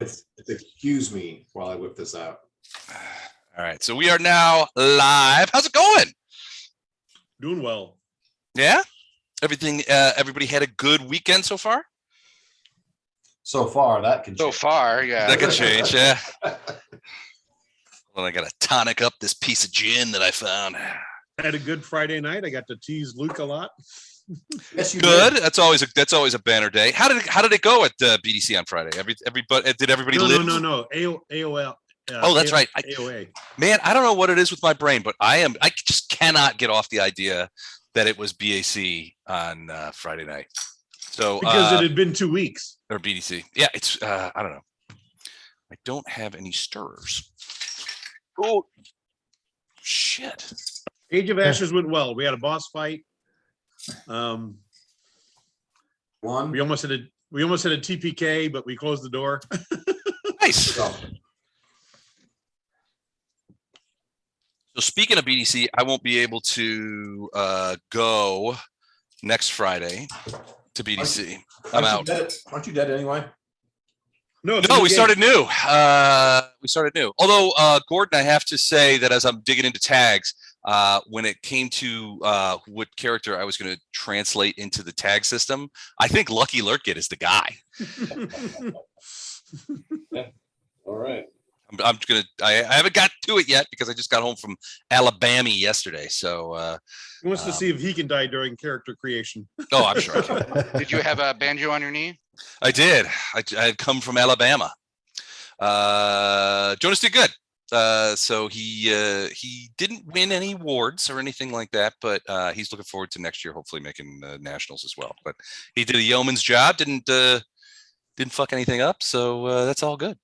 It's excuse me while I whip this out. All right, so we are now live. How's it going? Doing well. Yeah, everything. Everybody had a good weekend so far. So far, that can change. So far, yeah. That could change. Yeah. Well, I got to tonic up this piece of gin that I found. I had a good Friday night. I got to tease Luke a lot. Yes, you Good. did. That's always a banner day. How did it go at BDC on Friday? Everybody did everybody live? No. AOL. Oh, that's right. AOA. Man, I don't know what it is with my brain, but I just cannot get off the idea that it was BAC on Friday night. So Because it had been 2 weeks. Or BDC. Yeah, it's I don't know. I don't have any stirrers. Oh shit. Age of Ashes went well. We had a boss fight. One. We almost had a TPK, but we closed the door. Nice. So speaking of BDC, I won't be able to go next Friday to BDC. I'm out. Aren't you dead anyway? No, we started new. Although Gordon, I have to say that as I'm digging into tags, when it came to what character I was going to translate into the tag system, I think Lucky Lurkit is the guy. Yeah. All right. I haven't got to it yet because I just got home from Alabama yesterday. So he wants to see if he can die during character creation. Oh, I'm sure I can. Did you have a banjo on your knee? I did. I had come from Alabama. Jonas did good. So he didn't win any awards or anything like that, but he's looking forward to next year, hopefully making nationals as well. But he did a yeoman's job. Didn't fuck anything up. So that's all good.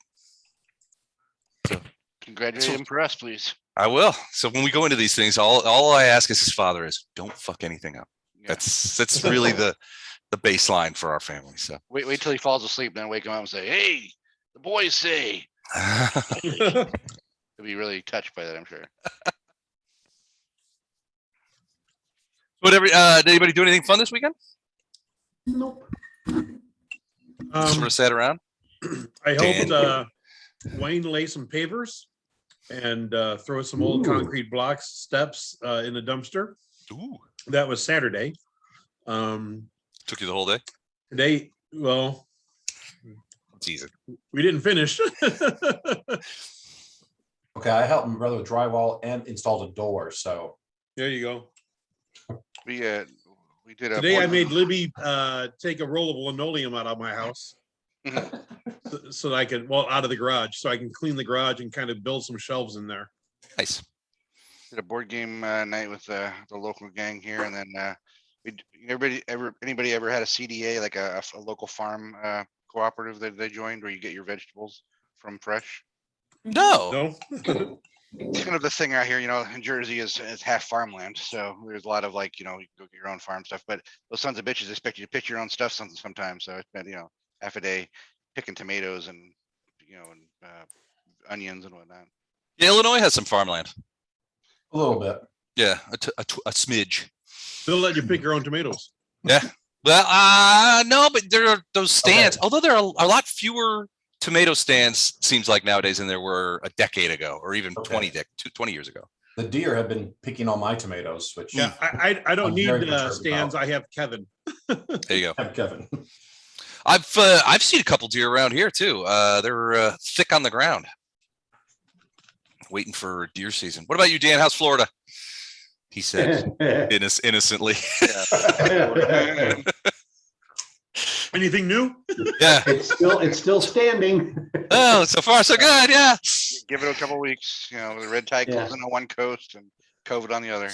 So congratulate him for us, please. I will. So when we go into these things, all I ask as his father is, don't fuck anything up. Yeah. That's really the baseline for our family. So wait till he falls asleep, then wake him up and say, "Hey, the boys say." He'll be really touched by that, I'm sure. Did anybody do anything fun this weekend? Nope. Sort of sat around. I helped Wayne lay some pavers and throw some old concrete blocks, steps in the dumpster. Ooh. That was Saturday. Took you the whole day? Today, well, it's easy. We didn't finish. Okay, I helped my brother with drywall and installed a door. So there you go. We did today. I made Libby take a roll of linoleum out of my house. So that I can, out of the garage, so I can clean the garage and kind of build some shelves in there. Nice. Did a board game night with the local gang here, and then anybody ever had a CDA, like a local farm cooperative that they joined, where you get your vegetables from fresh? No. It's kind of the thing out here, in Jersey is half farmland, so there's a lot of you go get your own farm stuff. But those sons of bitches expect you to pick your own stuff sometimes. So it's been half a day picking tomatoes and onions and whatnot. Yeah, Illinois has some farmland. A little bit. Yeah, a smidge. They'll let you pick your own tomatoes. Yeah. Well, no, but there are those stands. Okay. Although there are a lot fewer tomato stands, seems like nowadays, than there were a decade ago, or even 20 years ago. The deer have been picking all my tomatoes, which I don't need stands. About. I have Kevin. There you go. I have Kevin. I've seen a couple deer around here too. They're thick on the ground, waiting for deer season. What about you, Dan? How's Florida? He said innocently. Anything new? Yeah, it's still standing. Oh, so far so good. Yeah. Give it a couple weeks. The red tide closing on one coast and COVID on the other.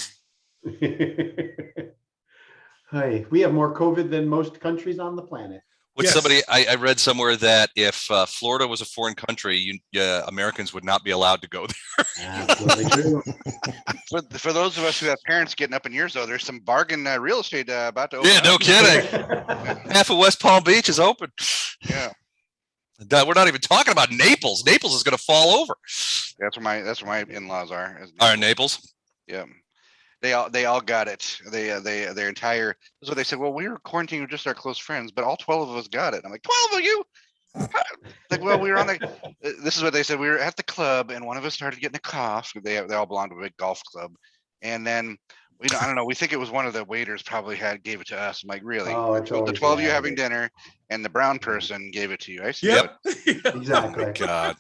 Hi, we have more COVID than most countries on the planet. Somebody I read somewhere that if Florida was a foreign country, Americans would not be allowed to go there. Absolutely true. For those of us who have parents getting up in years, though, there's some bargain real estate about to open. Yeah, no kidding. Half of West Palm Beach is open. Yeah. We're not even talking about Naples. Naples is going to fall over. That's where my in-laws are. Are in Naples? Yeah. They all got it. Their entire. So they said, well, we were quarantined with just our close friends, but all 12 of us got it. I'm like, 12 of you? well, we were on the. This is what they said. We were at the club, and one of us started getting a cough. They all belong to a big golf club, and then I don't know. We think it was one of the waiters probably gave it to us. I'm like, really? Oh, it's The always 12 of you the having average. dinner, and the brown person gave it to you. I see. Yep. Oh Exactly. my God.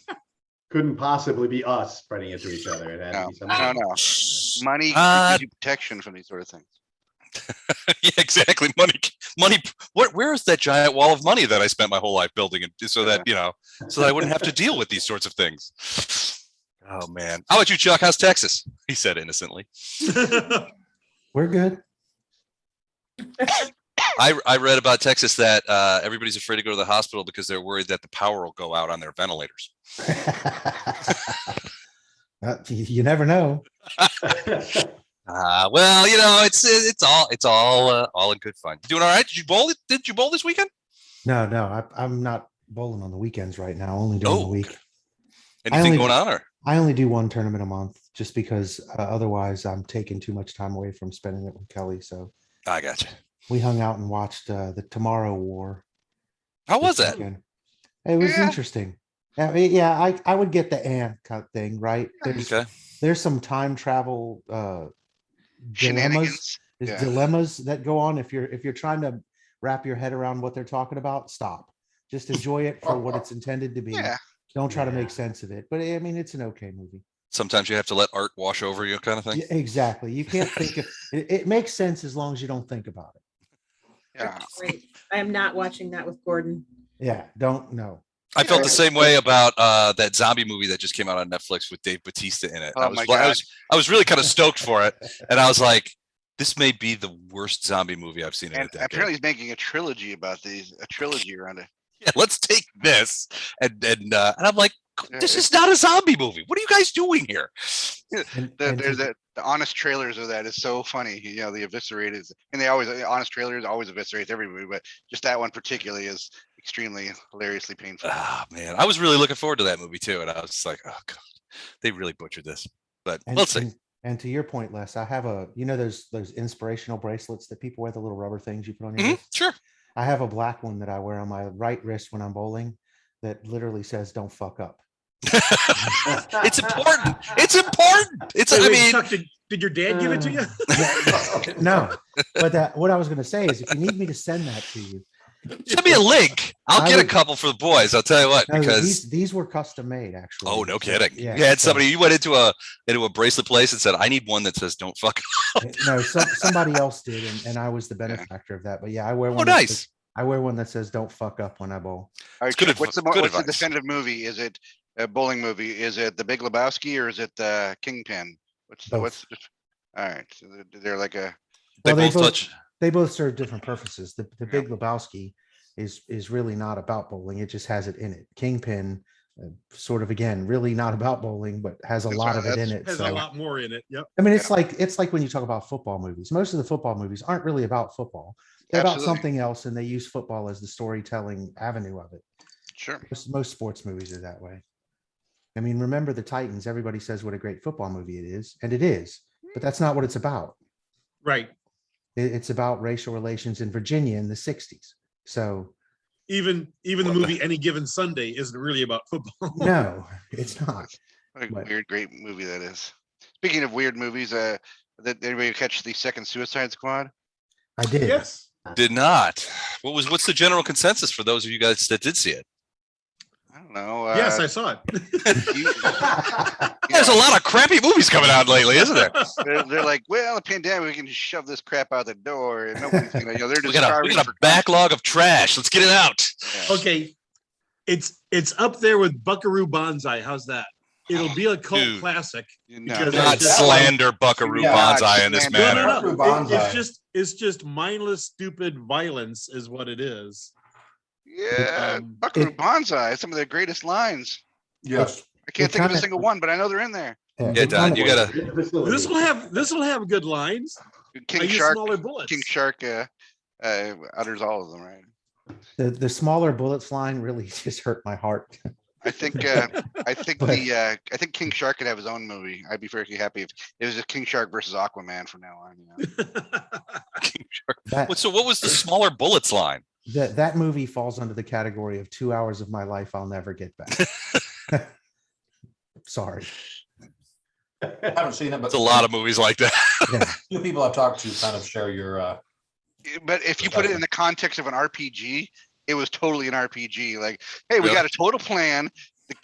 Couldn't possibly be us spreading it to each other. It had to No, be somebody. no. Money Uh, gives you protection from these sort of things. Yeah, exactly. Money. Where is that giant wall of money that I spent my whole life building, so that so that I wouldn't have to deal with these sorts of things. Oh man. How about you, Chuck? How's Texas? He said innocently. We're good. I read about Texas that everybody's afraid to go to the hospital because they're worried that the power will go out on their ventilators. You never know. Well, it's all in good fun. You doing all right? Did you bowl? Did you bowl this weekend? No, I'm not bowling on the weekends right now. Only during the Oh, week. okay. Anything going on, or? I only do one tournament a month, just because otherwise I'm taking too much time away from spending it with Kelly. So I got you. we hung out and watched the Tomorrow War. How was this that? weekend. It was Yeah. interesting. I mean, yeah, I would get the kind of thing, right? Okay. There's some time travel dilemmas. Shenanigans. There's Yeah. dilemmas that go on. If you're trying to wrap your head around what they're talking about, stop. Just enjoy it for what it's intended to be. Yeah. Don't try to Yeah. make sense of it. But I mean, it's an okay movie. Sometimes you have to let art wash over you, kind of thing. Yeah, exactly. You can't think of it. It makes sense as long as you don't think about it. Yeah. Great. I am not watching that with Gordon. Yeah, don't know. I felt the same way about that zombie movie that just came out on Netflix with Dave Bautista in it. Oh my God. I was really kind of stoked for it, and I was like, "This may be the worst zombie movie I've seen in a And decade." apparently he's making a trilogy around it. Yeah, let's take this and I'm like, "This is not a zombie movie. What are you guys doing here?" And The honest trailers of that is so funny. The eviscerated, and honest trailers always eviscerates every movie, but just that one particularly is extremely hilariously painful. Ah, man, I was really looking forward to that movie too, and I was just like, "Oh God, they really butchered this." But we'll see. And to your point, Les, I have those inspirational bracelets that people wear, the little rubber things you put on your Mhm, wrist. sure. I have a black one that I wear on my right wrist when I'm bowling that literally says "Don't fuck up." It's important. It's important. It's. I mean, Chuck, did your dad give it to you? No, but what I was going to say is, if you need me to send that to you, send me a link. I'll I get a would- couple for the boys. I'll tell you what, no, because these were custom made, actually. oh, no So, kidding. yeah, You had so- somebody. You went into a bracelet place and said, "I need one that says don't fuck." No, somebody else did, and I was the benefactor of that. But yeah, I wear Oh, one. nice. I wear one that says "Don't fuck up" when I bowl. All right, It's good Chuck, what's the good what's the advice. definitive movie? Is it a bowling movie? Is it The Big Lebowski or is it the Kingpin? Both. All right, so they're like a They Well, both touch. They both serve different purposes. The Big Lebowski is really not about bowling. It just has it in it. Kingpin, sort of, again, really not about bowling, but has a That's lot right, of it in it. Has So, a lot more in it. Yep. I mean, it's like when you talk about football movies. Most of the football movies aren't really about football. They're about Absolutely. something else, and they use football as the storytelling avenue of it. sure. Most sports movies are that way. I mean, remember the Titans. Everybody says what a great football movie it is, and it is, but that's not what it's about. Right. It's about racial relations in Virginia in the 60s. So Even the movie Any Given Sunday isn't really about football. no, it's not. What a But- weird, great movie that is. Speaking of weird movies, did anybody catch the second Suicide Squad? I did. Yes. Did not. What's the general consensus for those of you guys that did see it? I don't know. Yes, I saw it. There's a lot of crappy movies coming out lately, isn't there? They're like, well, the pandemic, we can just shove this crap out the door, and nobody's gonna. They're just We got starving a for backlog of trash. Let's get it out. Yeah. Okay. It's up there with Buckaroo Banzai. How's that? It'll be a cult Dude. classic. No, Because Not it's- slander Buckaroo Yeah, Banzai in this slander. No, manner. no, no. Buckaroo Banzai. It's just mindless, stupid violence is what it is. Yeah, Um, Buckaroo it- Banzai. Some of their greatest lines. Yes. I can't It think of a kinda- single one, but I know they're in there. Yeah, Don, you gotta. This will have good lines. I King use Shark. smaller bullets. King Shark utters all of them, right? The smaller bullets line really just hurt my heart. I think But- I think King Shark could have his own movie. I'd be very happy if it was just King Shark versus Aquaman from now on. King Shark. That- So what was the smaller bullets line? that movie falls under the category of 2 hours of my life I'll never get back. Sorry. I haven't seen it, but It's a lot of movies like that. Yeah. few people I've talked to kind of share your, But if you put it in the context of an RPG, it was totally an RPG. Like, hey, we Yeah. got a total plan.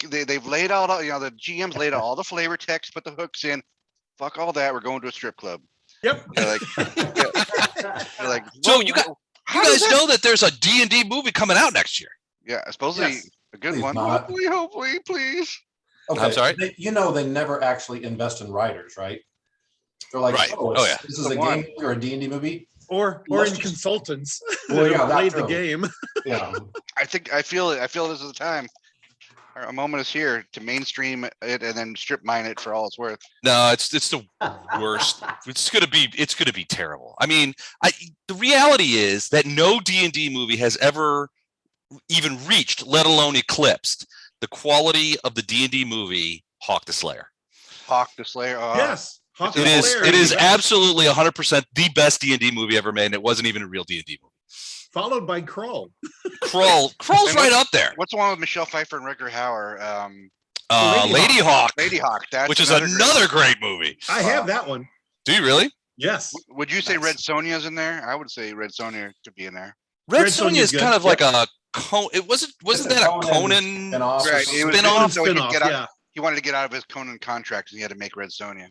They've laid out all, the GM's laid out all the flavor text, put the hooks in. Fuck all that. We're going to a strip club. Yep. You're like, you're like, So whoa, you got- whoa, You how does guys that- know that there's a D&D movie coming out next year. Yeah, supposedly Yes. a good Please one. not. Hopefully, please. okay. sorry? They never actually invest in writers, right? They're like, Right. oh, Oh, yeah. this is The a one. game or a D&D movie. Or Let's in just- consultants Well, that yeah, have that played the too. game. Yeah. I feel this is the time. A moment is here to mainstream it and then strip mine it for all it's worth. No, it's the worst. It's gonna be terrible. I mean, the reality is that no D&D movie has ever even reached, let alone eclipsed, the quality of the D&D movie Hawk the Slayer. Hawk the Slayer. Yes. Hawk It the is Slayer it is the best. absolutely 100% the best D&D movie ever made, and it wasn't even a real D&D movie. Followed by Krull. Crawl's And right up there. What's the one with Michelle Pfeiffer and Rutger Hauer? Lady Hawk, Lady Hawk. That's which is great- another great movie. I have that one. Do you really? Yes. Would you say Nice. Red Sonja's in there? I would say Red Sonja could be in there. Red Red Sonja Sonja's is good. kind of Yep. like a it wasn't It's a that a Conan Conan spin-off or Right, something. it was spin-off? so he could Spin-off, get out- yeah. He wanted to get out of his Conan contract, and he had to make Red Sonja.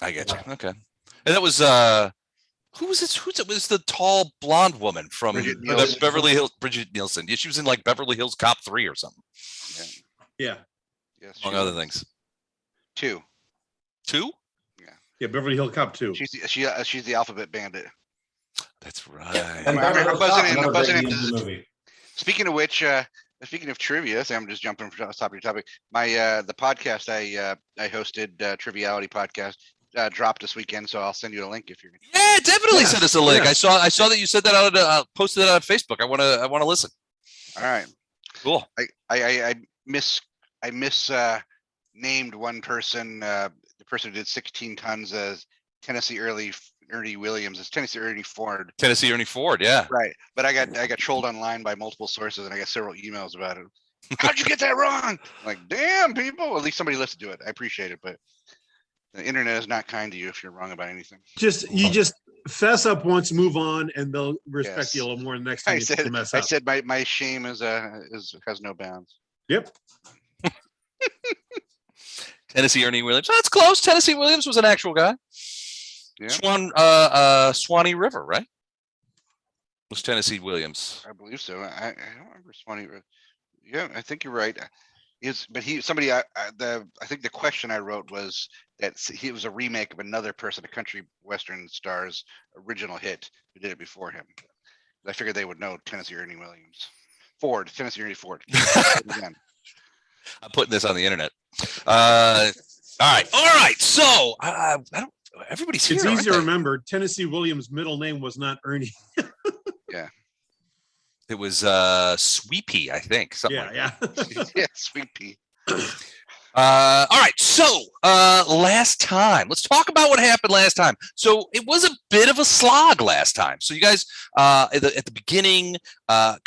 I get you. Okay. And that was who was this? It was the tall blonde woman from Bridget the Nielsen. Beverly Hills, Bridget Nielsen. Yeah, she was in like Beverly Hills Cop 3 or something, Yeah. Yes, among she other was. things. 2. 2? Yeah. Beverly Hill Cop 2. She's the alphabet bandit. That's right. And I'm Beverly Hills buzzing Cop, in, I'm another buzzing great into D&D this- movie. Speaking of which, speaking of trivia, so I'm just jumping from top of your topic. My the podcast I hosted, Triviality podcast, dropped this weekend, so I'll send you a link if you're. Yeah, definitely Yeah, send us a link. yeah. I saw that you said that posted that on Facebook. I want to listen. All right. Cool. I named one person, the person who did 16 tons as Tennessee Ernie Williams, as Tennessee Ernie Ford. Tennessee Ernie Ford. Yeah. Right. But I got trolled online by multiple sources, and I got several emails about it. How'd you get that wrong? I'm like, damn, people. At least somebody listened to it. I appreciate it, but the internet is not kind to you if you're wrong about anything. You just fess up once, move on, and they'll respect Yes. you a little more the next time you mess I up. said my shame has no bounds. Yep. Tennessee Ernie Williams. That's close. Tennessee Williams was an actual guy. Yeah. Swanee River, right? Was Tennessee Williams. I believe so. I don't remember Swanee. Yeah, I think you're right. I think the question I wrote was that he was a remake of another person, a country western star's original hit who did it before him. I figured they would know Tennessee Ernie Williams. Tennessee Ernie Ford. Again. I'm putting this on the internet. All right. So I don't. Everybody's here. It's aren't easy to they? remember. Tennessee Williams' middle name was not Ernie. It was Sweepy, I think. Something Yeah, like that. yeah. Yeah, sweet pea. All right. So last time, let's talk about what happened last time. So it was a bit of a slog last time. So you guys at the beginning, you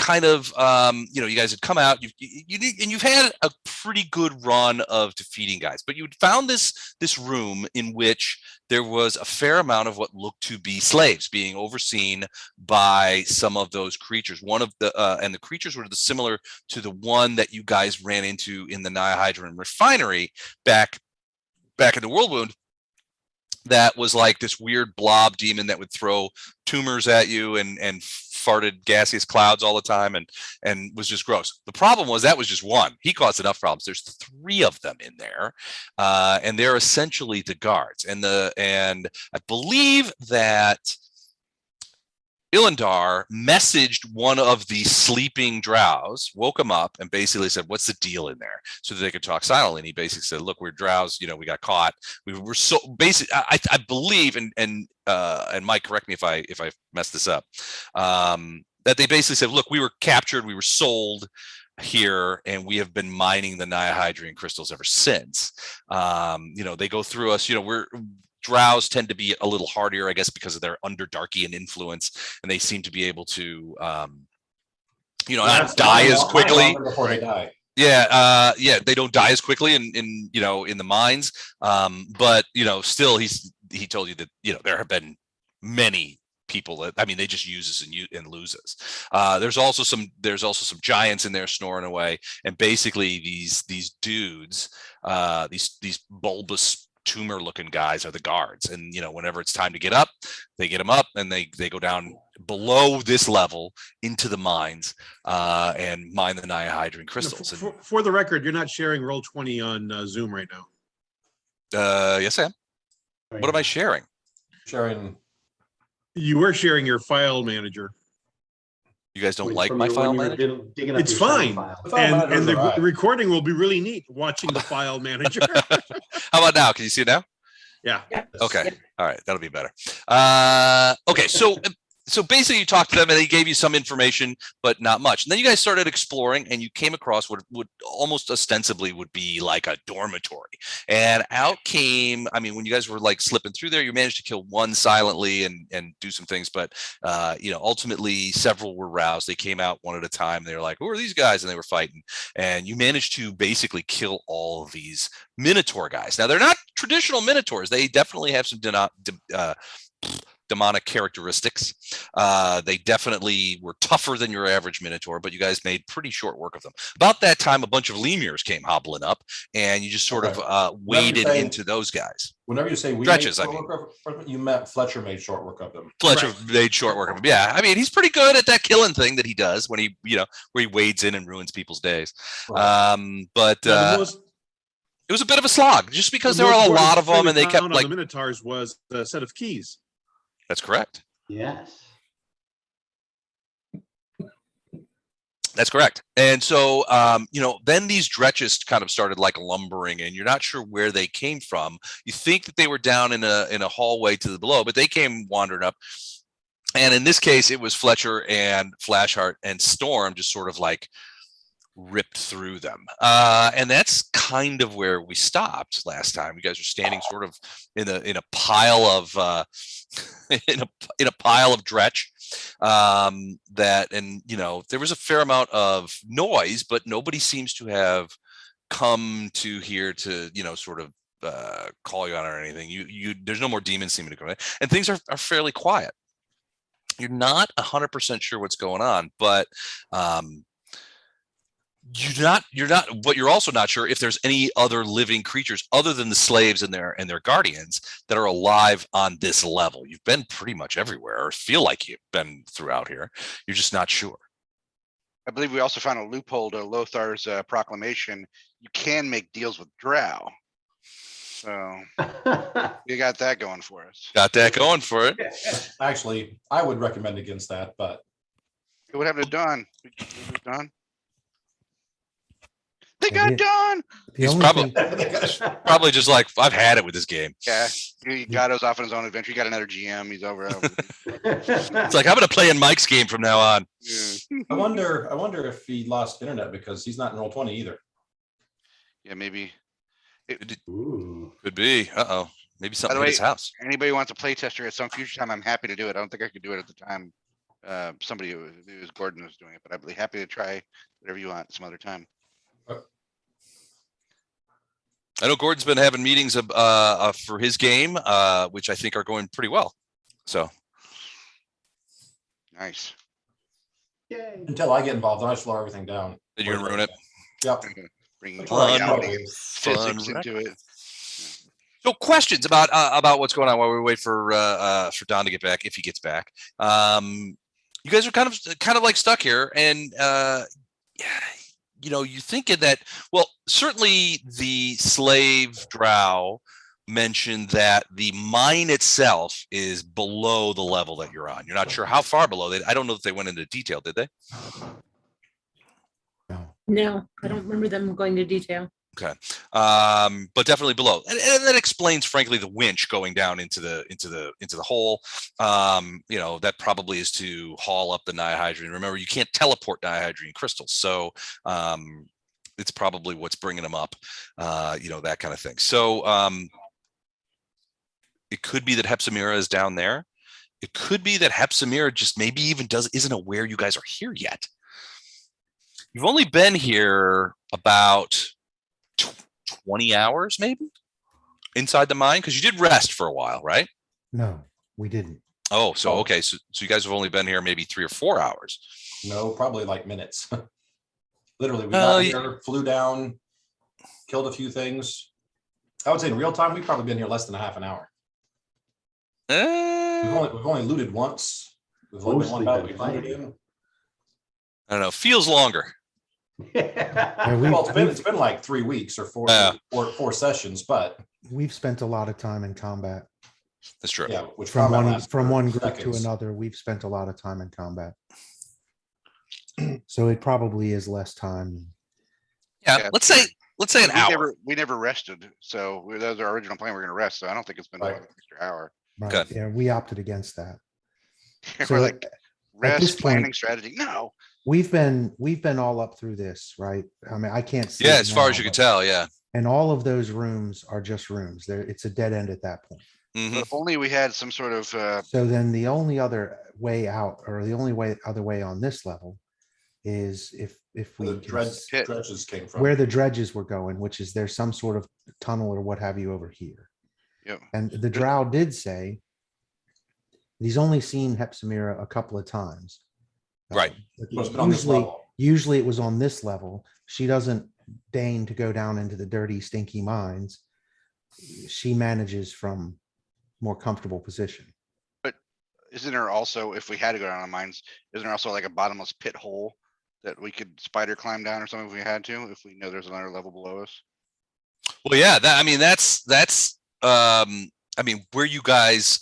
guys had come out. You've had a pretty good run of defeating guys, but you found this room in which there was a fair amount of what looked to be slaves being overseen by some of those creatures. One of the and the creatures were similar to the one that you guys ran into in the Nihydran refinery back in the World Wound. That was like this weird blob demon that would throw tumors at you and farted gaseous clouds all the time and was just gross. The problem was that was just one. He caused enough problems. There's 3 of them in there, and they're essentially the guards. And I believe that Ilindar messaged one of the sleeping drows, woke him up, and basically said, "What's the deal in there?" So that they could talk silently. And he basically said, "Look, we're drows. We got caught. We were so basic. I believe, and Mike, correct me if I messed this up. That they basically said, "Look, we were captured. We were sold here, and we have been mining the Nihydrian crystals ever since. They go through us. Drows tend to be a little hardier, I guess, because of their Underdarkian influence, and they seem to be able to you know, Yeah, not die as quickly. Before they die. Yeah, yeah, they don't die as quickly in you know, in the mines. But you know, still he told you that, you know, there have been many people that, I mean, they just use us and lose us. There's also some giants in there snoring away, and basically these dudes, these bulbous tumor looking guys are the guards, and you know, whenever it's time to get up, they get them up and they go down below this level into the mines and mine the nihydrin crystals. For the record, you're not sharing Roll20 on Zoom right now. Yes, I am. What am I sharing? Sharing. You were sharing your file manager. You guys don't Which like from my your- file when you were manager? digging up It's your shiny fine. file. The file And manager's the alright. recording will be really neat watching the file manager. How about now? Can you see it now? Yeah. Okay. Yep. All right. That'll be better. Okay. So basically you talked to them and they gave you some information, but not much. And then you guys started exploring and you came across what would almost ostensibly would be like a dormitory. And out came, I mean, when you guys were like slipping through there, you managed to kill one silently and do some things. But, you know, ultimately several were roused. They came out one at a time. They were like, who are these guys? And they were fighting. And you managed to basically kill all of these Minotaur guys. Now, they're not traditional Minotaurs. They definitely have some demonic characteristics. They definitely were tougher than your average Minotaur, but you guys made pretty short work of them. About that time, a bunch of lemurs came hobbling up, and you just sort of waded into those guys. Whenever you say we Dredges, made I short work of, you meant Fletcher made short work of them. Fletcher made short work of him. Yeah, I mean, he's pretty good at that killing thing that he does when he, you know, where he wades in and ruins people's days. Right. But Now, the most it was a bit of a slog, just because the there were most a important lot of thing them, we and they kept found on like. the Minotaurs was the set of keys. That's correct. Yes. That's correct. And so, you know, then these dretches kind of started like lumbering, and you're not sure where they came from. You think that they were down in a hallway to the below, but they came wandering up. And in this case, it was Fletcher and Flashheart and Storm just sort of like ripped through them. And that's kind of where we stopped last time. You guys are standing sort of in a pile of in a pile of dretch. That, and you know, there was a fair amount of noise, but nobody seems to have come to here to, you know, sort of call you out or anything. You there's no more demons seeming to come in, and things are fairly quiet. You're not 100% sure what's going on, but you're not, but you're also not sure if there's any other living creatures other than the slaves and their guardians that are alive on this level. You've been pretty much everywhere, or feel like you've been throughout here. You're just not sure. I believe we also found a loophole to Lothar's proclamation. You can make deals with Drow. So you got that going for us. Got that going for it. Actually, I would recommend against that, but What happened to Don? Don? They Yeah, got Don. The He's only probably thing- probably just like, I've had it with this game. Yeah, he got us off on his own adventure. He got another GM. He's over. It's like, I'm gonna play in Mike's game from now on. Yeah. I wonder if he lost internet because he's not in Roll20 either. Yeah, maybe. Ooh. Could be. Maybe something By the hit his way, house. Anybody wants a play tester at some future time, I'm happy to do it. I don't think I could do it at the time. Somebody who was Gordon was doing it, but I'd be happy to try whatever you want some other time. I know Gordon's been having meetings for his game, which I think are going pretty well. So Nice. Yay. Until I get involved, then I slow everything down. then you're gonna ruin it. Yep. Bringing Fun. reality and Fun physics into it. So questions about what's going on while we wait for Don to get back, if he gets back. You guys are kind of like stuck here, and you know, you thinking that, well, certainly the slave drow mentioned that the mine itself is below the level that you're on. You're not sure how far below. I don't know if they went into detail, did they? No, I don't remember them going to detail. Okay, but definitely below, and that explains, frankly, the winch going down into the hole. You know, that probably is to haul up the nihydrine. Remember, you can't teleport nihydrine crystals, so it's probably what's bringing them up. You know, that kind of thing. So it could be that Hepzamirah is down there. It could be that Hepzamirah just maybe even isn't aware you guys are here yet. You've only been here about 20 hours, maybe, inside the mine, because you did rest for a while, right? No, we didn't. Oh, so okay, so you guys have only been here maybe 3 or 4 hours. No, probably like minutes. Literally, we Oh, got yeah. here, flew down, killed a few things. I would say in real time, we've probably been here less than a half an hour. We've only looted once. We've only been one Mostly battle been we've looted fighting. in. I don't know. Feels longer. Yeah, Well, it's been like 3 weeks or four sessions, but we've spent a lot of time in combat. That's true. yeah, which From combat one lasts from for one group to seconds. another, we've spent a lot of time in combat. So it probably is less time. Yeah. Yeah, Let's say an hour. We never rested, so that was our original plan. We're gonna rest, so I don't think it's been more Right. than an extra hour. Right? Okay. Yeah, we opted against that. We're So like at this rest planning point- strategy. No, we've been all up through this, right? I mean, I can't see. Yeah, it as far now, as you can but- tell. Yeah. And all of those rooms are just rooms. It's a dead end at that point. Mhm. but only we had some sort of So then the only other way out, or the only other way on this level, is if we The can dredges came from. where the dredges were going, which is there's some sort of tunnel or what have you over here. Yep. And the drow did say he's only seen Hepzamirah a couple of times. Right. But So it's been on this level. usually it was on this level. She doesn't deign to go down into the dirty, stinky mines. She manages from more comfortable position. isn't there also, if we had to go down the mines, isn't there also like a bottomless pit hole that we could spider climb down or something if we had to, if we know there's another level below us? Well, yeah. I mean, where you guys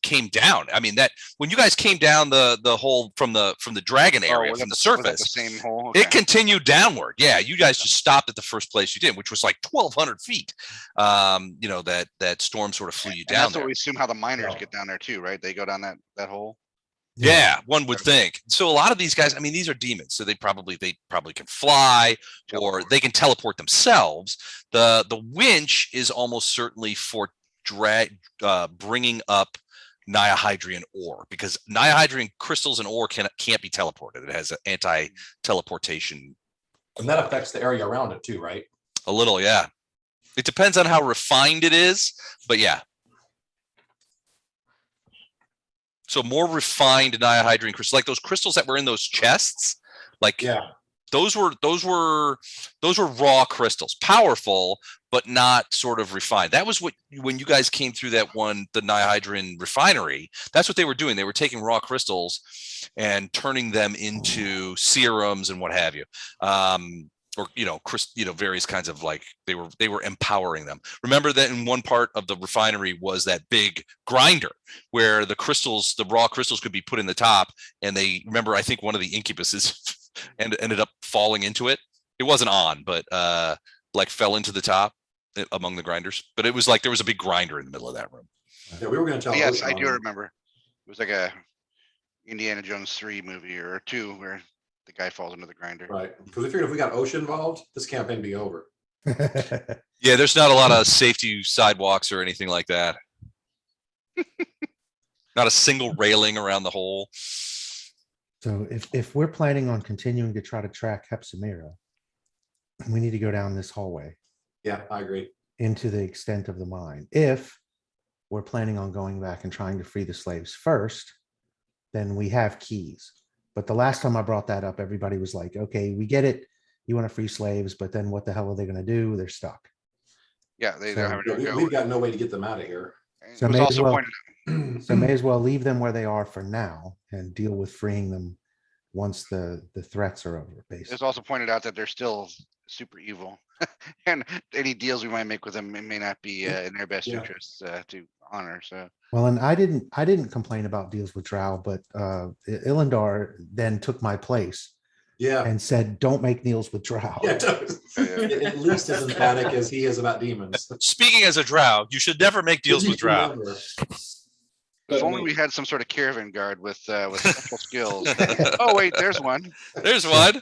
came down. I mean, that when you guys came down the hole from the dragon area was from that the was that surface, the same hole? it Okay. continued downward. Yeah, you guys just stopped at the first place you did, which was like 1,200 feet. You know, that storm sort of flew you And down that's there. what we assume how the miners Yeah. get down there too, right? They go down that hole. Yeah, one would think. So a lot of these guys, I mean, these are demons, so they probably can fly or they can teleport themselves. The winch is almost certainly for bringing up Nihydrian ore, because Nihydrian crystals and ore can't be teleported. It has an anti-teleportation. And that affects the area around it too, right? A little, yeah. It depends on how refined it is, but yeah. So more refined Nihydrian crystals, like those crystals that were in those chests, like Yeah. those were raw crystals, powerful, but not sort of refined. That was what, when you guys came through the Nihydrian refinery, that's what they were doing. They were taking raw crystals and turning them into serums and what have you. Or various kinds of, like, they were empowering them. Remember that in one part of the refinery was that big grinder where the raw crystals could be put in the top, and I think one of the incubuses ended up falling into it. It wasn't on, but like fell into the top among the grinders. But it was like there was a big grinder in the middle of that room. Yeah, we were going to tell. Yes, I Ocean do on- remember. It was like a Indiana Jones 3 movie or 2 where the guy falls into the grinder. Right, because we figured if we got Ocean involved, this campaign would be over. Yeah, there's not a lot of safety sidewalks or anything like that. Not a single railing around the hole. So if we're planning on continuing to try to track Hepzamirah, we need to go down this hallway Yeah, I agree. into the extent of the mine. If we're planning on going back and trying to free the slaves first, then we have keys. But the last time I brought that up, everybody was like, okay, we get it. You want to free slaves, but then what the hell are they going to do? They're stuck. Yeah, they So- don't have Yeah, anywhere to we've go. got no way to get them out of here. And So it was may as also well- pointed So may as well leave them where they are for now and deal with freeing them once the threats are over, It's basically. also pointed out that they're still super evil, and any deals we might make with them may not be in their best Yeah. interests to honor. So Well, and I didn't complain about deals with Drow, but Ilindar then took my place Yeah. and said, don't make deals with Drow. Yeah, it does. At least as emphatic as he is about demons. Speaking as a drow, you should never make deals with drow. Never. if only we had some sort of caravan guard with special skills. Oh wait, there's one. There's one.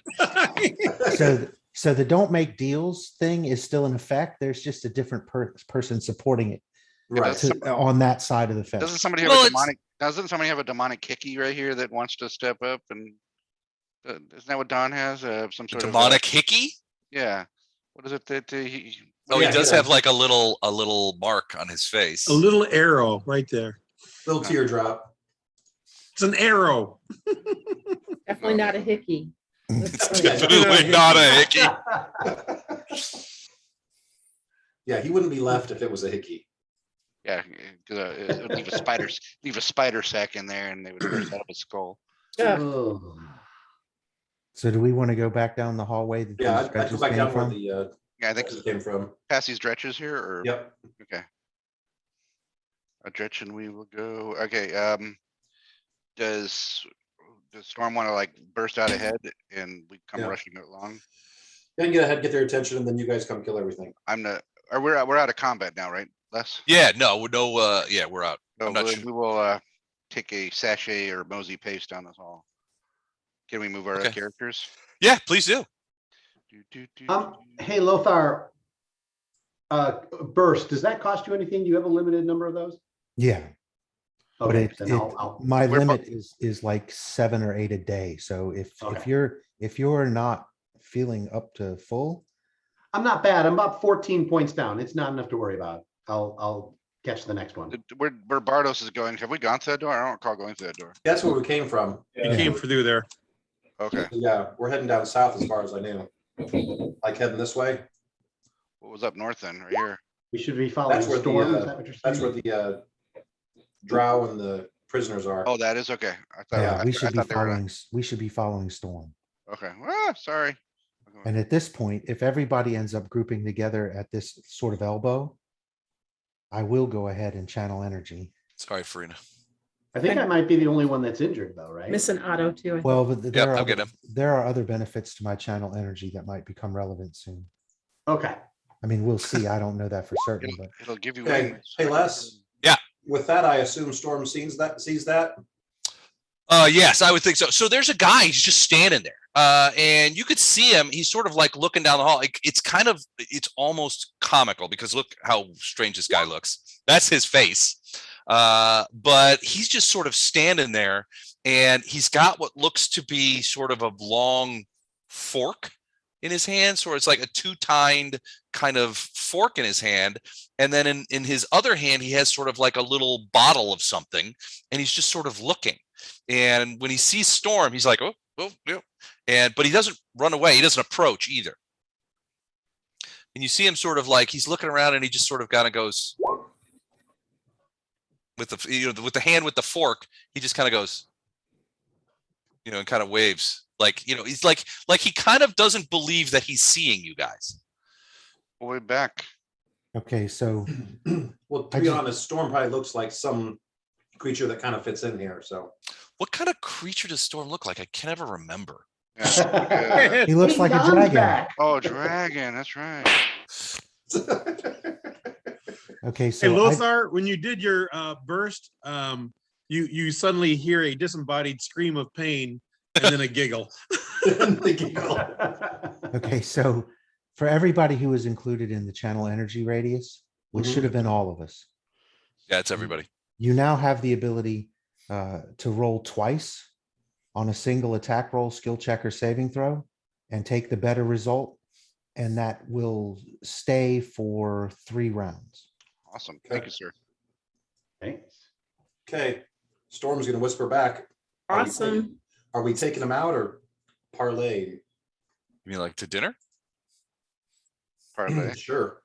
So the don't make deals thing is still in effect. There's just a different person supporting it Right. on that side of the fence. Doesn't somebody have Well, a it's- demonic? Doesn't somebody have a demonic Hickey right here that wants to step up and Isn't that what Don has? Some The sort of demonic Hickey. yeah. What is it that he? Oh, Yeah, he does yeah. have like a little mark on his face. A little arrow right there. Little teardrop. It's an arrow. Definitely not a hickey. It's Yeah, definitely not a Hickey. Yeah, he wouldn't be left if it was a Hickey. Yeah, it would leave a spider sack in there, and they would burst out of his skull. Ugh. Oh. So do we want to go back down the hallway that Yeah, these I'd go dredges back came down where from? the Yeah, I think dredges came from. past these dretches here, or Yep. okay. A dretch, and we will go. Okay. Does Storm want to like burst out ahead, and we come Yeah. rushing along? Then get ahead, get their attention, and then you guys come kill everything. We're out of combat now, right? Les? Yeah, no, yeah, we're out. No, I'm not we sure. will take a sachet or mosey pace down this hall. Can we move our Okay. characters? Yeah, please do. Hey, Lothar. Burst, does that cost you anything? Do you have a limited number of those? Yeah, but Okay, it, then my We're limit is like 7 or 8 a day. So if Okay. if you're not feeling up to full, I'm not bad. I'm about 14 points down. It's not enough to worry about. I'll catch the next one. Where Bardos is going? Have we gone through that door? I don't recall going through that door. That's where we came from. You came through there. Okay. Yeah, we're heading down south as far as I knew. Like heading this way. What was up north then? Right here. We should be following That's where the, Storm. Is that what you're saying? That's where the drow and the prisoners are. Oh, that is okay. I thought, yeah, I, we I should be thought they were. following Storm. Okay. Ah, sorry. And at this point, if everybody ends up grouping together at this sort of elbow, I will go ahead and channel energy. Sorry, Farina. I think I might be the only one that's injured though, right? Missing Otto too. I think. Well, but Yep, there are I'll get him. there are other benefits to my channel energy that might become relevant soon. Okay. I mean, we'll see. I don't know that for certain, but It'll give you Okay. wings. Hey, Les. Yeah. With that, I assume Storm sees that. Yes, I would think so. So there's a guy, he's just standing there. And you could see him, he's sort of like looking down the hall. It's almost comical because look how strange this guy looks. That's his face. But he's just sort of standing there, and he's got what looks to be sort of a long fork in his hand. So it's like a two-tined kind of fork in his hand. And then in his other hand, he has sort of like a little bottle of something, and he's just sort of looking. And when he sees Storm, he's like, oh, yeah. But he doesn't run away. He doesn't approach either. And you see him sort of like, he's looking around, and he just sort of kind of goes with the hand with the fork. He just kind of goes, and kind of waves. Like, he's like he kind of doesn't believe that he's seeing you guys. Way back. okay. So Well, to be honest, Storm probably looks like some creature that kind of fits in here. So What kind of creature does Storm look like? I can never remember. Yeah. he looks like a Don's dragon. back. Oh, dragon. That's right. Okay, Hey, so Lothar, when you did your burst, you suddenly hear a disembodied scream of pain and then a giggle. okay, so for everybody who is included in the channel energy radius, which should have been all of us, Yeah, it's everybody. you now have the ability to roll twice on a single attack roll, skill check, or saving throw, and take the better result, and that will stay for 3 rounds. Awesome. Thank you, sir. Thanks. okay, Storm's gonna whisper back. Awesome. Are we taking him out or parlay? You mean like to dinner? Parlay. Sure.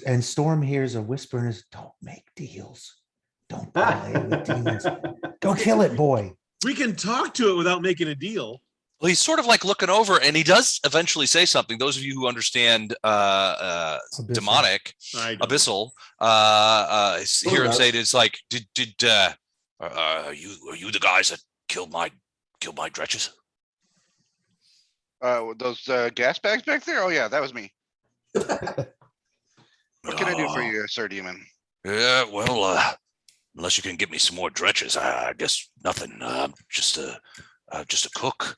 And Storm hears a whisper and is, "Don't make deals. Don't play with demons. Go kill it, boy." We can talk to it without making a deal. Well, he's sort of like looking over, and he does eventually say something. Those of you who understand demonic, I don't. abyssal, hear him say it. It's like, are you the guys that killed my dretches? Those gas bags back there? Oh yeah, that was me. What can I do for you, Sir Demon? Yeah, well, unless you can get me some more dretches, I guess nothing. Just a cook.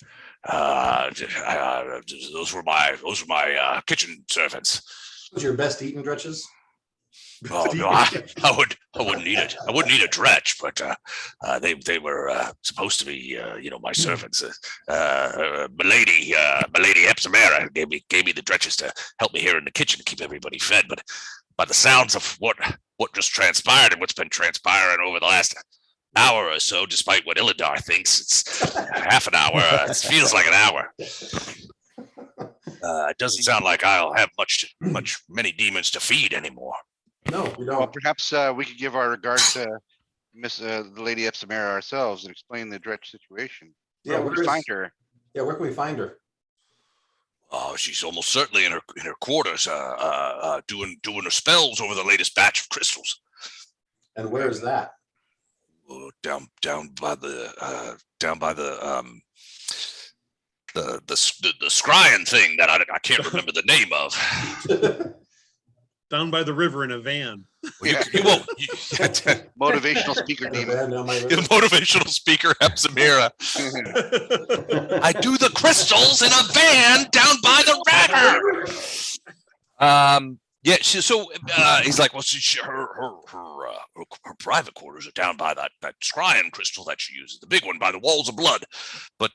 Those were my kitchen servants. What's your best eating dretches? Oh no, I wouldn't need it. I wouldn't need a dredge, but they were supposed to be my servants. Milady Hepzamirah gave me the dredges to help me here in the kitchen to keep everybody fed. But by the sounds of what just transpired and what's been transpiring over the last hour or so, despite what Illidar thinks, it's half an hour. It feels like an hour. It doesn't sound like I'll have many demons to feed anymore. No, you Well, don't. perhaps we could give our regards to the Lady Hepzamirah ourselves and explain the dredge situation. Yeah, Where where we is, find her? yeah, where can we find her? Oh, she's almost certainly in her quarters, doing her spells over the latest batch of crystals. And where is that? Oh, down by the scrying thing that I can't remember the name of. Down by the river in a van. Well, you won't. Motivational speaker demon. Motivational speaker Hepzamirah. I do the crystals in a van down by the river. Yeah. So he's like, well, her private quarters are down by that scrying crystal that she uses, the big one by the walls of blood, but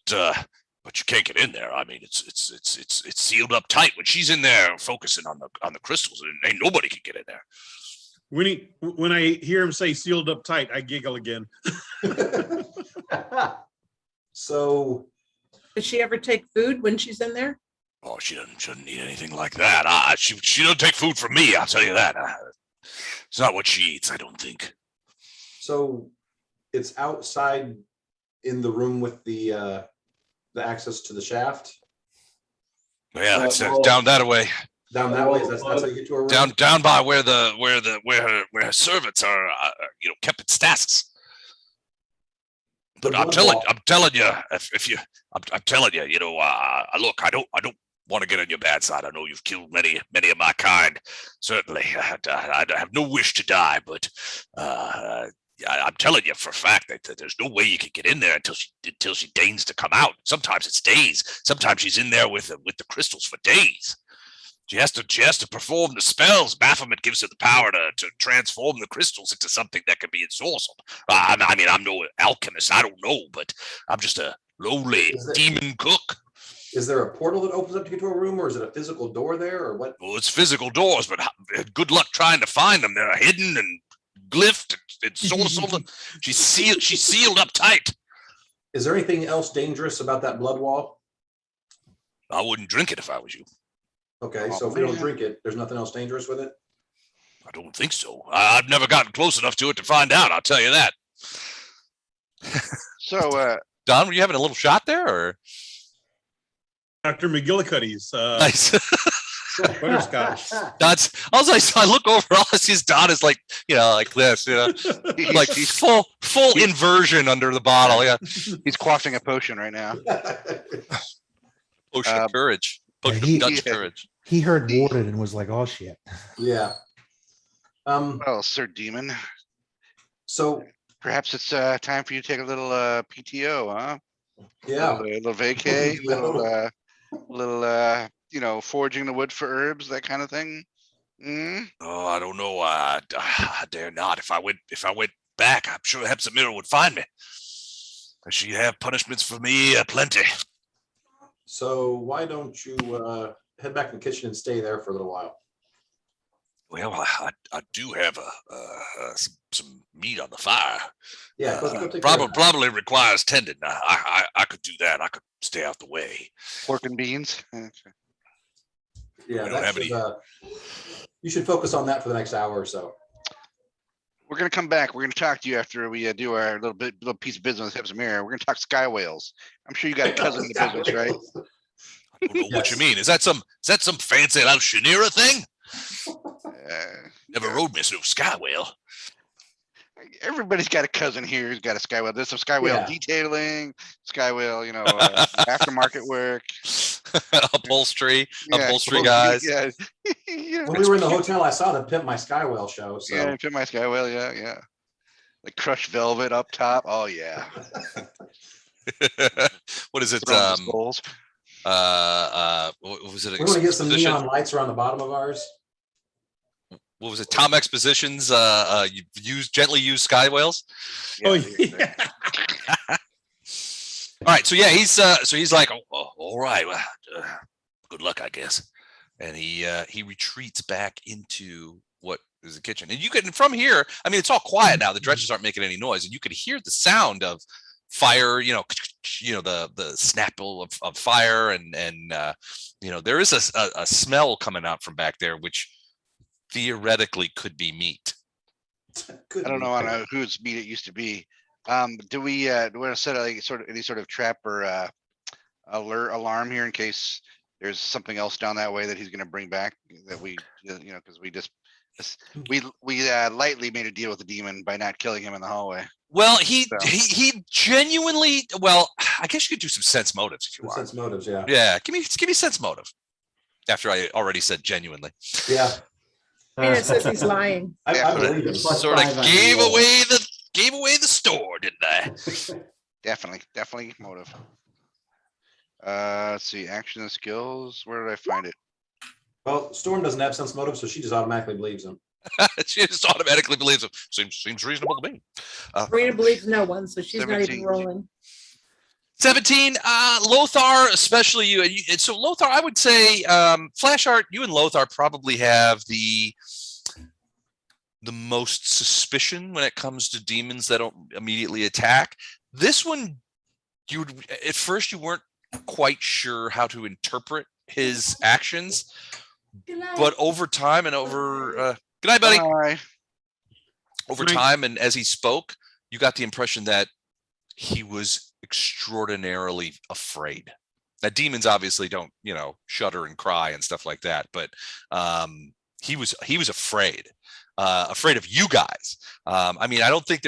you can't get in there. I mean, it's sealed up tight. When she's in there focusing on the crystals, and ain't nobody can get in there. When I hear him say sealed up tight, I giggle again. So, Does she ever take food when she's in there? Oh, she shouldn't need anything like that. She don't take food from me. I'll tell you that. It's not what she eats, I don't think. so it's outside in the room with the access to the shaft. Yeah, it's down that way. Down that way. That's how you get to her room. Down by where her servants are, kept in stasis. But I'm telling you, I'm telling you, look, I don't want to get on your bad side. I know you've killed many of my kind. Certainly, I have no wish to die, but I'm telling you for a fact that there's no way you can get in there until she deigns to come out. Sometimes it's days. Sometimes she's in there with the crystals for days. She has to perform the spells. Baphomet gives her the power to transform the crystals into something that can be ensorcelled. I mean, I'm no alchemist. I don't know, but I'm just a lowly demon cook. Is there a portal that opens up to get to a room, or is it a physical door there, or what? Well, it's physical doors, but good luck trying to find them. They're hidden and glyphed and ensorcelled. She's sealed up tight. Is there anything else dangerous about that blood wall? I wouldn't drink it if I was you. Okay, so if we don't drink it, there's nothing else dangerous with it? I don't think so. I've never gotten close enough to it to find out. I'll tell you that. So, Don, were you having a little shot there, or? Dr. McGillicuddy's Nice. butterscotch. That's. I look over. All I see is Don is like this, like full inversion under the bottle. Yeah, he's quaffing a potion right now. potion of courage. Potion he- of Dutch courage. He heard warded and was like, oh shit. Yeah. Well, Sir Demon, So, perhaps it's time for you to take a little PTO, huh? yeah. A little vacay, little foraging the wood for herbs, that kind of thing. Oh, I don't know. I dare not. If I went back, I'm sure Hepzamirah would find me. She'd have punishments for me plenty. So why don't you head back in the kitchen and stay there for a little while? Well, I do have some meat on the fire. Yeah, let's go take care of that. Probably requires tending. I could do that. I could stay out the way. Pork and beans. Yeah, We don't that have should, you should focus on that for the next hour or so. We're gonna come back. We're gonna talk to you after we do our little piece of business with Hepzamirah. We're gonna talk sky whales. I'm sure you got a cousin in the business, right? I don't know what you Yes. mean. Is that some fancy little Shanira thing? Uh, Never rode me through sky whale. Everybody's got a cousin here who's got a sky whale. There's some sky whale Yeah. detailing, sky whale, aftermarket work. Upholstery Yeah, guys. Yeah. Yeah. When we were in the hotel, I saw the Pimp My Sky Whale show. So Yeah, put my sky whale. Yeah. Like crushed velvet up top. Oh yeah. What is it? Throwing the skulls. What was it? we want to get some neon lights around the bottom of ours. what was it? Tom Expositions. You gently use sky whales. Oh, Yeah. yeah. All right, so yeah, he's like, all right, well, good luck, I guess, and he retreats back into what is the kitchen, and you can from here. I mean, it's all quiet now. The dredges aren't making any noise, and you could hear the sound of fire. The snapple of fire, and there is a smell coming out from back there, which theoretically could be meat. Good I don't know lord. on whose meat it used to be. Do we want to set any sort of trap or alert alarm here in case there's something else down that way that he's going to bring back that we because we lightly made a deal with the demon by not killing him in the hallway. Well, he So- he genuinely. Well, I guess you could do some sense motives if you want. Sense motives, yeah. Yeah, give me sense motive. After I already said genuinely, Yeah. I mean, it says he's lying. I believe it. Plus sort of 5 on gave the roll. away the store, didn't I? Definitely motive. Let's see, action and skills. Where did I find it? Well, Storm doesn't have sense motive, so she just automatically believes him. She just automatically believes him. Seems reasonable to me. Marina believes no one, so she's not even 17. rolling. 17, Lothar, especially you. And so Lothar, I would say, Flash Art, you and Lothar probably have the most suspicion when it comes to demons that don't immediately attack. This one, at first you weren't quite sure how to interpret his actions, but over time and over, good night, buddy. Bye. Over Good night. time and as he spoke, you got the impression that he was extraordinarily afraid. Now, demons obviously don't, shudder and cry and stuff like that, but he was afraid, afraid of you guys. I mean, I don't think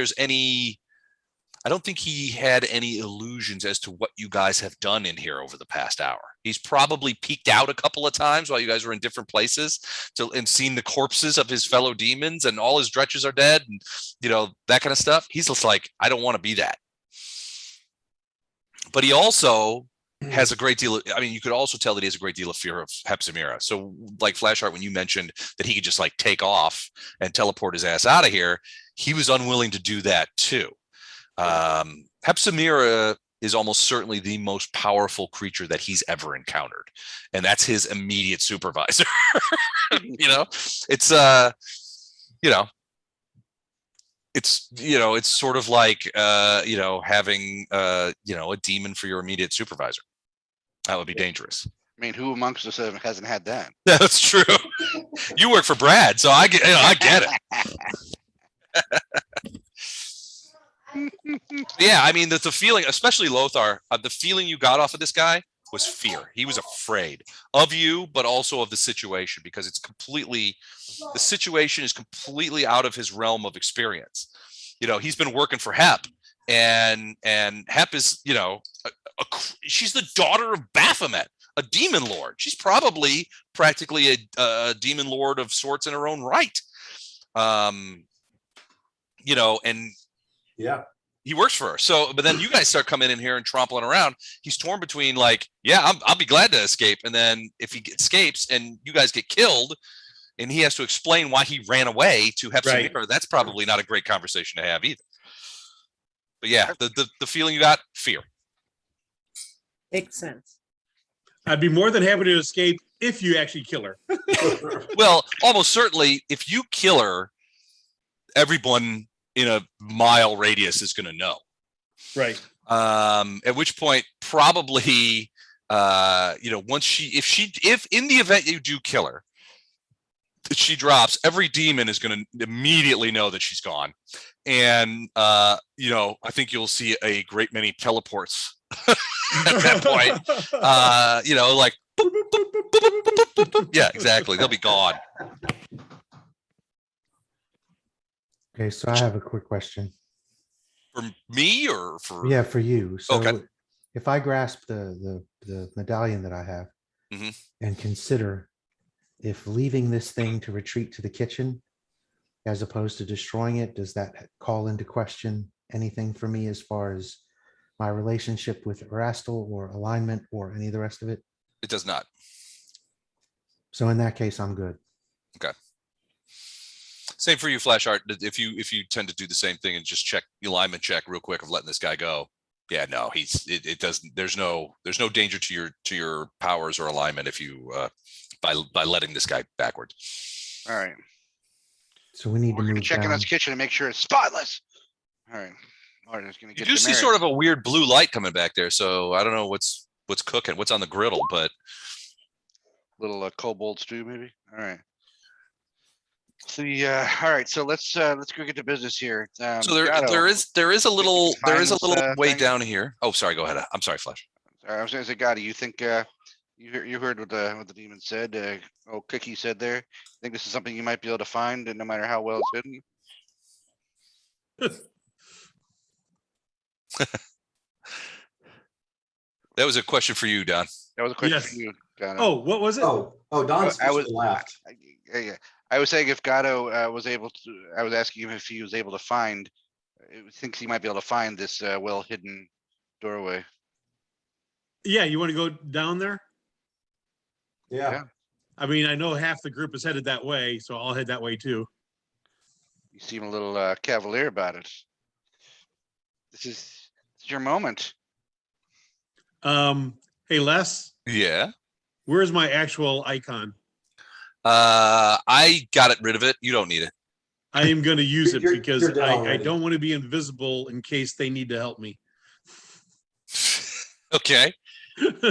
he had any illusions as to what you guys have done in here over the past hour. He's probably peeked out a couple of times while you guys were in different places and seen the corpses of his fellow demons and all his dretches are dead and, that kind of stuff. He's just like, I don't want to be that. But he also has a great deal of, you could also tell that he has a great deal of fear of Hepzamirah. So like Flash Art, when you mentioned that he could just like take off and teleport his ass out of here, he was unwilling to do that too. Hepzamirah is almost certainly the most powerful creature that he's ever encountered. And that's his immediate supervisor. It's sort of like, having, a demon for your immediate supervisor. That would be dangerous. I mean, who amongst us hasn't had that? That's true. You work for Brad, so I get it. Yeah, I mean, the feeling, especially Lothar, the feeling you got off of this guy was fear. He was afraid of you, but also of the situation because the situation is completely out of his realm of experience. He's been working for Hep, and Hep is, she's the daughter of Baphomet, a demon lord. She's probably practically a demon lord of sorts in her own right. And Yeah. he works for her. So, but then you guys start coming in here and trampling around. He's torn between like, yeah, I'll be glad to escape. And then if he escapes and you guys get killed and he has to explain why he ran away to Hepzamirah, Right. that's probably not a great conversation to have either. But yeah, the feeling you got, fear. Makes sense. I'd be more than happy to escape if you actually kill her. Well, almost certainly if you kill her, everyone in a mile radius is going to know. Right. At which point probably, if in the event you do kill her, she drops, every demon is going to immediately know that she's gone. And, I think you'll see a great many teleports at that point. Like, boop, boop, boop, boop, boop, boop, boop, boop. Yeah, exactly. They'll be gone. Okay, so I have a quick question. For me or for? Yeah, for you. So Okay. if I grasp the medallion that I have Mhm. and consider if leaving this thing to retreat to the kitchen as opposed to destroying it, does that call into question anything for me as far as my relationship with Erastil or alignment or any of the rest of it? It does not. So in that case, I'm good. Same for you, Flash Art. If you tend to do the same thing and just check the alignment check real quick of letting this guy go. Yeah, no, it doesn't. There's no danger to your powers or alignment if you by letting this guy backwards. All right. So we need to We're gonna move check in down. this kitchen and make sure it's spotless. All right. Martin's gonna You get do see demerits. sort of a weird blue light coming back there, so I don't know what's cooking, what's on the griddle, but Little kobold stew, maybe. All right. So yeah, all right. So let's go get to business here. so there Gatto, there is a little find this, way thing? down here. Oh, sorry, go ahead. I'm sorry, Flash. I was gonna say, Gotti, you think you heard what the demon said? Hickey said there. Think this is something you might be able to find, no matter how well it's hidden. That was a question for you, Don. That was a question Yes. for you, Gatto. Oh, what was it? Oh, Don's I was- laughed. Yeah. I was saying if Gatto was able to, I was asking him if he was able to find, thinks he might be able to find this well hidden doorway. Yeah, you want to go down there? Yeah. I mean, I know half the group is headed that way, so I'll head that way too. You seem a little cavalier about it. This is your moment. Hey Les, Yeah. where's my actual icon? I got rid of it. You don't need it. I am going to use it You're because dead I already. don't want to be invisible in case they need to help me. Okay. All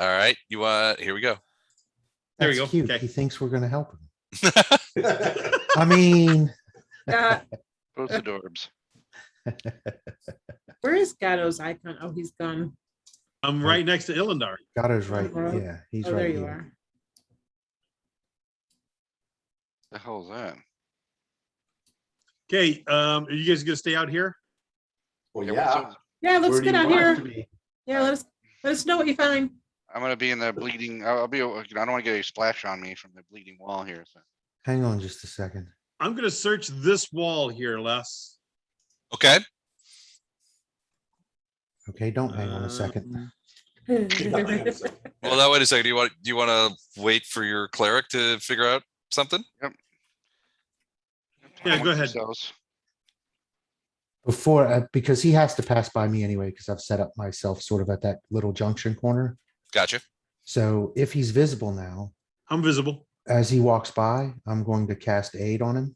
right. You here we go. There we That's go. cute. Okay. He thinks we're gonna help him. I mean, Both adorbs. Where is Gatto's icon? Oh, he's gone. I'm right next to Illendar. Gotto's right. Uh-huh. Yeah, he's Oh, there right you here. are. The hell is that? Okay, are you guys gonna stay out here? Well, Yeah, yeah. so Yeah, let's Where do get you out want us to here. be? Yeah, let us know what you find. I'm gonna be in the bleeding. I'll be. I don't want to get a splash on me from the bleeding wall here. So. Hang on just a second. I'm gonna search this wall here, Les. Okay. Okay, don't hang on a second. Well, now wait a second. Do you want to wait for your cleric to figure out something? Yeah, go Amongst ahead. yourselves. Before, because he has to pass by me anyway, because I've set up myself sort of at that little junction corner. Gotcha. So if he's visible now, I'm visible. as he walks by, I'm going to cast aid on him.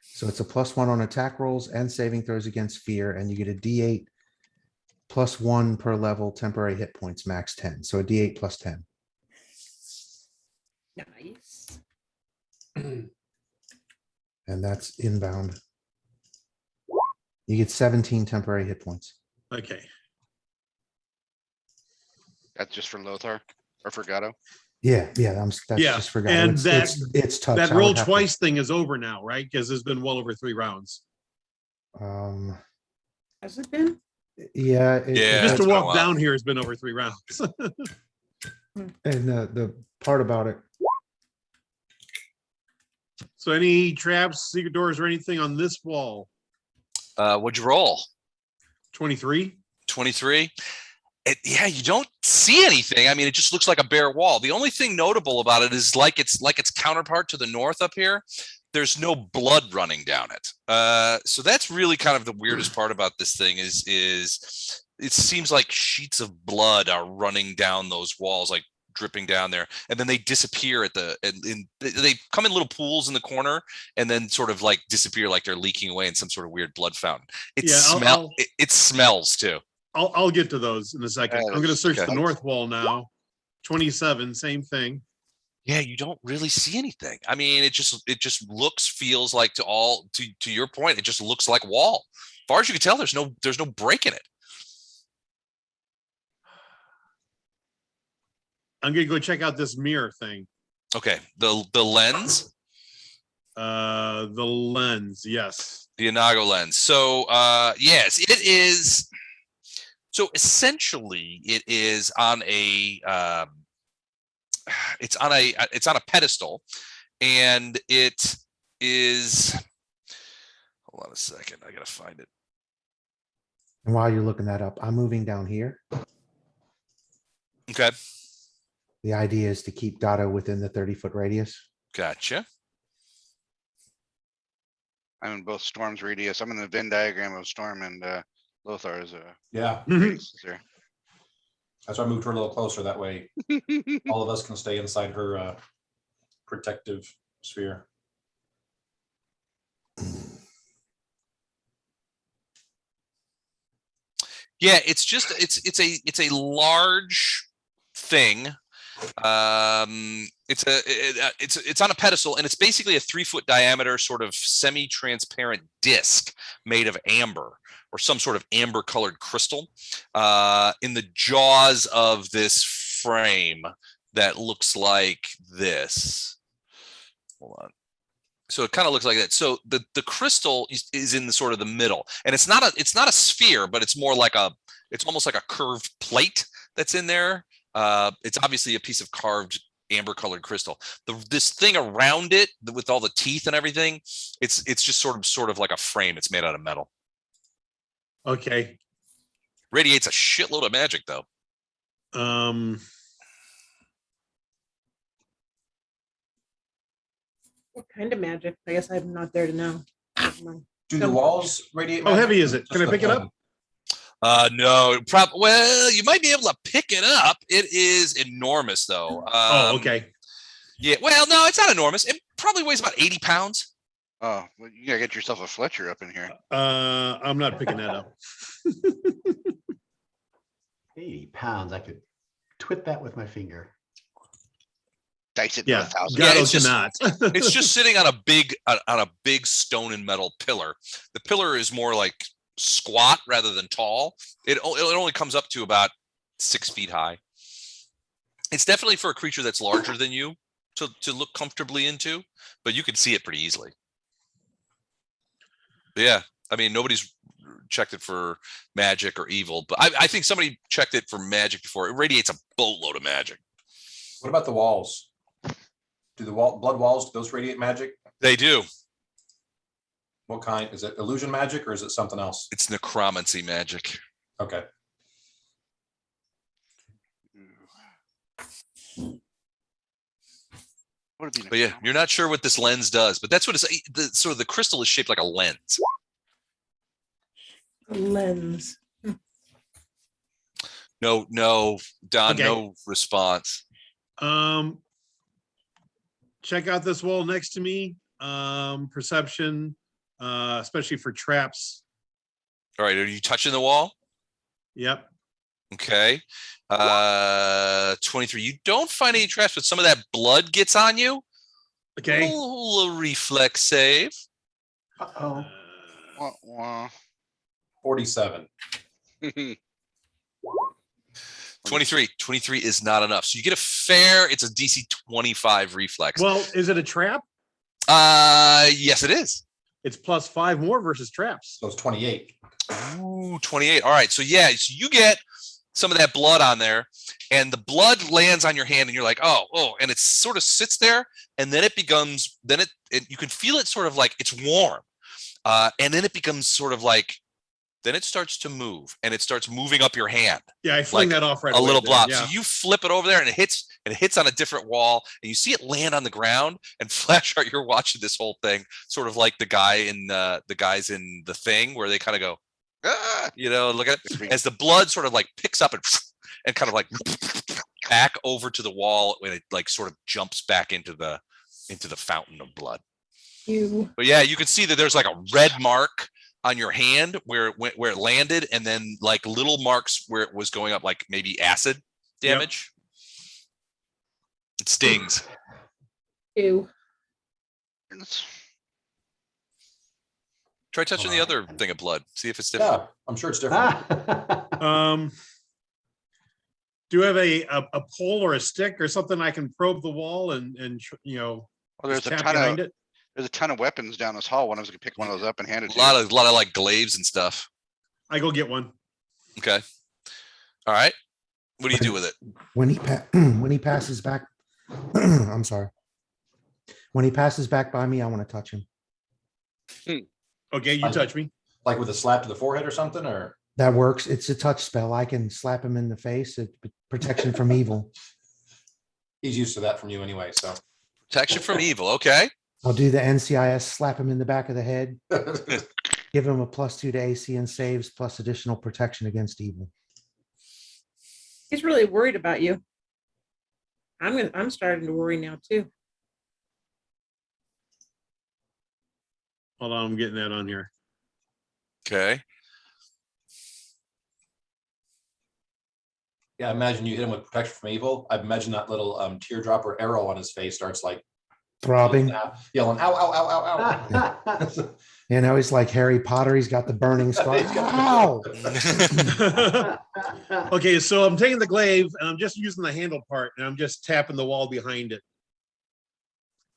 So it's a +1 on attack rolls and saving throws against fear, and you get a D8 +1 per level temporary hit points, max 10. So a D8 plus 10. Nice. And that's inbound. You get 17 temporary hit points. Okay. That's just for Lothar or for Gatto. Yeah, that's Yeah, just forgot. and It's touch. That I would roll have to- twice thing is over now, right? Because there's been well over 3 rounds. Has it been? Yeah. Yeah, Just it's to been a walk while. down here has been over 3 rounds. And the part about it, So any traps, secret doors, or anything on this wall? What'd you roll? 23? 23. Yeah, you don't see anything. I mean, it just looks like a bare wall. The only thing notable about it is like its counterpart to the north up here. There's no blood running down it. So that's really kind of the weirdest part about this thing is it seems like sheets of blood are running down those walls, like dripping down there, and then they disappear at they come in little pools in the corner and then sort of like disappear, like they're leaking away in some sort of weird blood fountain. Yeah, It smells too. I'll get to those in a second. I'm gonna search Okay. the north wall now. 27, same thing. Yeah, you don't really see anything. I mean, it just feels like to your point, it just looks like wall. As far as you can tell, there's no break in it. I'm gonna go check out this mirror thing. Okay, the lens, The lens, yes. the Inago lens. So yes, it is. So essentially, it is on a it's on a pedestal, and it is. Hold on a second, I gotta find it. and while you're looking that up, I'm moving down here. Okay, The idea is to keep Gatto within the 30-foot radius. gotcha. I'm in both Storm's radius. I'm in the Venn diagram of Storm and Lothar's Yeah, radius there. that's why I moved her a little closer. That way, all of us can stay inside her protective sphere. Yeah, it's just it's a large thing. It's on a pedestal, and it's basically a 3-foot diameter, sort of semi-transparent disc made of amber or some sort of amber colored crystal in the jaws of this frame that looks like this. Hold on. So it kind of looks like that. So the crystal is in the sort of the middle, and it's not a sphere, but it's more like it's almost like a curved plate that's in there. It's obviously a piece of carved amber colored crystal. This thing around it with all the teeth and everything, it's just sort of like a frame. It's made out of metal. Okay. Radiates a shitload of magic though. What kind of magic? I guess I'm not there to know. Do the walls radiate? How magic? heavy is it? Can I Just pick it the up? plane? No, well, you might be able to pick it up. It is enormous though. Oh, okay. Yeah, well, no, it's not enormous. It probably weighs about 80 pounds. Oh, well, you gotta get yourself a Fletcher up in here. I'm not picking that up. 80 pounds. I could twit that with my finger. Dice it to Yeah, 1,000. Yeah, Gato it's just- cannot. It's just sitting on a big stone and metal pillar. The pillar is more like squat rather than tall. It only comes up to about 6 feet high. It's definitely for a creature that's larger than you to look comfortably into, but you can see it pretty easily. But yeah, I mean, nobody's checked it for magic or evil, but I think somebody checked it for magic before. It radiates a boatload of magic. What about the walls? Do the blood walls, do those radiate magic? They do. What kind? Is it illusion magic or is it something else? It's necromancy magic. Okay. What would be But yeah, you're not sure what this lens does, but that's what it's sort of the crystal is shaped like a lens. Lens. No, Don, Okay. no response. Check out this wall next to me. Perception, especially for traps. All right, are you touching the wall? Yep. Okay. 23. You don't find any traps, but some of that blood gets on you. Okay. Little reflex save. Uh-oh. Wah, wah. 47. 23. 23 is not enough. So you get a fair, it's a DC 25 reflex. Well, is it a trap? Yes, it is. It's +5 more versus traps. So it's 28. Ooh, 28. All right. So yeah, so you get some of that blood on there, and the blood lands on your hand, and you're like, oh, and it sort of sits there, and then it becomes, you can feel it sort of like it's warm. And then it becomes sort of like, then it starts to move, and it starts moving up your hand. Yeah, I fling Like that off right a away little then, blob. Yeah. So you flip it over there, and it hits on a different wall, and you see it land on the ground. And Flashheart, you're watching this whole thing, sort of like the guys in the Thing, where they kind of go, Ah! look at it as the blood sort of like picks up and kind of like back over to the wall when it like sort of jumps back into the fountain of blood. But yeah, you can see that there's like a red mark on your hand where it landed, and then like little marks where it was going up, like maybe acid damage. It stings. Ew. Try touching the other thing of blood. See if it's different. Yeah, I'm sure it's different. Do you have a pole or a stick or something I can probe the wall and Well, there's just a tap ton behind of it? there's a ton of weapons down this hall. One of us could pick one of those up and hand it A to you. lot of like glaives and stuff. I go get one. Okay. All right. What do you do with it? When he passes back, I'm sorry. When he passes back by me, I want to touch him. Okay, you touch me. Like with a slap to the forehead or something, or? That works. It's a touch spell. I can slap him in the face. It's protection from evil. He's used to that from you anyway, so. Protection from evil. Okay. I'll do the NCIS, slap him in the back of the head, give him a +2 to AC and saves, plus additional protection against evil. He's really worried about you. I'm starting to worry now too. Hold on, I'm getting that on here. Okay. Yeah, I imagine you hit him with protection from evil. I imagine that little teardrop or arrow on his face starts like Throbbing. yelling, ow, ow, ow, ow, ow. You know, he's like Harry Potter. He's got the burning scar. Ow! Okay, so I'm taking the glaive and I'm just using the handle part and I'm just tapping the wall behind it.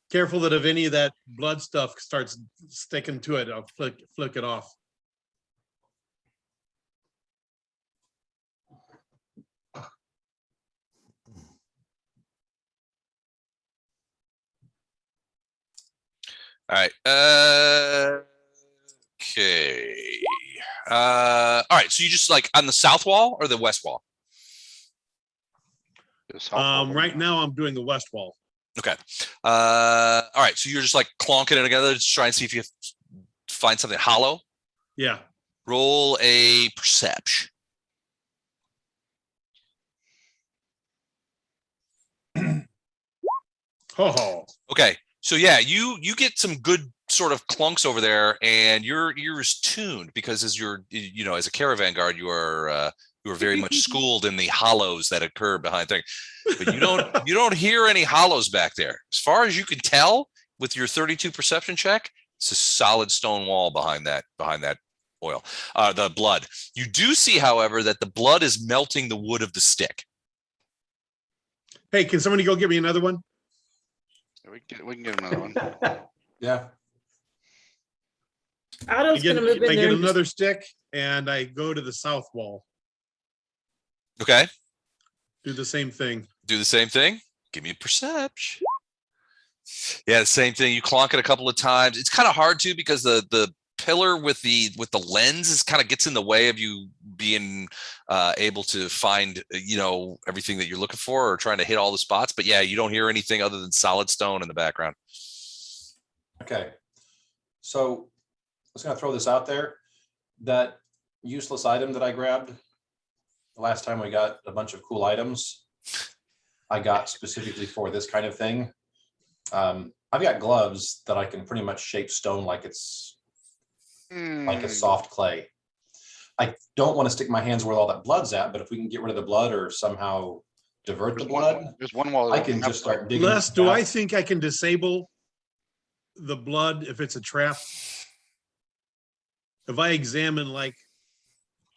Careful that if any of that blood stuff starts sticking to it, I'll flick it off. All right. Okay. All right. So you just like on the south wall or the west wall? Right now I'm doing the west wall. Okay. All right. So you're just like clonking it together to try and see if you find something hollow. Yeah. Roll a perception. Oh, Okay. So yeah, you get some good sort of clunks over there, and your ear is tuned because as as a caravan guard, you are very much schooled in the hollows that occur behind things. But you don't hear any hollows back there. As far as you can tell with your 32 perception check, it's a solid stone wall behind that oil, the blood. You do see, however, that the blood is melting the wood of the stick. hey, can somebody go get me another one? We can get another one. Yeah. Otto's gonna move in I there. get and another stick and I go to the south wall. Okay. Do the same thing. Do the same thing. Give me a perception. Yeah, the same thing. You clonk it a couple of times. It's kind of hard too because the pillar with the lens is kind of gets in the way of you being able to find everything that you're looking for or trying to hit all the spots. But yeah, you don't hear anything other than solid stone in the background. Okay. So I was gonna throw this out there. That useless item that I grabbed the last time we got a bunch of cool items, I got specifically for this kind of thing. I've got gloves that I can pretty much shape stone like it's like a soft clay. I don't want to stick my hands where all that blood's at, but if we can get rid of the blood or somehow divert the blood, There's one wall. I can just start digging. Les, do I think I can disable the blood if it's a trap? If I examine, like,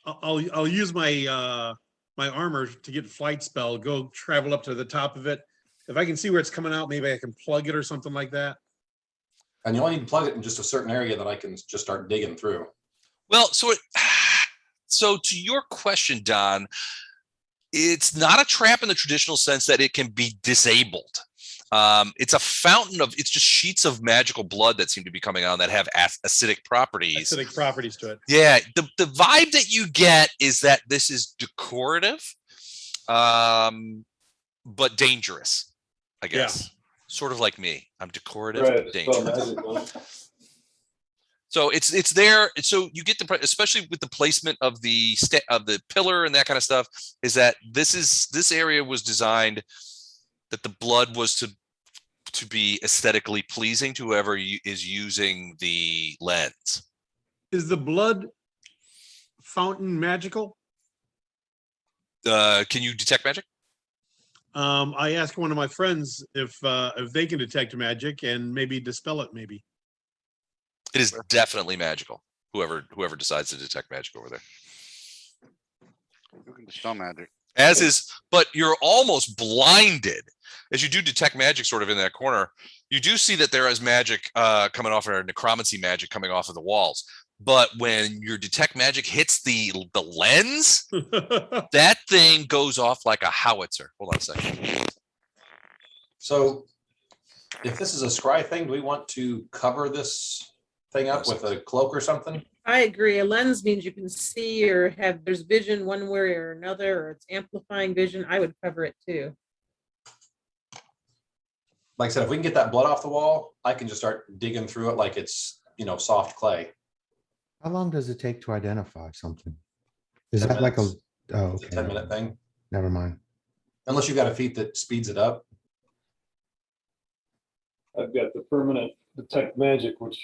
I'll use my my armor to get flight spell, go travel up to the top of it. If I can see where it's coming out, maybe I can plug it or something like that. And you only need to plug it in just a certain area that I can just start digging through. Well, so to your question, Don, it's not a trap in the traditional sense that it can be disabled. It's a fountain of, it's just sheets of magical blood that seem to be coming on that have acidic properties. Acidic properties to it. Yeah, the vibe that you get is that this is decorative, but dangerous, I guess. Sort of like me. I'm decorative, but dangerous. So it's there. So you get especially with the placement of the pillar and that kind of stuff, is that this area was designed that the blood was to be aesthetically pleasing to whoever is using the lens. Is the blood fountain magical? Can you detect magic? I asked one of my friends if they can detect magic and maybe dispel it. Maybe it is definitely magical. Whoever decides to detect magic over there. You can dispel magic. As is, but you're almost blinded as you do detect magic sort of in that corner. You do see that there is magic coming off, or necromancy magic coming off of the walls. But when your detect magic hits the lens, that thing goes off like a howitzer. Hold on a second. So if this is a scry thing, do we want to cover this thing up with a cloak or something? I agree. A lens means you can see or there's vision one way or another, or it's amplifying vision. I would cover it too. like I said, if we can get that blood off the wall, I can just start digging through it like it's, soft clay. How long does it take to identify something? Is 10 that like a, minutes. oh, It's a okay. 10-minute thing, Never mind. unless you've got a feat that speeds it up. I've got the permanent detect magic, which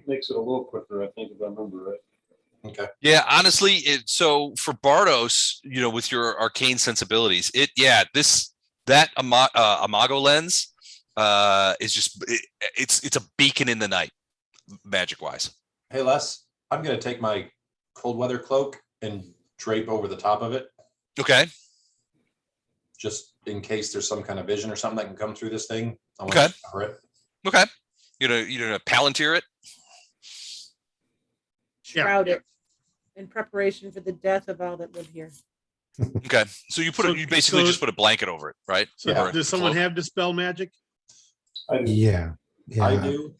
makes it a little quicker, I think, if I remember right. Okay. Yeah, honestly, so for Bardos, with your arcane sensibilities, that Imago lens is just it's a beacon in the night, magic wise. Hey, Les, I'm gonna take my cold weather cloak and drape over the top of it, Okay. just in case there's some kind of vision or something that can come through this thing. I want Okay. to cover it. Okay. You're gonna Palantir it. Yeah. Shroud it in preparation for the death of all that live here. Okay. So you So- you basically so- just put a blanket over it, right? So Yeah. Or does a someone cloak. have dispel magic? I do. Yeah. Yeah. I do.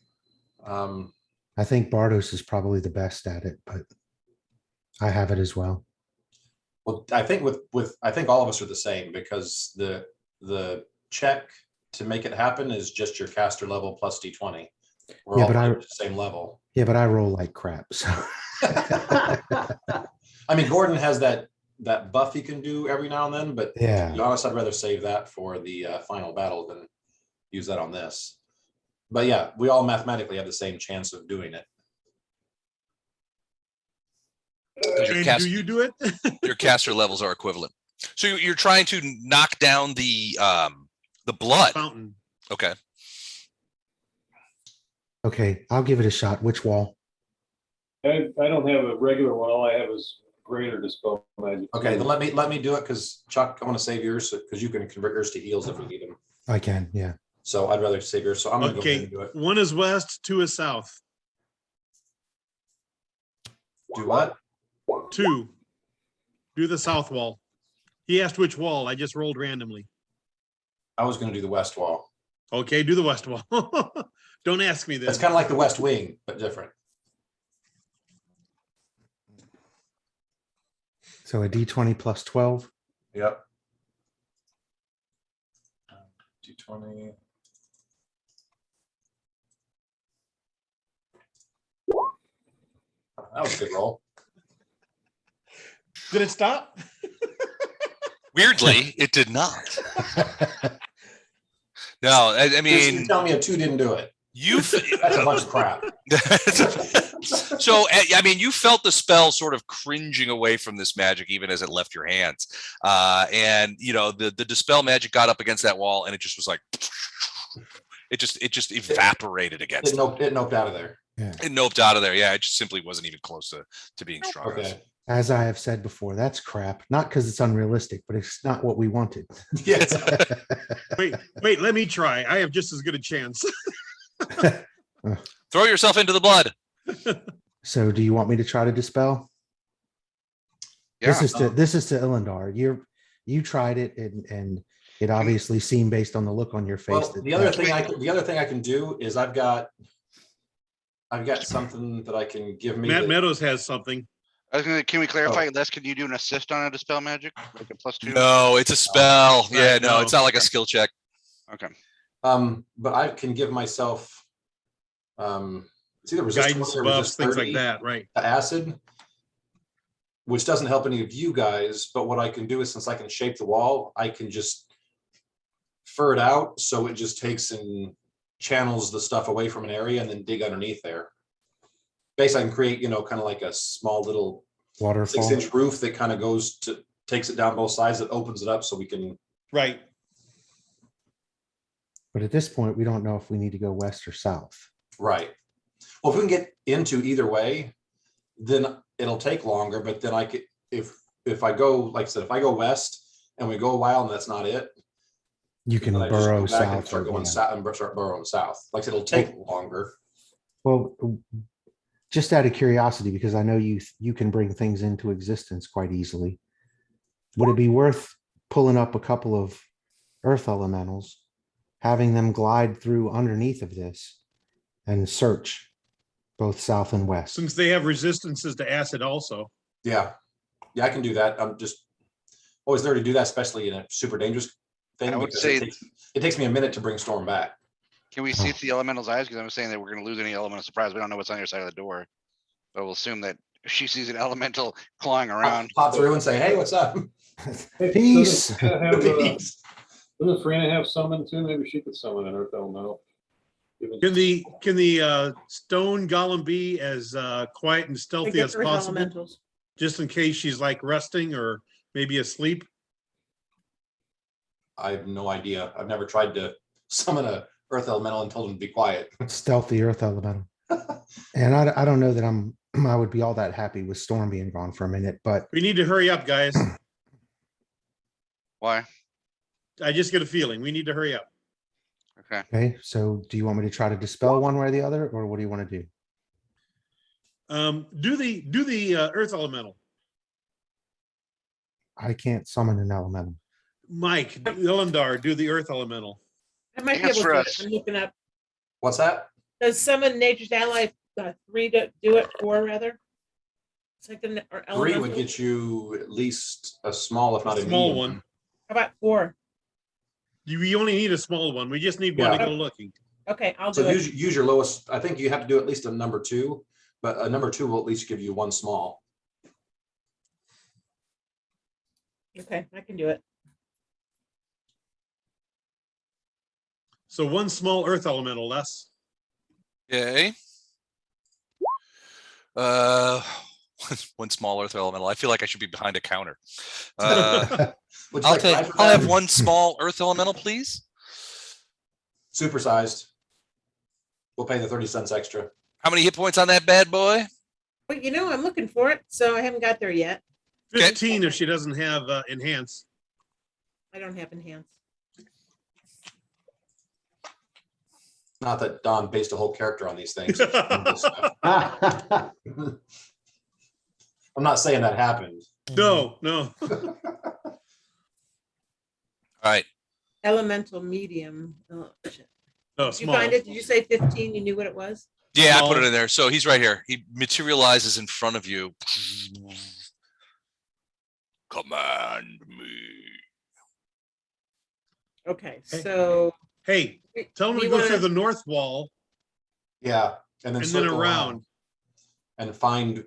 I think Bardos is probably the best at it, but I have it as well. Well, I think I think all of us are the same, because the check to make it happen is just your caster level plus D20. We're Yeah, all but I- at the same level. Yeah, but I roll like crap, so. I mean, Gordon has that buff he can do every now and then, but to Yeah. be honest, I'd rather save that for the final battle than use that on this. But yeah, we all mathematically have the same chance of doing it. 'Cause your, And do you do it? your caster levels are equivalent. So you're trying to knock down the blood. Fountain. Okay. Okay, I'll give it a shot. Which wall? I don't have a regular one. All I have is greater dispel magic. Okay, then let me do it, because Chuck, I want to save yours because you can convert yours to heals if we need them. I can, yeah. So I'd rather save yours. So I'm gonna go ahead Okay, and do it. one is west, two is south. Do what? Two. Do the south wall. He asked which wall. I just rolled randomly. I was gonna do the west wall. Okay, do the west wall. Don't ask me It's this. kind of like the west wing, but different. So a D20 plus 12. Yep. D20. That was a good roll. Did it stop? Weirdly, it did not. No, I You're mean, telling me a 2 didn't do it. you've That's a bunch of crap. so I mean, you felt the spell sort of cringing away from this magic even as it left your hands, and the dispel magic got up against that wall, and it just was like it just evaporated against It noped out of there. it noped out of there. Yeah, it just simply wasn't even close to being strong enough. Okay. As I have said before, that's crap. Not because it's unrealistic, but it's not what we wanted. Yes. Wait, let me try. I have just as good a chance. Throw yourself into the blood. So do you want me to try to dispel? Yeah. This is to Illindar. You tried it and it obviously seemed based on the look on your face. Well, that the other thing I can do is I've got something that I can give me. Matt that- Meadows has something. Can we clarify, Les, can you do an assist on a dispel magic? Like a +2? No, it's a spell. Yeah, Right, no, no. it's not like a skill check. Okay. But I can give myself it's either resist Guidance 20 or buffs, resist things 30 like that, right? to acid, which doesn't help any of you guys. But what I can do is, since I can shape the wall, I can just fur it out so it just takes and channels the stuff away from an area and then dig underneath there. Basically, I can create, kind of like a small little waterfall. 6-inch roof that kind of takes it down both sides, that opens it up so we can. Right. But at this point, we don't know if we need to go west or south. Right. Well, if we can get into either way, then it'll take longer, but then I could, if I go, like I said, if I go west and we go a while and that's not it, You can then I just burrow go back and south. start or- going yeah. south and start burrowing south. Like I said, it'll take longer. Well, just out of curiosity, because I know you can bring things into existence quite easily. Would it be worth pulling up a couple of earth elementals, having them glide through underneath of this and search both south and west? Since they have resistances to acid also. Yeah. Yeah, I can do that. I'm just always there to do that, especially in a super dangerous thing. I would because say- it takes me a minute to bring Storm back. Can we see it the elemental's eyes? Because I'm saying that we're gonna lose any element of surprise. We don't know what's on the other side of the door. But we'll assume that if she sees an elemental clawing around. Pop through and say, "Hey, what's up?" Hey, Peace. Doesn't Farina have summon too? Maybe she could summon an earth elemental. Can the stone golem be as quiet and They stealthy get as earth possible? elementals. Just in case she's like resting or maybe asleep? I have no idea. I've never tried to summon a earth elemental and told him to be quiet. Stealthy earth elemental. And I don't know that I would be all that happy with Storm being gone for a minute, but We need to hurry up, guys. Why? I just get a feeling. We need to hurry up. Okay. okay. So do you want me to try to dispel one way or the other, or what do you want to do? Do the earth elemental. I can't summon an elemental. Mike, Illendar, do the earth elemental. I might be Dance able for to. us. I'm looking up. What's that? Does summon nature's ally 3 to do it, 4 rather? Second or 3 would elemental? get you at least a small, if not a Small medium one. How about 4? We only need a small one. We just need one to Yeah. go looking. Okay, I'll So do it. use your lowest. I think you have to do at least a number 2, but a number 2 will at least give you one small. Okay, I can do it. So one small earth elemental, less. Okay. One small earth elemental. I feel like I should be behind a counter. Would you I'll like take. fries with I'll that? have one small earth elemental, please. Supersized. We'll pay the 30 cents extra. How many hit points on that bad boy? But you know, I'm looking for it, so I haven't got there yet. Okay. 15 if she doesn't have enhance. I don't have enhance. Not that Don based a whole character on these things. I'm not saying that happened. No. All right. Elemental medium. Oh, shit. No, Did you small. find it? Did you say 15? You knew what it was? Yeah, I put Small. it in there. So he's right here. He materializes in front of you. Command me. Okay, Hey. so Hey, tell them to go through the north wall Yeah. And then and then circle around. and find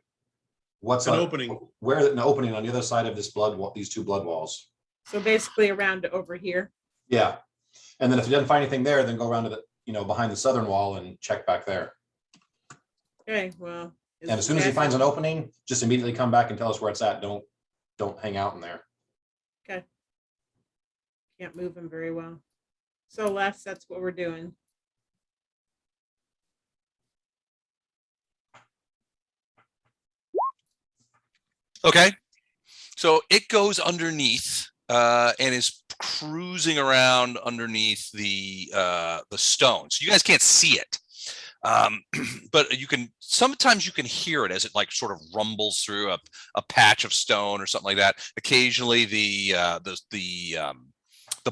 what's An on- opening. Where an opening on the other side of this blood wall, these 2 blood walls. so basically around over here. Yeah. And then if he doesn't find anything there, then go around to the, behind the southern wall and check back there. Okay, well. And as soon as he finds an opening, just immediately come back and tell us where it's at. Don't hang out in there. Okay. Can't move him very well. So Les, that's what we're doing. Okay. So it goes underneath and is cruising around underneath the stone. So you guys can't see it. But sometimes you can hear it as it like sort of rumbles through a patch of stone or something like that. Occasionally the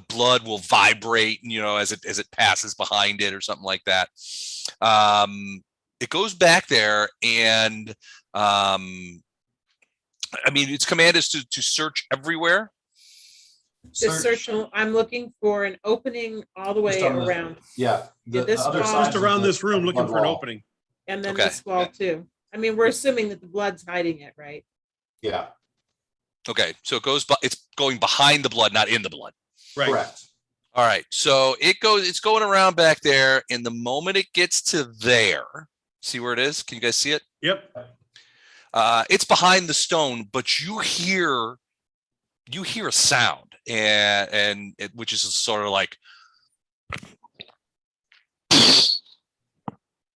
blood will vibrate, as it passes behind it or something like that. It goes back there and its command is to search everywhere. Just search. I'm looking for an opening all the way Just on the- around, Yeah. Yeah, this other wall- sides Just of around the- this room of the looking blood for an wall. opening. and then Okay. this wall too. I mean, we're assuming that the blood's hiding it, right? Yeah, Okay, so it's going behind the blood, not in the blood. Right. correct. All right, so it's going around back there, and the moment it gets to there, see where it is? Can you guys see it? Yep. It's behind the stone, but you hear a sound, which is sort of like,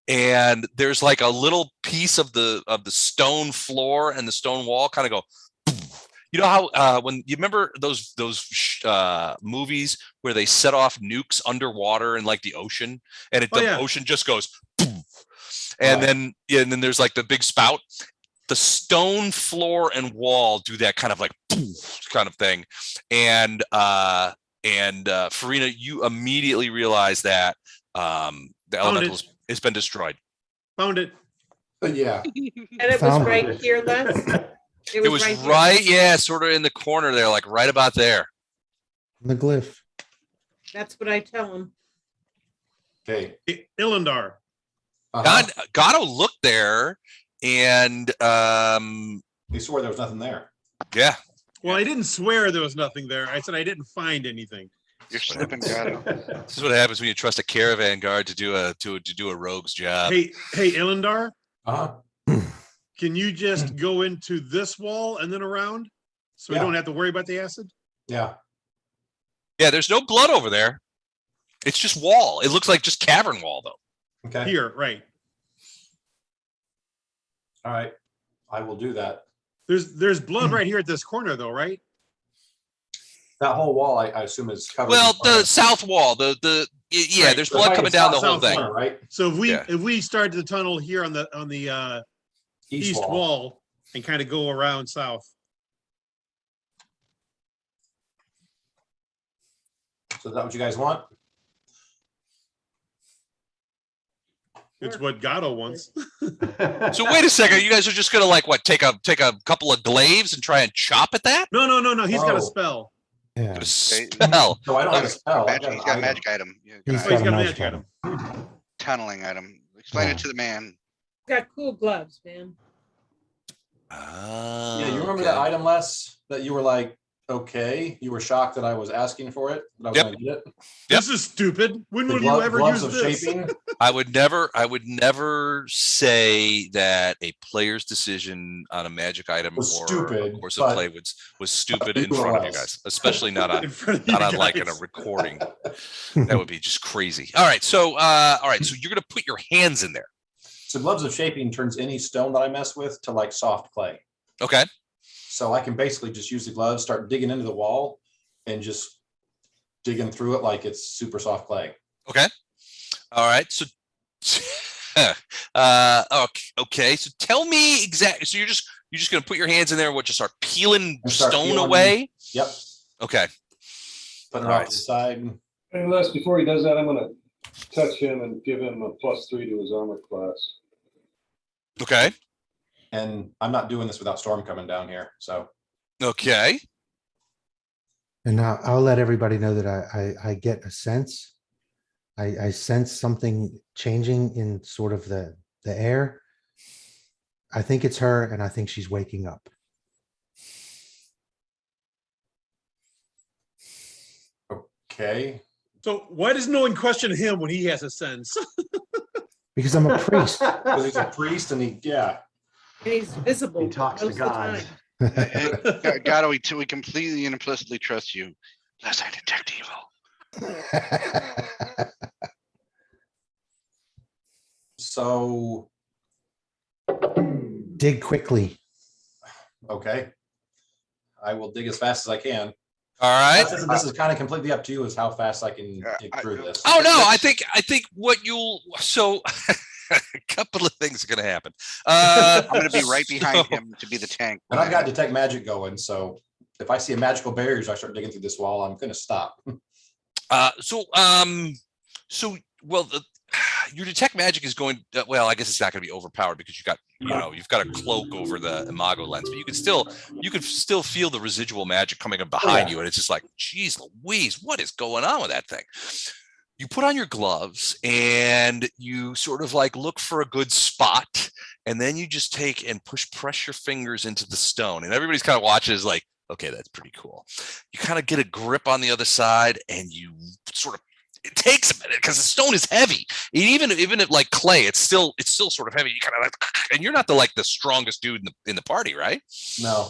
and there's like a little piece of the stone floor and the stone wall kind of go. You know how when you remember those movies where they set off nukes underwater in like the ocean, and the ocean just goes, and then there's like the big spout. The stone floor and wall do that kind of like kind of thing, and Farina, you immediately realize that the elemental has been destroyed. Found it. Yeah. And it was Found right it. here, Les. It It was right here. right, yeah, sort of in the corner there, like right about there. The glyph. That's what I tell him. Okay. Illendar. Uh-huh. Gatto looked there and He swore there was nothing there. yeah. Well, I didn't swear there was nothing there. I said I didn't find anything. You're slipping, Gatto. This is what happens when you trust a caravan guard to do a rogue's job. Hey, Illendar, Uh-huh. can you just go into this wall and then around? So we Yeah. don't have to worry about the acid? Yeah. Yeah, there's no blood over there. It's just wall. It looks like just cavern wall though. Okay. Here, right. All right. I will do that. There's blood right here at this corner though, right? That whole wall, I assume, is covered. Well, in the blood. south wall, yeah, Right, there's So blood if I coming get down the south whole thing. corner, right? So Yeah. if we start the tunnel here on the east wall and kind of go around south. So is that what you guys want? It's what Gatto wants. So wait a second, you guys are just gonna like what? Take a couple of glaives and try and chop at that? No. He's got Oh. a spell. Yeah. A spell. So I don't have a spell. I've Magic, he's an got a item. magic item. Yeah, He's Oh, he's got got a a magic magic item. tunneling item. Explain Yeah. it to the man. Got cool gloves, man. Yeah, you remember that item, Les, that you were like, okay, you were shocked that I was asking for it, that I was Yep. gonna get it? This is stupid. When The will you ever gloves use of this? shaping? I would never say that a player's decision on a magic item Was or stupid, a course of but play was stupid it in front of you was. guys, especially not on In front of you not on like in a guys. recording. That would be just crazy. All right, so you're gonna put your hands in there. So gloves of shaping turns any stone that I mess with to like soft clay. Okay. So I can basically just use the gloves, start digging into the wall and just digging through it like it's super soft clay. Okay. All right. So okay. So tell me exactly. So you're just gonna put your hands in there and what, just start peeling And start stone peeling. away? Yep. Okay. Put it All off right. to the side. And Les, before he does that, I'm gonna touch him and give him a +3 to his armor class. Okay. And I'm not doing this without storm coming down here. So Okay. And now I'll let everybody know that I get a sense. I sense something changing in sort of the air. I think it's her and I think she's waking up. okay. So why does no one question him when he has a sense? Because I'm a priest. Because he's a priest and And he's visible. He talks to most of the God. time. Gatto, we completely and implicitly trust you. Unless I detect evil. So, Dig quickly. okay. I will dig as fast as I can. All right. This is kind of completely up to you as how fast I can dig through this. Oh no, I think what you'll a couple of things are gonna happen. I'm going to be right behind so- him to be the tank. And I've got detect magic going, so if I see a magical barrier as I start digging through this wall, I'm gonna stop. Your detect magic is going well, I guess it's not going to be overpowered because you've got a cloak over the imago lens, but you can still feel the residual magic coming up behind you, and it's just like, geez Louise, what is going on with that thing? You put on your gloves and you sort of like look for a good spot, and then you just take and press your fingers into the stone, and everybody's kind of watches like, okay, that's pretty cool. You kind of get a grip on the other side, and you sort of, it takes a minute because the stone is heavy. Even if like clay, it's still sort of heavy. You kind of like, and you're not the strongest dude in the party, right? No.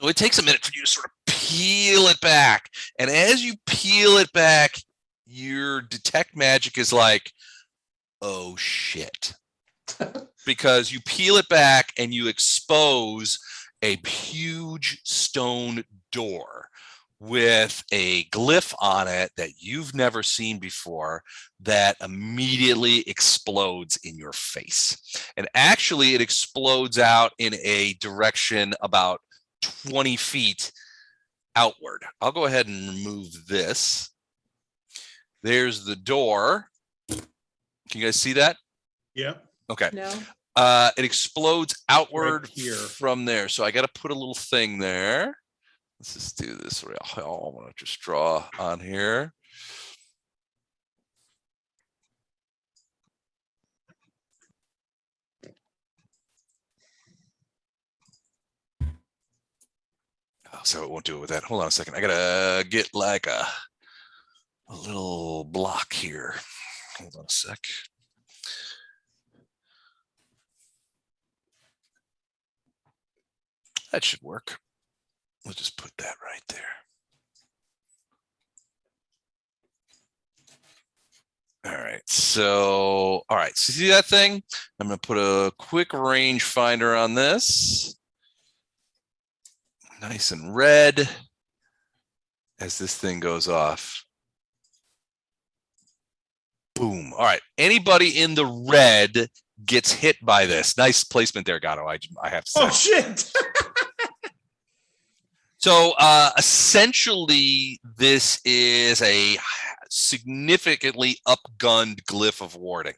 So it takes a minute for you to sort of peel it back, and as you peel it back, your detect magic is like, oh shit, because you peel it back and you expose a huge stone door with a glyph on it that you've never seen before that immediately explodes in your face. And actually it explodes out in a direction about 20 feet outward. I'll go ahead and remove this. There's the door. Can you guys see that? Yeah. Okay. No. It explodes outward Right here. from there. So I got to put a little thing there. Let's just do this. I want to just draw on here. So it won't do it with that. Hold on a second. I gotta get like a little block here. Hold on a sec. That should work. We'll just put that right there. All right, so, all right, so see that thing? I'm gonna put a quick range finder on this. Nice and red as this thing goes off. Boom. All right, anybody in the red gets hit by this. Nice placement there, Gatto, I have to say. Oh, shit. So essentially, this is a significantly upgunned glyph of warding.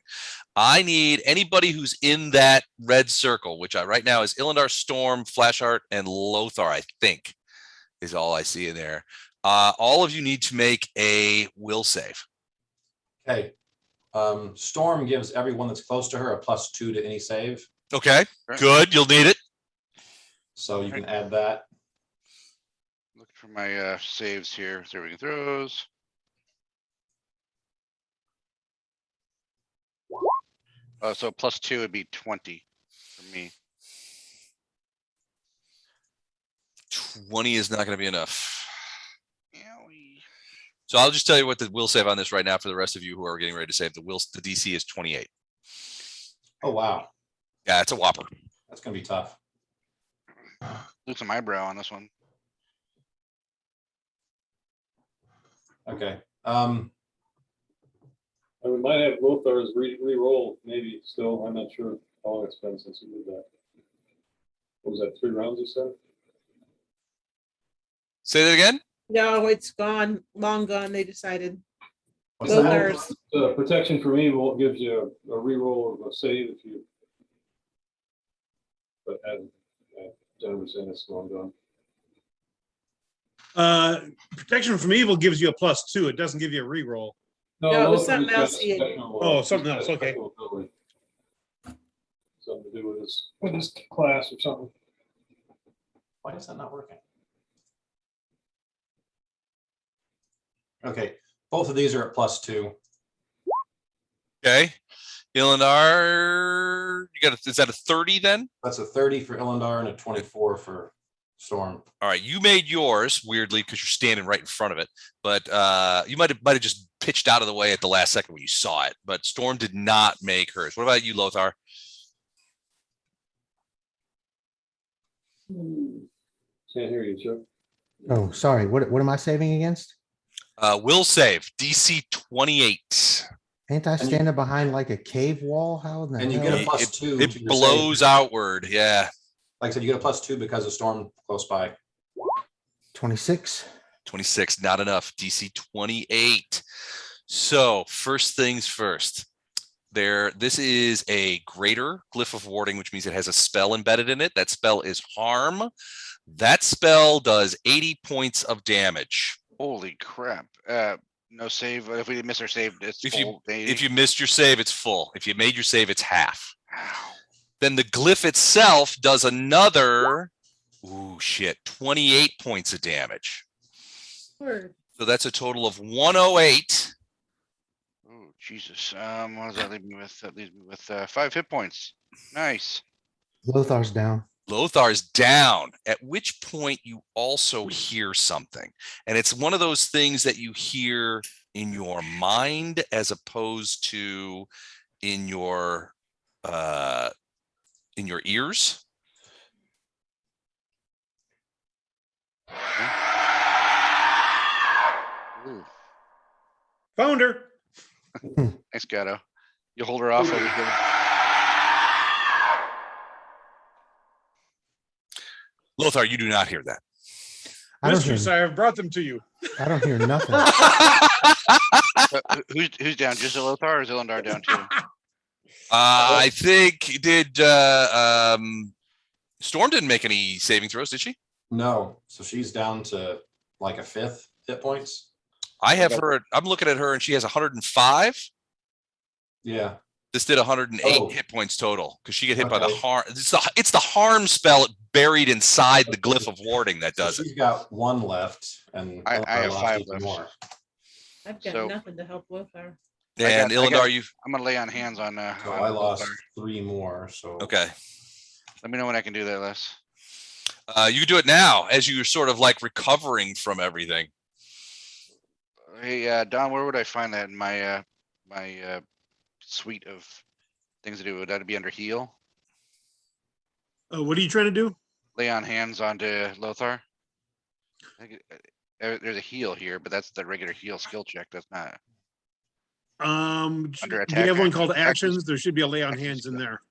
I need anybody who's in that red circle, which right now is Illandar, Storm, Flashheart, and Lothar, I think, is all I see in there. All of you need to make a will save. Okay. Storm gives everyone that's close to her a +2 to any save. Okay, Right. good. You'll need it. So you can add that. Looking for my saves here, saving throws. So +2 would be 20 for me. 20 is not going to be enough. Owie. So I'll just tell you what the will save on this right now for the rest of you who are getting ready to save. The DC is 28. Oh, wow. Yeah, it's a whopper. That's going to be tough. Lose some eyebrow on this one. Okay. And we might have Lothar's re-roll maybe still. I'm not sure how long it's been since we did that. What was that, 3 rounds you said? Say that again? No, it's gone, long gone, they decided. What's that? Lothars. Protection for evil gives you a re-roll of a save if you. But as Jen was saying, it's long gone. Protection from evil gives you a +2. It doesn't give you a reroll. No, it was Lothar something got else he had- special, Oh, he's something got else, okay. special ability. Something to do with his class or something. Why is that not working? Okay, both of these are at +2. Okay. Illandar, is that a 30 then? That's a 30 for Illandar and a 24 for Storm. All right, you made yours weirdly because you're standing right in front of it, but you might have just pitched out of the way at the last second when you saw it. But Storm did not make hers. What about you, Lothar? Can't hear you, Chuck. Oh, sorry. What am I saving against? Will save DC 28. Ain't I standing behind like a cave wall? How in the And you hell? get a +2. to It your blows save. outward. Yeah. Like I said, you get a +2 because of Storm close by. 26. 26, not enough. DC 28. So first things first. This is a greater glyph of warding, which means it has a spell embedded in it. That spell is harm. That spell does 80 points of damage. Holy crap. No save. If we miss our save, it's If full. you missed your save, it's full. If you made your save, it's half. Ow. Then the glyph itself does another, 28 points of damage. Word. So that's a total of 108. Oh, Jesus. What does that leave me with? That leaves me with 5 hit points. Nice. Lothar's down. Lothar's down, at which point you also hear something. And it's one of those things that you hear in your mind as opposed to in your ears. Ooh. Found her. Thanks, Gatto. You hold her off over here. Lothar, you do not hear that. I don't hear, Mistress, I have brought them to you. I don't hear nothing. Who's down? Just Lothar or is Illandar down too? I think Storm didn't make any saving throws, did she? No, so she's down to like a 5th hit points. I have her. I'm looking at her, and she has 105. Yeah. This did 108 Oh. hit points total because she get hit by the Okay. harm. It's the harm spell buried inside the glyph of warding that So does it. she's got one left, and I Illinois have lost 5 even left. more. I've got So- nothing to help Lothar. And Illendar, you I'm gonna lay on hands on. So on I lost Lothar. 3 more. So okay? Let me know when I can do that, Les. You can do it now as you're sort of like recovering from everything. Hey, Don, where would I find that in my suite of things to do? Would that be under heal? What are you trying to do? Lay on hands onto Lothar. I think there's a heal here, but that's the regular heal skill check. That's not. Under Do you attack have one action- called actions? actions? There should be a lay on Actions hands in skill. there.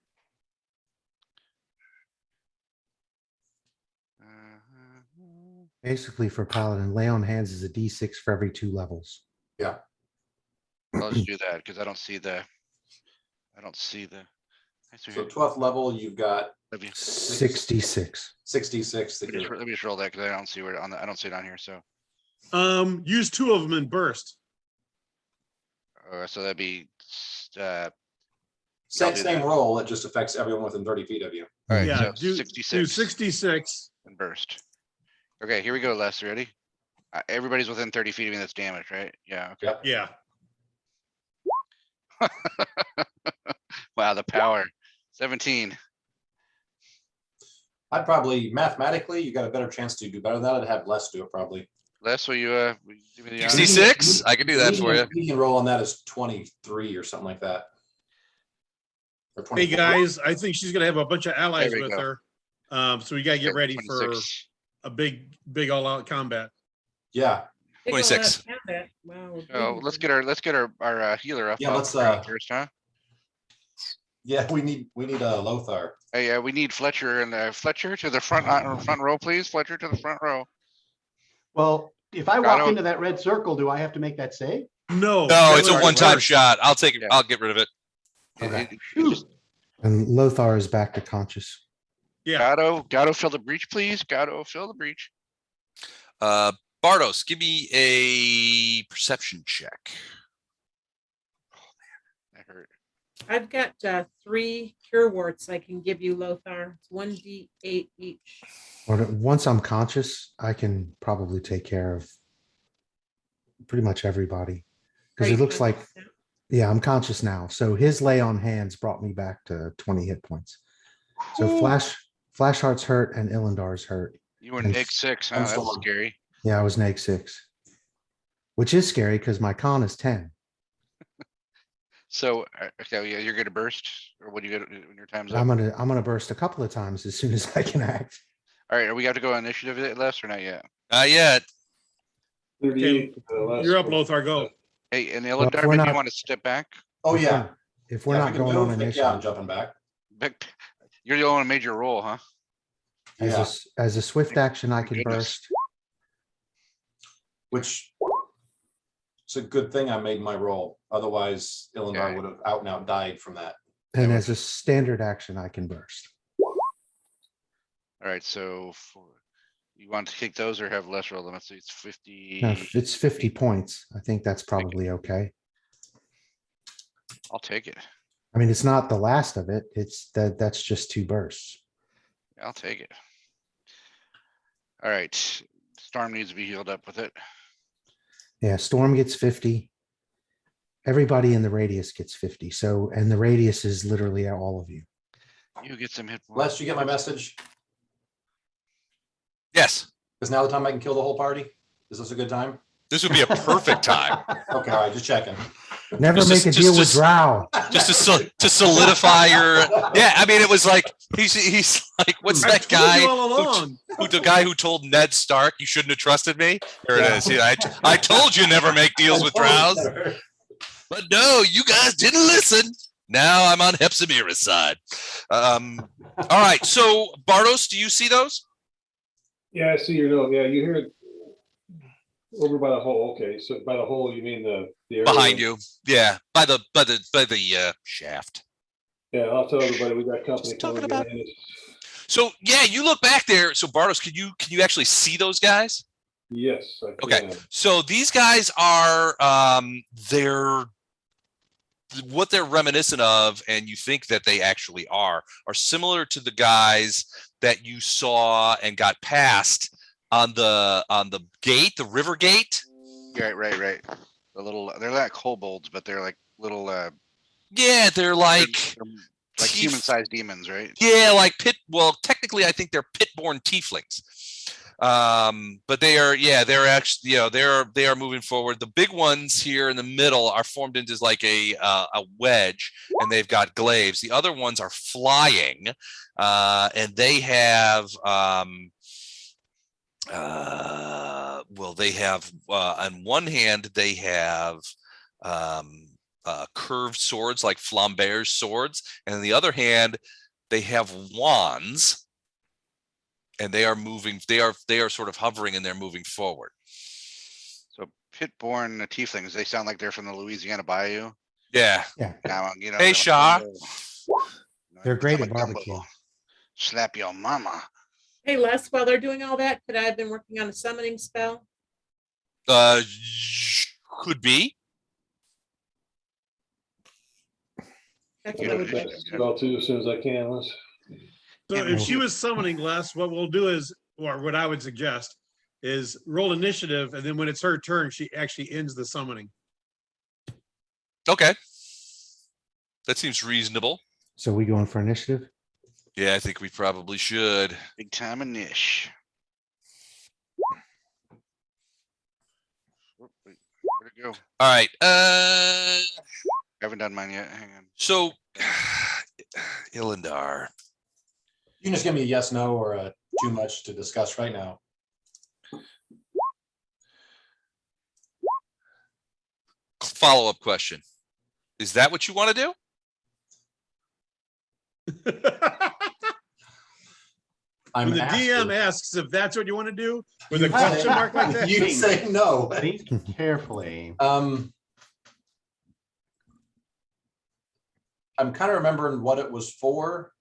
Basically for Paladin, lay on hands is a D6 for every 2 levels. yeah, I'll just do that because I don't see the. I see so here. 12th level, you've got Let me 66. 66 that just, you're, let me just roll that because I don't see where on the, I don't see it on here. So, Use 2 of them in burst. so that'd be. same, I'll do same that. roll. It just affects everyone within 30 feet of you. All right, Yeah, so do 66 66. and burst. Okay, here we go, Les. Ready? Everybody's within 30 feet of me that's damaged, right? Yeah. Okay. Yep. Yeah. Wow, the power. 17. I'd probably, mathematically, you got a better chance to do better than that. I'd have less do it probably. Les, will you give me the honor? 66? I can do that for you. Median roll on that is 23 or something like that. Or Hey, 24. guys, I think she's gonna have a bunch of allies There we with go. her. So we gotta get Okay, ready for 26. a big all-out combat. Yeah, Big ol' 26. combat. Wow. we're Oh, busy. let's get our healer up. Yeah, off let's, the ground first, huh? yeah, we need a Lothar. Hey, we need Fletcher and Fletcher to the front row, please. Fletcher to the front row. Well, if I I walk don't- into that red circle, do I have to make that save? No. No, that it's a was one-time burst. shot. I'll take it. Yeah. I'll get rid of it. Okay. It just- And Lothar is back to conscious. Yeah, Gatto, fill the breach, please. Gatto, fill the breach. Bardos, give me a perception check. That hurt. I've got 3 cure warts I can give you, Lothar. It's 1d8 each. Or once I'm conscious, I can probably take care of pretty much everybody. Are Because you it looks like, conscious now? yeah, I'm conscious now. So his lay on hands brought me back to 20 hit points. So Flash Heart's hurt and Illendar's hurt. You were And- neg 6, huh? and That's Storm. scary. Yeah, I was neg 6. Which is scary because my con is 10. So, okay, yeah, you're gonna burst, or what do you get when your time's up? I'm gonna burst a couple of times as soon as I can act. All right, are we have to go on initiative less or not yet? Not yet. 38. Last you're up, one. Lothar, go. Hey, and the Well, if Illidar, we're maybe you not- want to step back? Oh, If yeah. we're- If we're Yeah, if not we can going on move, then yeah, I'm initiative, jumping back. You're the only one who made your roll, huh? Yeah, as a swift action, I can Goodness. burst. which it's a good thing I made my roll. Otherwise, Illinois Yeah. would have out and out died from that. And as a standard action, I can burst. All right, so you want to kick those or have less roll limits? It's 50. No, if it's 50 points. I think that's probably okay. I'll take it. I mean, it's not the last of it. It's that's just 2 bursts. I'll take it. All right, Storm needs to be healed up with it. Yeah, Storm gets 50. Everybody in the radius gets 50. So, and the radius is literally all of you. You get some hit Les, points. you get my message? Yes, Is now the time I can kill the whole party? Is this a good time? this would be a perfect time. Okay, all right, just checking. Never Just- make a just- deal with just- Drow. Just to solidify your. Yeah, I mean, it was like he's like, what's I that told guy? you all along. The guy who told Ned Stark you shouldn't have trusted me? There it Yeah. is. Yeah, I told you never make deals with drows, but no, you guys didn't listen. Now I'm on Hepzamirah's side. All right, so Bardos, do you see those? Yeah, I see your note. Yeah, you hear it over by the hole. Okay, so by the hole, you mean the area? Behind you, yeah, by the shaft. Yeah, I'll tell everybody we got company Just talking coming. about- behind us. So yeah, you look back there. So Bardos, can you actually see those guys? Yes. I Okay. can. So these guys are they're what they're reminiscent of, and you think that they actually are similar to the guys that you saw and got past on the gate, the river gate. Right. The little, they're like kobolds, but they're like little, Yeah, they're like like human-sized demons, right? Yeah, like well, technically, I think they're pit-born tieflings. But they are, they're actually, they are moving forward. The big ones here in the middle are formed into like a wedge, and they've got glaives. The other ones are flying, and they have they have on one hand they have curved swords like Flambert's swords, and on the other hand they have wands, and they are moving. They are sort of hovering, and they're moving forward. So pit-born tieflings, they sound like they're from the Louisiana Bayou. Yeah. Now, Hey, Shaw. They're great at Gumbo. barbecue. Slap your mama. Hey, Les, while they're doing all that, could I have been working on a summoning spell? Could be. That's You what I know, would do. About to as soon as I can. Let's. So if she was summoning less, what we'll do is, or what I would suggest is roll initiative, and then when it's her turn, she actually ends the summoning. Okay. That seems reasonable. So we going for initiative? Yeah, I think we probably should. Big time and niche. Where'd it go? All right. I haven't done mine yet. Hang on. So Ilindar. You can just give me a yes, no, or a too much to discuss right now. Follow-up question. Is that what you want to do? I'm When the asking. DM asks if that's what you want to do, with a question mark like that. You say no. Think carefully. I'm kind of remembering what it was for.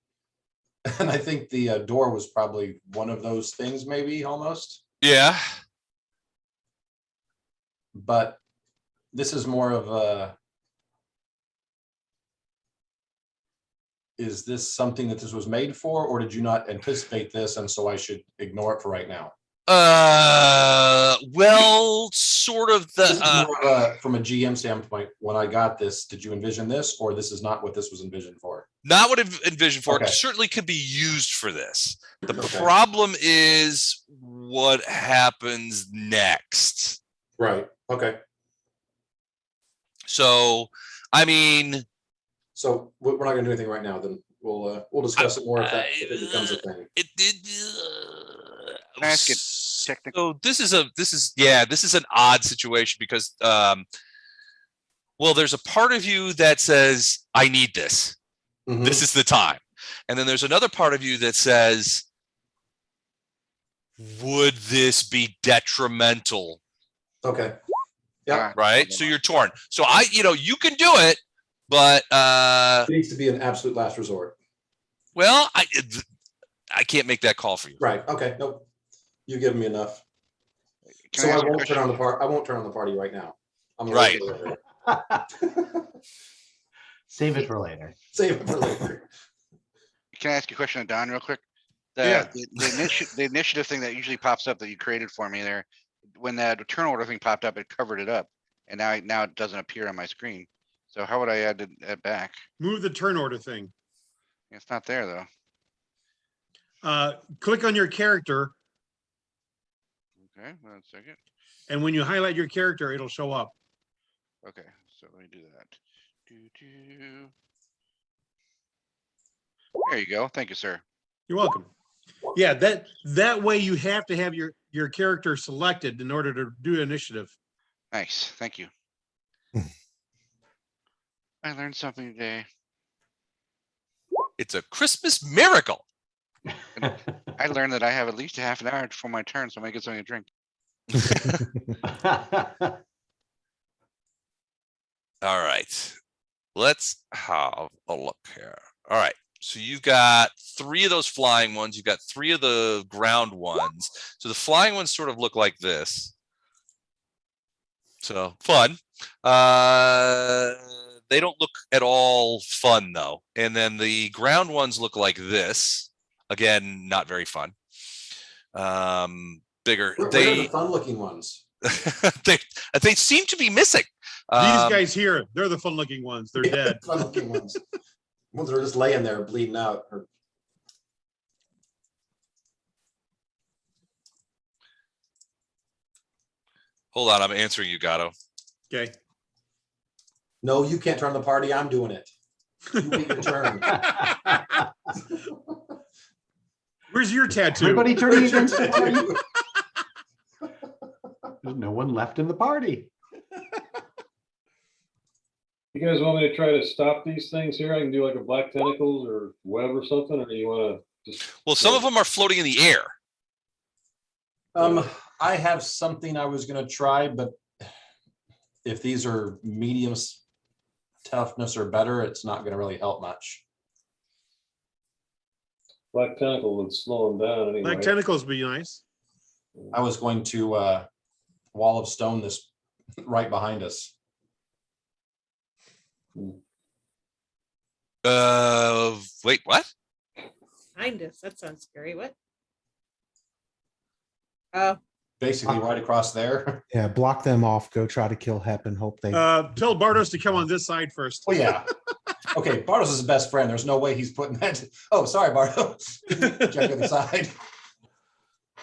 And I think the door was probably one of those things, maybe almost. Yeah. But this is more of a, is this something that this was made for, or did you not anticipate this and so I should ignore it for right now? Well, sort of This is the more of a, from a GM standpoint, when I got this, did you envision this, or this is not what this was envisioned for? not what I've envisioned for. It Okay. certainly could be used for this. The Okay. problem is what happens next. Right. Okay. So, I mean, So we're not gonna do anything right now, then we'll discuss it more if it becomes a thing. it did. Can I ask you technical? So this is an odd situation because well, there's a part of you that says, I need this. Mhm. This is the time. And then there's another part of you that says, would this be detrimental? Okay. Yeah. Right. So you're torn. So you can do it, but It needs to be an absolute last resort. well, I can't make that call for you. Right. Okay. Nope. You've given me enough. Can So I I ask you a won't turn on question? the part. I won't turn on the party right now. I'm gonna Right. wait till later. Save it for later. Save it for later. Can I ask you a question of Don real quick? Yeah. The initiative thing that usually pops up that you created for me there, when that turn order thing popped up, it covered it up. And now it doesn't appear on my screen. So how would I add it back? Move the turn order thing. It's not there though. Click on your character, Okay, 1 second. and when you highlight your character, it'll show up. Okay, so let me do that. There you go. Thank you, sir. You're welcome. Yeah, that way you have to have your character selected in order to do initiative. Nice. Thank you. I learned something today. It's a Christmas miracle. I learned that I have at least a half an hour before my turn, so I might get something to drink. All right. Let's have a look here. All right. So you've got 3 of those flying ones. You've got 3 of the ground ones. So the flying ones sort of look like this. So fun. They don't look at all fun though. And then the ground ones look like this. Again, not very fun. Bigger. Where are the fun looking ones? They seem to be missing. These guys here, they're the fun looking ones. They're dead. Fun looking ones. Ones that are just laying there bleeding out. Hold on, I'm answering you, Gatto. Okay. No, you can't turn the party. I'm doing it. You wait your turn. Where's your tattoo? Everybody turning against the party. Tattoo. There's no one left in the party. You guys want me to try to stop these things here? I can do like a black tentacles or web or something, or do you want to just? Well, some of them are floating in the air. I have something I was gonna try, but if these are medium toughness or better, it's not gonna really help much. Black tentacle would slow them down anyway. Black tentacles be nice. I was going to wall of stone this right behind us. Wait, what? Behind us. That sounds scary. What? Oh, Basically right across there. Yeah, block them off, go try to kill Hep and hope they. Tell Bartos to come on this side first. Oh, yeah. Okay, Bartos is his best friend. There's no way he's putting that. Oh, sorry, Bartos. Check the other side.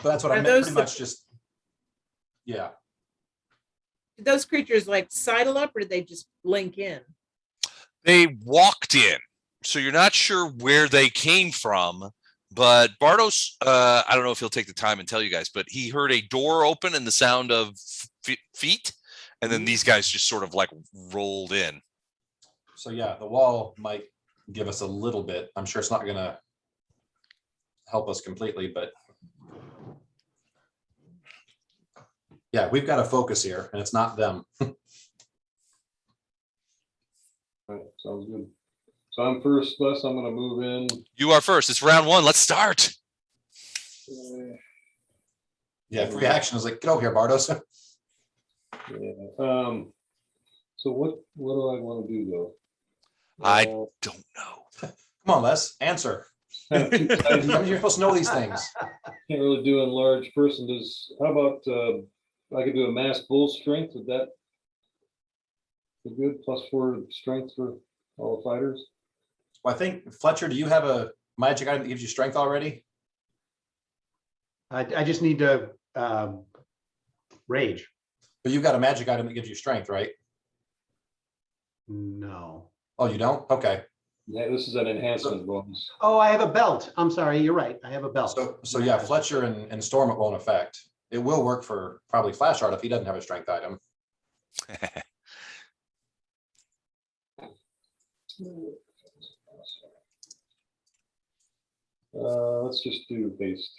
But that's what I Are meant. those Pretty the- much just. Yeah. did those creatures like sidle up or did they just blink in? They walked in, so you're not sure where they came from. But Bartos, I don't know if he'll take the time and tell you guys, but he heard a door open and the sound of feet, and then these guys just sort of like rolled in. So yeah, the wall might give us a little bit. I'm sure it's not gonna help us completely, but yeah, we've got to focus here, and it's not them. All right, sounds good. So I'm first, Les. I'm gonna move in. You are first. It's round one. Let's start. Yeah, free action is like, get over here, Bartos. Yeah. So what do I want to do though? I don't know. Come on, Les, answer. I mean, you're supposed to know these things. Can't really do enlarged person. How about I could do a mass bull strength? Would that be good? +4 strength for all the fighters. Well, I think, Fletcher, do you have a magic item that gives you strength already? I just need to rage. But you've got a magic item that gives you strength, right? No. Oh, you don't? Okay. Yeah, this is an enhancement bonus. Oh, I have a belt. I'm sorry. You're right. I have a belt. So yeah, Fletcher and Storm it won't affect. It will work for probably Flash Art if he doesn't have a strength item. Let's just do haste.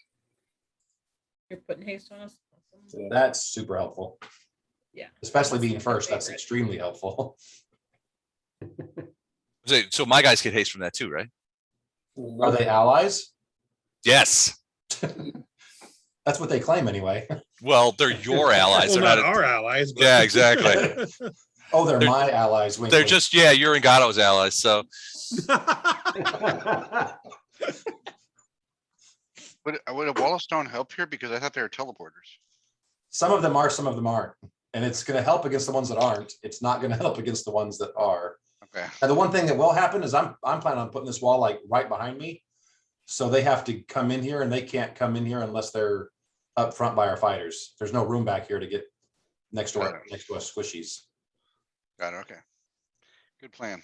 You're putting haste on us? Yeah. That's super helpful. Yeah. Especially being That's my first, that's favorite. extremely helpful. So my guys get haste from that too, right? Are they allies? Yes. That's what they claim anyway. Well, they're your allies. Well, They're not not. our allies. But... Yeah, exactly. Oh, they're They're- my allies. Wink, They're wink. just, yeah, you're and Gatto's allies. So Would a wall of stone help here? Because I thought they were teleporters. Some of them are, some of them aren't. And it's gonna help against the ones that aren't. It's not gonna help against the ones that are. Okay. And the one thing that will happen is I'm planning on putting this wall like right behind me. So they have to come in here and they can't come in here unless they're up front by our fighters. There's no room back here to get next to our squishies. Got it. Okay. Good plan.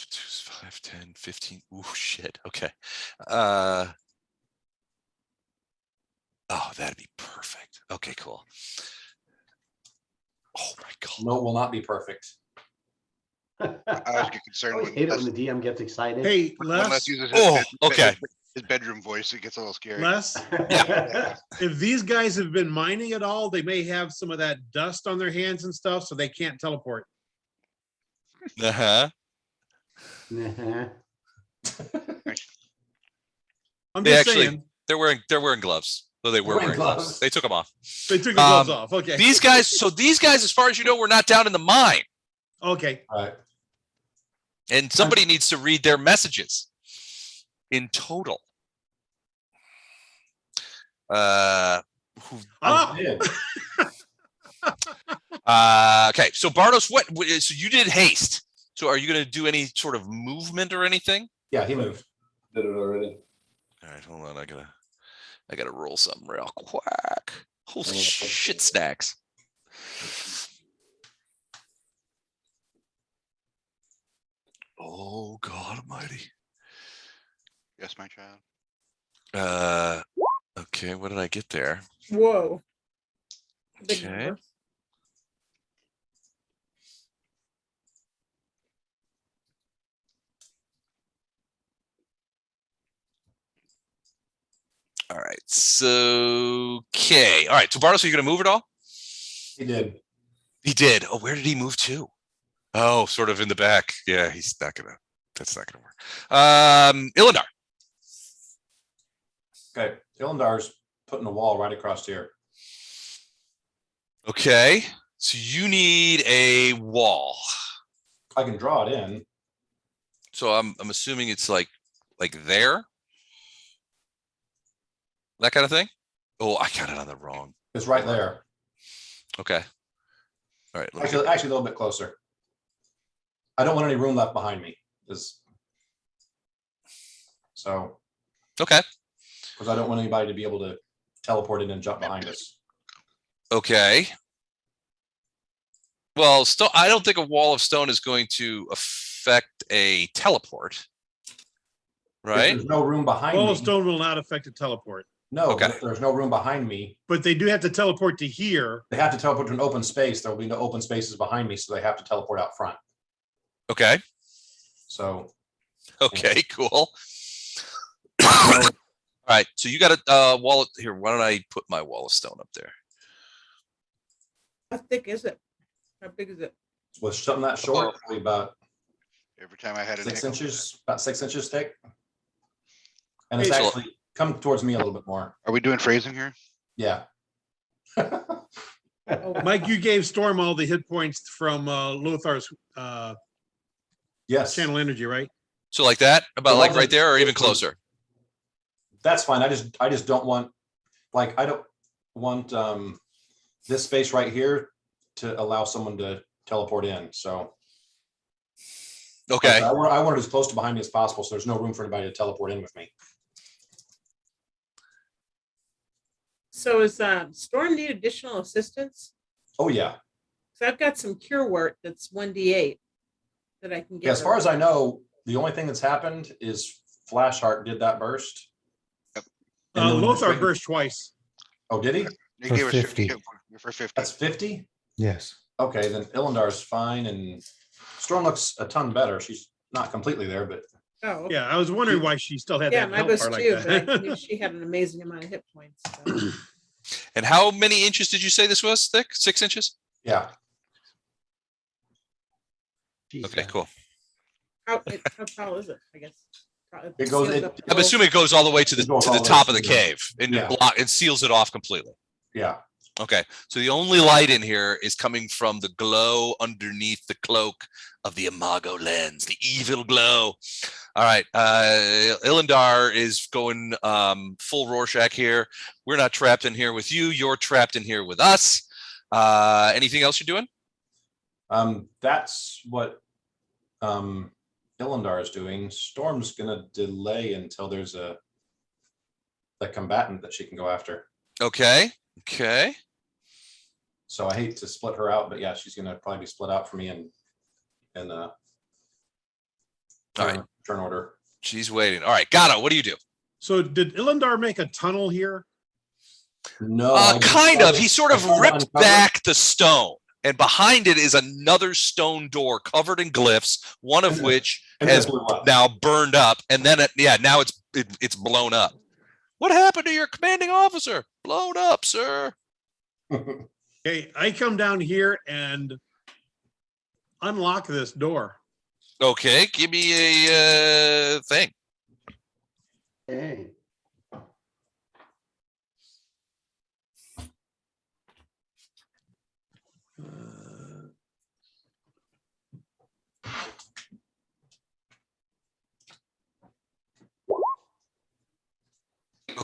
5, 10, 15. Ooh, shit. Okay. Oh, that'd be perfect. Okay, cool. Oh my God. No, it will not be perfect. I always get I concerned always when hate it Les, when the DM gets excited. Hey, when Les, Les uses Oh, okay. his bedroom voice. It gets a little scary. Les, if these guys have been mining at all, they may have some of that dust on their hands and stuff, so they can't teleport. Uh-huh. Uh-huh. I'm They just actually- saying. They're wearing gloves. Though they were Wearing wearing gloves. gloves. They took them off. They took the gloves Um, off. Okay. These guys, as far as you know, we're not down in the mine. Okay. All right. And somebody needs to read their messages in total. Oh, Did. Okay, so Bartos, so you did haste. So are you going to do any sort of movement or anything? Yeah, he moved. Did it already. All right, hold on. I gotta roll something real quick. Holy shit, snacks. Oh God Almighty. Yes, my child. Okay, what did I get there? Whoa. Big Okay. number. All right. So okay. All right. So Bartos, are you gonna move at all? He did. He did. Oh, where did he move to? Oh, sort of in the back. Yeah, he's not gonna. That's not gonna work. Ilindar. Okay. Ilandar's putting a wall right across here. Okay. So you need a wall. I can draw it in. So I'm assuming it's like there. That kind of thing. Oh, I got it on the wrong. It's right there. Okay. All right. Actually, a little bit closer. I don't want any room left behind me. So, Okay. because I don't want anybody to be able to teleport in and jump behind us. Okay. Well, I don't think a wall of stone is going to affect a teleport. If Right? there's no room behind wall me. of stone will not affect a teleport, No, Okay. but if there's no room behind me, but they do have to teleport to here. they have to teleport to an open space. There will be no open spaces behind me, so they have to teleport out front. Okay. So, Okay, cool. All right. So you got a wall here. Why don't I put my wall of stone up there? How thick is it? How big is it? with something that short, probably about Every time I had a 6 nickel. inches, about 6 inches thick. And it's Hey, so- actually come towards me a little bit more. Are we doing phrasing here? Yeah. Mike, you gave Storm all the hit points from Lothar's Yes, channel energy, right? So like that, about It like wasn't- right there, or it even was- closer. that's fine. I just don't want, like, I don't want this space right here to allow someone to teleport in. So Okay. I want it as close to behind me as possible, so there's no room for anybody to teleport in with me. So is Storm need additional assistance? Oh, yeah. So I've got some cure wort that's 1d8 that I can get. Yeah, as far as I know, the only thing that's happened is Flashheart did that burst. And then we went Lothar straight- burst twice. Oh, did he? You For gave us 50 50. for 50. That's 50? Yes. Okay, then Ilandar's fine, and Storm looks a ton better. She's not completely there, but Oh, okay. Yeah, I was wondering why she still had Yeah, that mine health was bar like too, but I that. knew she had an amazing amount of hit points. So. And how many inches did you say this was thick? 6 inches? yeah. Okay, cool. How tall is it? I guess. It goes- sealed up I'm below. assuming it goes all the way to the It goes all the way top of the to- cave and Yeah. it seals it off completely. Yeah. Okay, so the only light in here is coming from the glow underneath the cloak of the Imago lens, the evil glow. All right, Ilindar is going full Rorschach here. We're not trapped in here with you. You're trapped in here with us. Anything else you're doing? That's what Ilandar is doing. Storm's gonna delay until there's a combatant that she can go after. Okay, okay. So I hate to split her out, but yeah, she's gonna probably be split out for me in All right. turn order. She's waiting. All right, Gato, what do you do? So did Ilindar make a tunnel here? No, I just Kind tried of. to- He sort of I tried to ripped uncover- back the stone, and behind it is another stone door covered in glyphs, one of And which and has then blew up. now burned up, and then now it's blown up. What happened to your commanding officer? Blown up, sir. Okay, I come down here and unlock this door. Okay, give me a thing. Hey,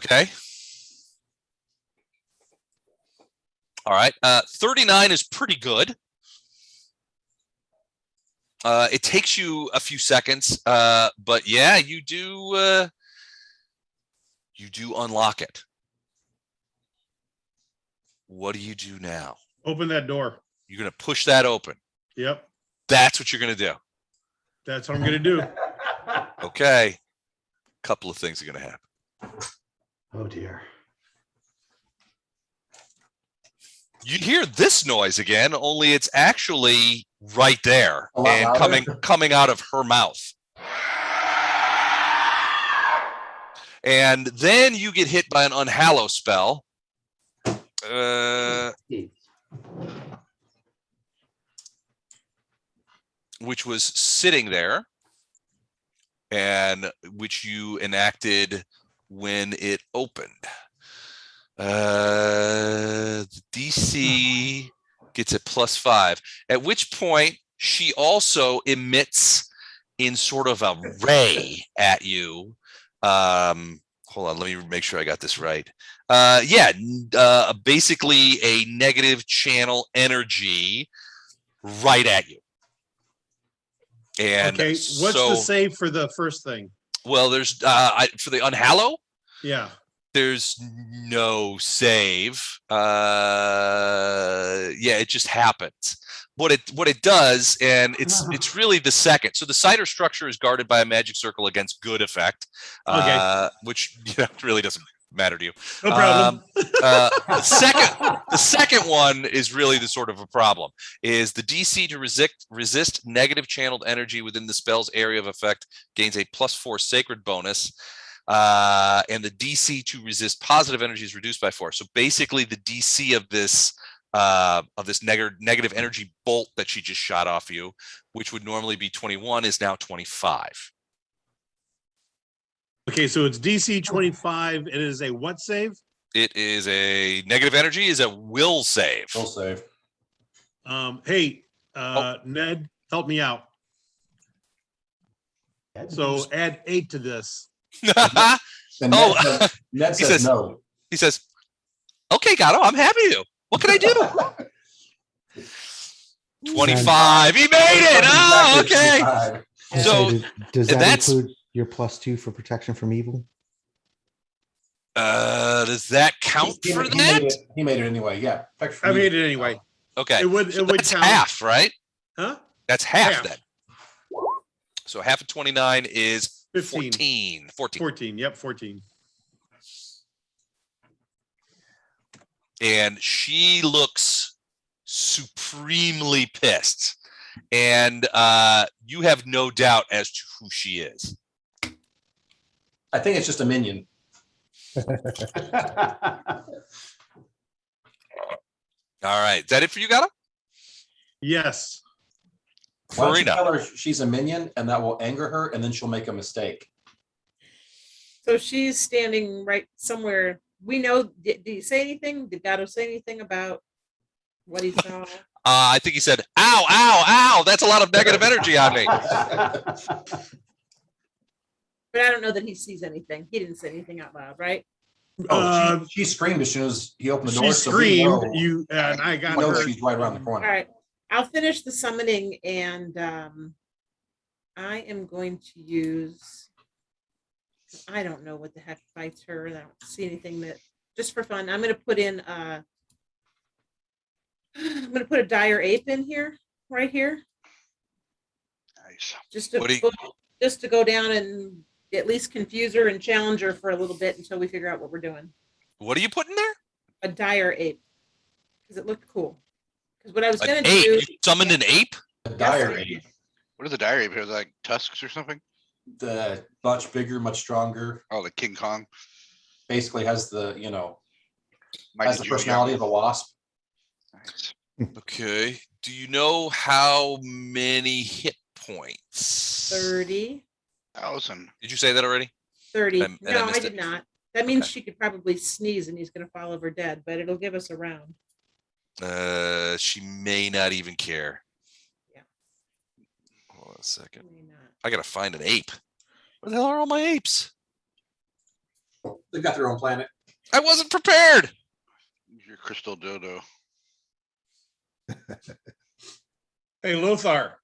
Okay. All right. 39 is pretty good. It takes you a few seconds, but yeah, you do unlock it. What do you do now? Open that door. You're going to push that open. Yep, That's what you're going to do. that's what I'm gonna do. Okay. Couple of things are going to happen. Oh dear. You hear this noise again, only it's actually right there A lot and louder. coming out of her mouth. And then you get hit by an unhallow spell. Which was sitting there and which you enacted when it opened. The DC gets a +5, at which point she also emits in sort of a ray at you. Hold on, let me make sure I got this right. Basically a negative channel energy right at you. And Okay, what's the save for the first thing? Well, there's for the unhallow, Yeah, there's no save. It just happens. What it does, and it's really the second. So the cider structure is guarded by a magic circle against good effect, which really doesn't matter to you. no problem. The second one is really the sort of a problem. Is the DC to resist negative channeled energy within the spell's area of effect gains a +4 sacred bonus. And the DC to resist positive energy is reduced by 4. So basically the DC of this negative energy bolt that she just shot off you, which would normally be 21, is now 25. Okay, so it's DC 25. It is a what save? It is a negative energy is a will save. Will save. Ned, help me out. So add 8 to this. And Ned says no. He says, okay, Gato, I'm happy to. What can I do? 25. He made it. Oh, okay. So does that include your +2 for protection from evil? Does that count for that? He made it anyway. Yeah. I made it anyway. Okay. It would that's count. half, right? Huh? That's half then. So half of 29 is 15. 14. 14. Yep, 14. And she looks supremely pissed. And you have no doubt as to who she is. I think it's just a minion. All right. Is that it for you, Gato? Yes. Why don't you Farina. tell her she's a minion and that will anger her and then she'll make a mistake. So she's standing right somewhere. We know, did he say anything? Did Gato say anything about what he saw? I think he said, ow, ow, ow. That's a lot of negative energy on me. But I don't know that he sees anything. He didn't say anything out loud, right? She screamed as soon as he opened the door. She so we screamed. know- And I got we know her. she's right around the All corner. right. I'll finish the summoning and I am going to use, I don't know what the heck fights her. I don't see anything that, just for fun, I'm going to put in, I'm going to put a dire ape in here, right here. Nice. Just What do you- to go down and at least confuse her and challenge her for a little bit until we figure out what we're doing. What are you putting there? A dire ape, because it looked cool. Because what I was An going to ape. do, You summoned an ape? A dire ape. What are the diary here? Like tusks or something? The much bigger, much stronger. Oh, like King Kong. Basically has the, Mighty has the Joe personality Young. of a wasp. Nice. Okay. Do you know how many hit points? 30. 1,000. Did you say that already? 30. And I No, I missed did it. not. That means Okay. she could probably sneeze and he's going to fall over dead, but it'll give us a round. She may not even care. Yeah. Hold on a second. May not. I gotta find an ape. Where the hell are all my apes? They've got their own planet. I wasn't prepared. Your crystal dodo. Hey, Lothar,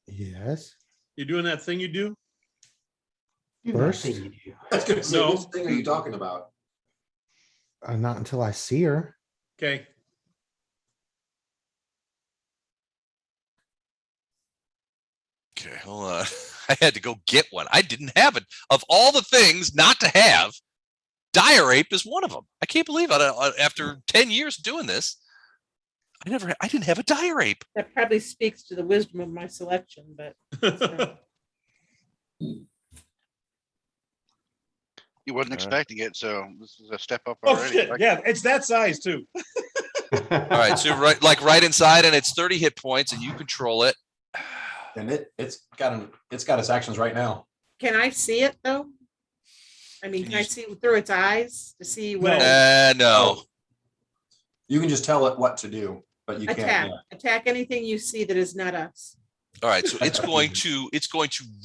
Yes. you doing that thing you do? Do that First? thing you do. I was gonna say, No. which thing are you talking about? Not until I see her. Okay. Okay, hold on. I had to go get one. I didn't have it. Of all the things not to have, dire ape is one of them. I can't believe it. After 10 years doing this, I didn't have a dire ape. That probably speaks to the wisdom of my selection, but You wasn't expecting it, so this is a step up Oh, already. shit. Yeah, it's that size too. All right, so right inside, and it's 30 hit points, and you control it. And it's got its actions right now. can I see it though? I mean, Can can I you- see through its eyes to see what? No. No. You can just tell it what to do, but you Attack, can't. attack anything you see that is not us. All right, so it's going to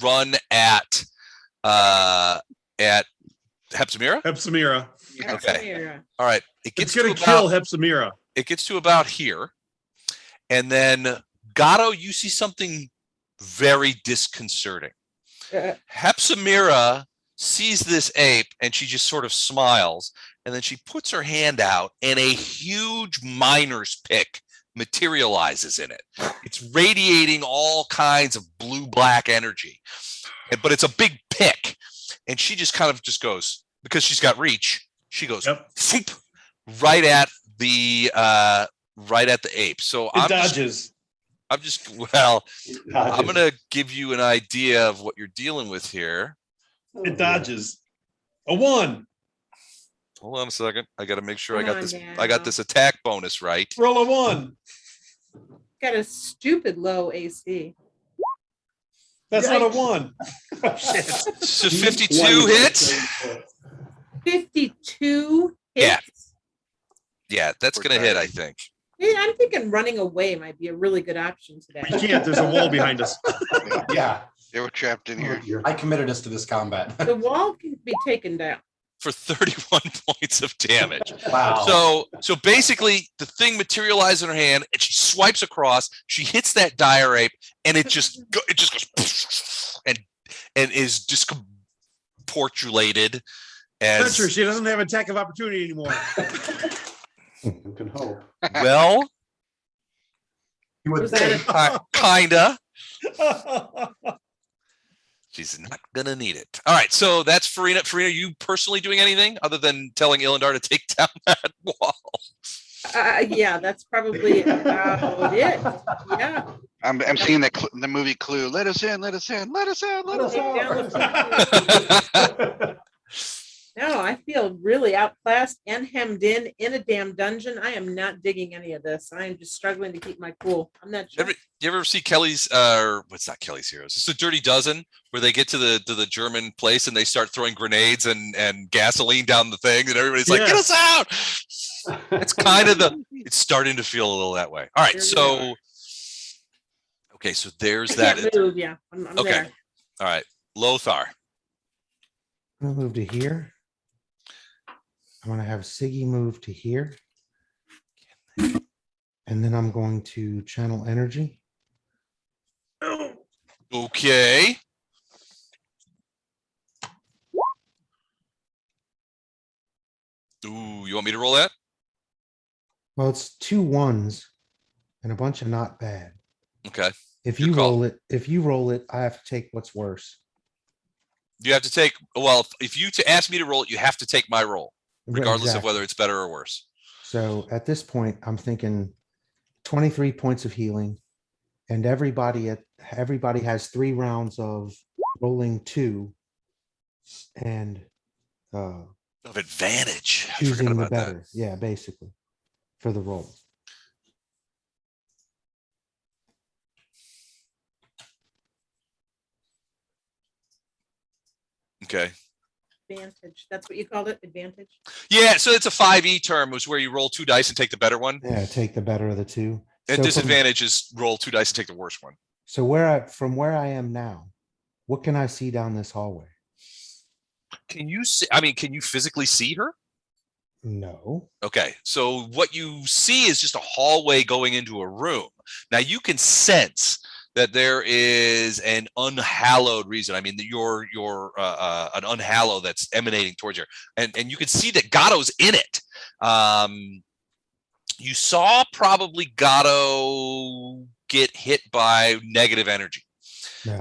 run at Hepzamirah. Hepzamirah. Okay. All right, it It's gets gonna to kill about Hepzamirah. it gets to about here, and then Gatto, you see something very disconcerting. Uh, Hepzamirah sees this ape and she just sort of smiles, and then she puts her hand out and a huge miner's pick materializes in it. It's radiating all kinds of blue-black energy, but it's a big pick, and she just kind of just goes, because she's got reach, she goes Yep. "Foop," right at the ape. So It dodges. I'm gonna give you an idea of what you're dealing with here. It dodges. A 1. Hold on a second. I got to make sure I Come got on this. now. I got this attack bonus right. Roll a 1. Got a stupid low AC. That's not a Yikes. 1. Oh, shit. So 52 hits. 52 Yeah. hits. Yeah, that's gonna hit. I think. Yeah, I'm thinking running away might be a really good option today. We can't. There's a wall behind us. Yeah, They were trapped in here. I committed us to this combat. The wall can be taken down. For 31 points of damage. Wow. So basically, the thing materializes in her hand, and she swipes across. She hits that dire ape, and it just goes and is discombobulated. That's true. She doesn't have attack of opportunity anymore. You can hope. Well, You would Was that think. kinda. She's not gonna need it. All right, so that's Farina. Farina, you personally doing anything other than telling Ilindar to take down that wall? Yeah, that's probably about it. Yeah. I'm seeing the movie Clue. Let us in, let us in, let us in, let us Take down in. the- No, I feel really outclassed and hemmed in a damn dungeon. I am not digging any of this. I am just struggling to keep my cool. I'm not sure. You ever see Kelly's what's not Kelly's Heroes? It's a Dirty Dozen where they get to the German place and they start throwing grenades and gasoline down the thing, and everybody's like, "Get us out!" It's kind of it's starting to feel a little that way. All right, Here we so okay, so there's I that. can't move. Yeah, I'm Okay. there. All right, Lothar. I'm gonna move to here. I'm gonna have Siggy move to here. And then I'm going to channel energy. Okay. Ooh, you want me to roll that? Well, it's 2 1s and a bunch of not bad. Okay. If Good you call. roll it, I have to take what's worse. You have to take, well, if you ask me to roll it, you have to take my roll, regardless of Exactly. whether it's better or worse. So at this point, I'm thinking 23 points of healing, and everybody has 3 rounds of rolling 2 and Of advantage. I forgot choosing the about that. better. Yeah, basically for the roll. Okay. Advantage. That's what you called it. Advantage. Yeah, so it's a 5e term, was where you roll 2 dice and take the better one. Yeah, take the better of the 2. And So from- disadvantage is roll 2 dice and take the worst one. So from where I am now, what can I see down this hallway? Can you see? I mean, can you physically see her? No. Okay, so what you see is just a hallway going into a room. Now you can sense that there is an unhallowed reason. I mean, that you're an unhallowed that's emanating towards you, and you can see that Gatto's in it. You saw probably Gatto get hit by negative energy. No.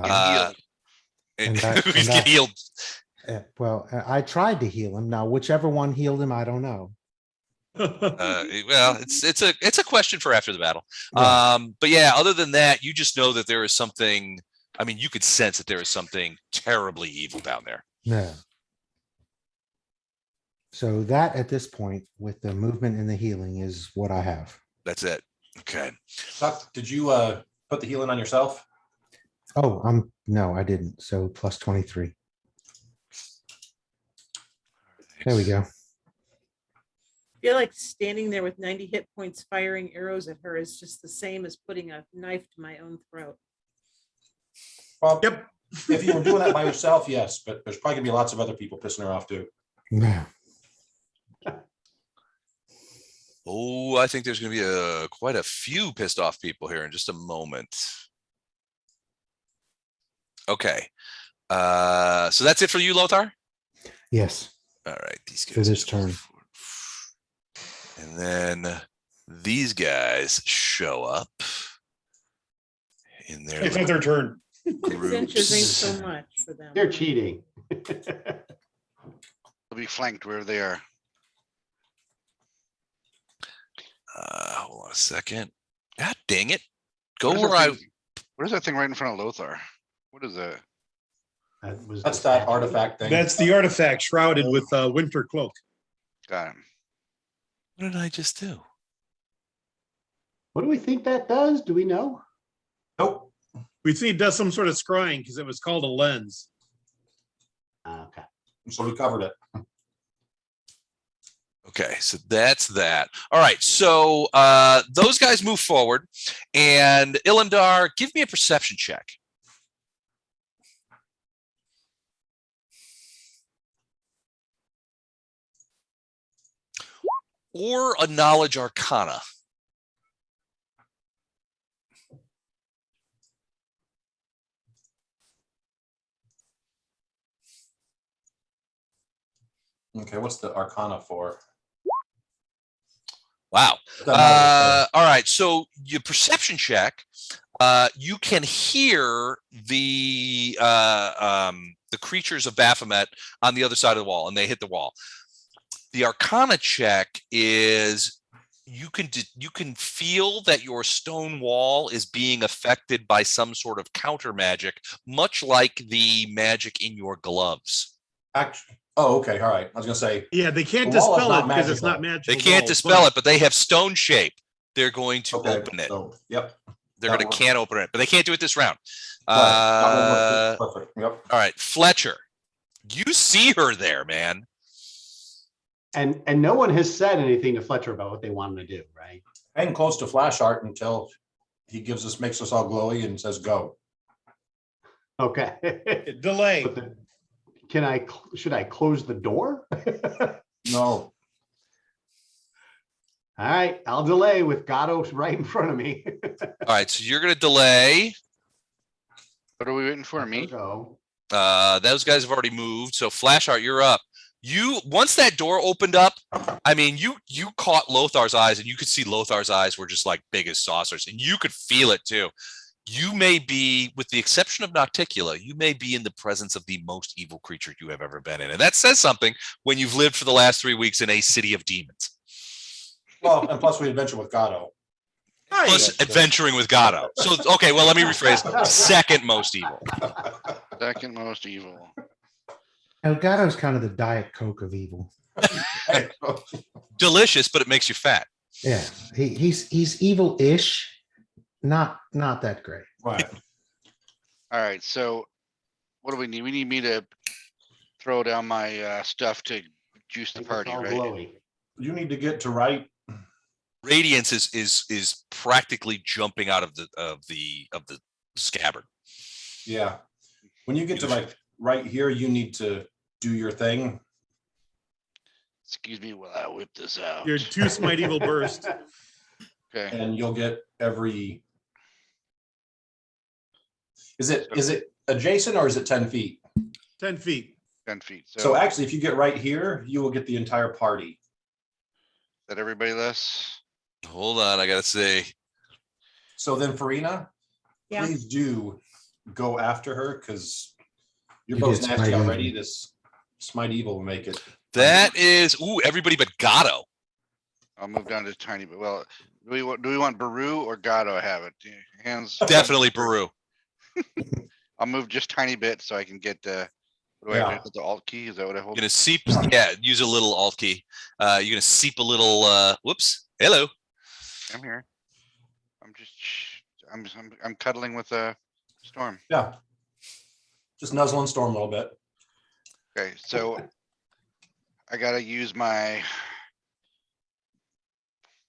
And that- he's and get that- healed. Well, I tried to heal him. Now, whichever one healed him, I don't know. Well, it's a question for after the battle. Right. But yeah, other than that, you just know that there is something. I mean, you could sense that there is something terribly evil down there. No. So that at this point, with the movement and the healing, is what I have. That's it. Okay. Tuck, did you put the healing on yourself? Oh, no, I didn't. So plus 23. There we go. I feel like standing there with 90 hit points firing arrows at her is just the same as putting a knife to my own throat. Well, Yep. if you were doing that by yourself, yes, but there's probably gonna be lots of other people pissing her off too. Yeah. Oh, I think there's going to be quite a few pissed off people here in just a moment. Okay. So that's it for you, Lothar? Yes. All right. These guys For this turn. And then these guys show up in their It's not their turn. Cinches ain't groups. so much for them. They're cheating. They'll be flanked wherever they are. Hold on a second. God dang it. Go What is where that I. thing- What is that thing right in front of Lothar? What is that? That's that artifact thing. That's the artifact shrouded with a winter cloak. Got him. What did I just do? What do we think that does? Do we know? Nope. We see it does some sort of scrying because it was called a lens. Okay. So we covered it. Okay, so that's that. All right, so those guys move forward, and Ilindar, give me a perception check. Or a knowledge arcana. Okay, what's the arcana for? Wow. Doesn't matter. All right, so your perception check, you can hear the creatures of Baphomet on the other side of the wall, and they hit the wall. The arcana check is you can feel that your stone wall is being affected by some sort of counter magic, much like the magic in your gloves. Actually, oh, okay, all right. I was gonna say, Yeah, they can't The wall is dispel not it because it's not magical. magical. They can't at all, dispel but- it, but they have stone shape. They're going to okay, open it. so, yep. They're that going to works. can't open it, but they can't do it this round. Right. Perfect. Yep. All right, Fletcher, you see her there, man. And no one has said anything to Fletcher about what they want him to do, right? Hang close to flash art until he makes us all glowy and says go. Okay. Delay. But should I close the door? No. All right, I'll delay with Gatto right in front of me. All right, so you're going to delay. What are we waiting for? Me? Go. Those guys have already moved. So Flash Art, you're up. Once that door opened up, I mean, you caught Lothar's eyes, and you could see Lothar's eyes were just like big as saucers, and you could feel it too. You may be, with the exception of Nocticula, you may be in the presence of the most evil creature you have ever been in. And that says something when you've lived for the last 3 weeks in a city of demons. Well, and plus we adventure with Gatto. Plus adventuring with Gatto. So, okay, well, let me rephrase. Second most evil. Second most evil. Elgato's kind of the Diet Coke of evil. Delicious, but it makes you fat. Yeah, he's evil-ish, not that great. Right. All right, so what do we need? We need me to throw down my stuff to juice the Make us party, all right? glowy. You need to get to right. Radiance is practically jumping out of the scabbard. Yeah. When you get to like right here, you need to do your thing. Excuse me while I whip this out. Your 2 Smite Evil burst. Okay. And you'll get every. Is it adjacent or is it 10 feet? 10 feet. 10 feet. So actually, if you get right here, you will get the entire party. Is that everybody less? Hold on, I gotta say. So then Farina, Yeah. please do go after her because you're You both get nasty Smite already. Evil. This Smite Evil will make it. That is everybody but Gatto. I'll move down to tiny, but well, do we want Baru or Gato have it? Hands. Definitely Baru. I'll move just tiny bit so I can get what do I Yeah. have? The alt key? Is that what I You're hold? gonna seep, yeah, use a little alt key. You're gonna seep a little whoops. Hello. I'm here. I'm cuddling with a Storm. Yeah. Just nuzzle and Storm a little bit. Okay, so I gotta use my.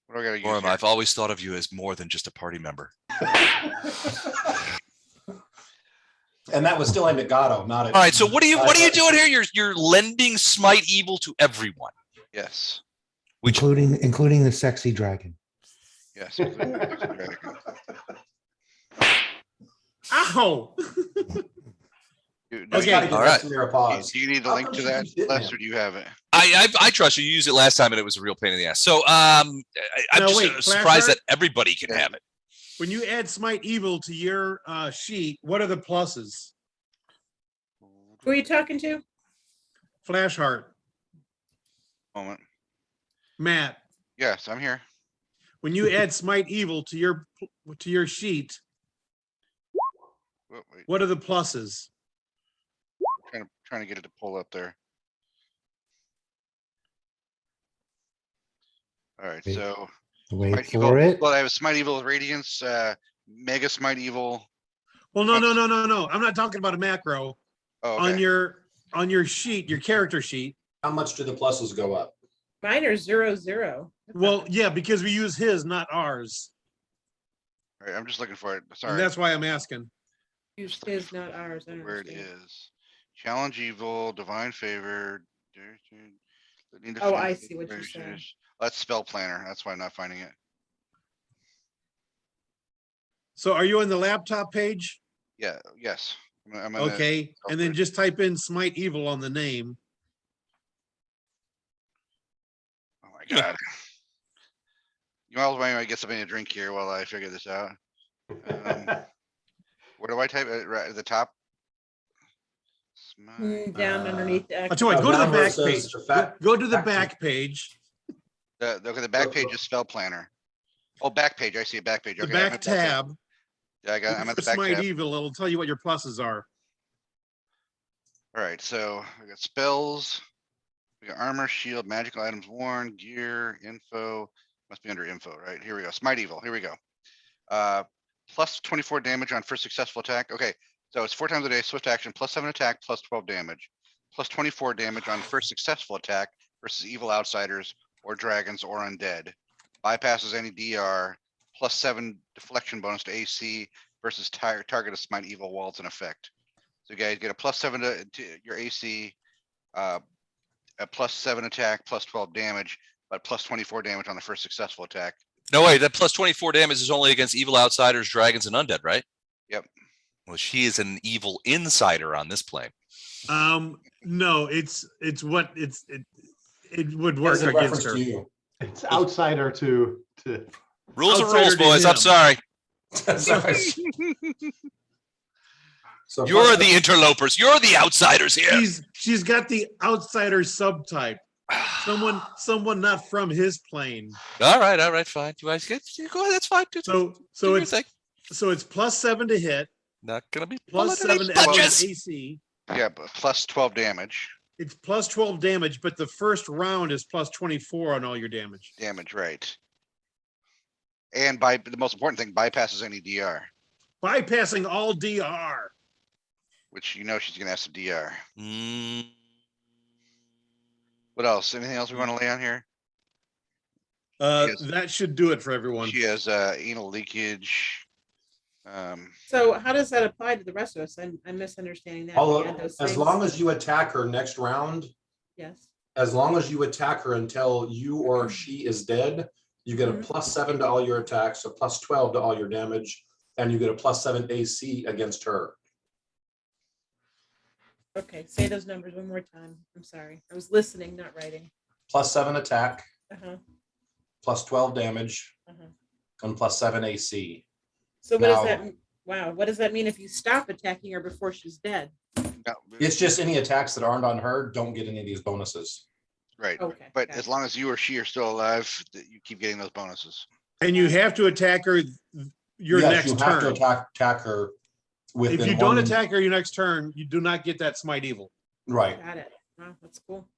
What do I gotta use? Norm, here? I've always thought of you as more than just a party member. And that was still aimed at Gatto, not at. All right, so what are you doing here? You're lending Smite Evil to everyone. Yes. Which Including the sexy dragon. Yes. Ow! That's gotta get All right. Hepzamirah pause. Do you need the How link come to she that, keeps hitting Les, him? or do you have it? I trust you. You used it last time and it was a real pain in the ass. So I'm No, just wait, surprised Flashheart? that everybody can have it. When you add Smite Evil to your sheet, what are the pluses? Who are you talking to? Flash Heart, Moment. Matt. Yes, I'm here. When you add Smite Evil to your sheet, Wait, what are the pluses? trying to get it to pull up there. All right, Wait. so Wait Smite for Evil- it. Well, I have a Smite Evil Radiance, Mega Smite Evil. Well, no. I'm not talking about a macro. Oh, okay. On your sheet, your character sheet. How much do the pluses go up? Mine are 0, 0. Well, yeah, because we use his, not ours. All right, I'm just looking for it. And Sorry. that's why I'm asking. Use his, not ours. I don't Where it understand. is. Challenge Evil, Divine Favor. Oh, I see what you're saying. That's Spell Planner. That's why I'm not finding it. So are you on the laptop page? Yeah, yes. I'm gonna- Okay, and then just type in Smite Evil on the name. Oh my God. You might get something to drink here while I figure this out. Where do I type it? Right at the top? Smite. Down underneath. the I'll tell you what, go to the Down where it back says page. effect- Go to the back back page, The back page is Spell Planner. Oh, back page. I see a back page. the Okay, I'm back at that page. tab. Yeah, I'm Look at the for back Smite tab. Evil, it'll tell you what your pluses are. All right, so we got spells. We got armor, shield, magical items worn, gear, info. Must be under info, right? Here we go. Smite Evil. Here we go. Plus 24 damage on first successful attack. Okay, so it's 4 times a day, swift action, plus 7 attack, plus 12 damage, plus 24 damage on first successful attack versus evil outsiders or dragons or undead. Bypasses any DR, plus 7 deflection bonus to AC versus target of Smite Evil while it's in effect. So you guys get a plus 7 to your AC, a plus 7 attack, plus 12 damage, but plus 24 damage on the first successful attack. No way, that plus 24 damage is only against evil outsiders, dragons, and undead, right? Yep. Well, she is an evil insider on this plane. No, it would work As a against reference her. to you. It's outsider to. Rules are Outsider rules, to boys. I'm him. sorry. Sorry. So You're the interlopers. You're the outsiders here. She's got the outsider subtype. Someone not from his plane. All right, fine. You guys get go ahead. That's fine. Do So your it's thing. plus 7 to hit, Not gonna be plus pulling any 7 against punches. AC. Yeah, but plus 12 damage. It's plus 12 damage, but the first round is plus 24 on all your damage. Damage, right. And by the most important thing, bypasses any DR, Bypassing all DR. which you know she's gonna have some DR. Mm, What else? Anything else we want to lay on here? Yes. That should do it for everyone. She has anal leakage. So how does that apply to the rest of us? I'm misunderstanding that. All We add those as things? long as you attack her next round, Yes. as long as you attack her until you or she is dead, you get a Mhm. +7 to all your attacks, a +12 to all your damage, and you get a +7 AC against her. Okay, say those numbers one more time. I'm sorry. I was listening, not writing. +7 attack, Uh-huh, +12 damage, uh-huh. and +7 AC. So what does that, Now- wow, what does that mean if you stop attacking her before she's dead? no, It's just any attacks that aren't on her don't get any of these bonuses. right. Okay. But got as it. long as you or she are still alive, you keep getting those bonuses. And you have to attack her your Yes, you next have to turn. attack her If within you don't one- attack her your next turn, you do not get that smite evil. Right. Got it. Wow, that's cool.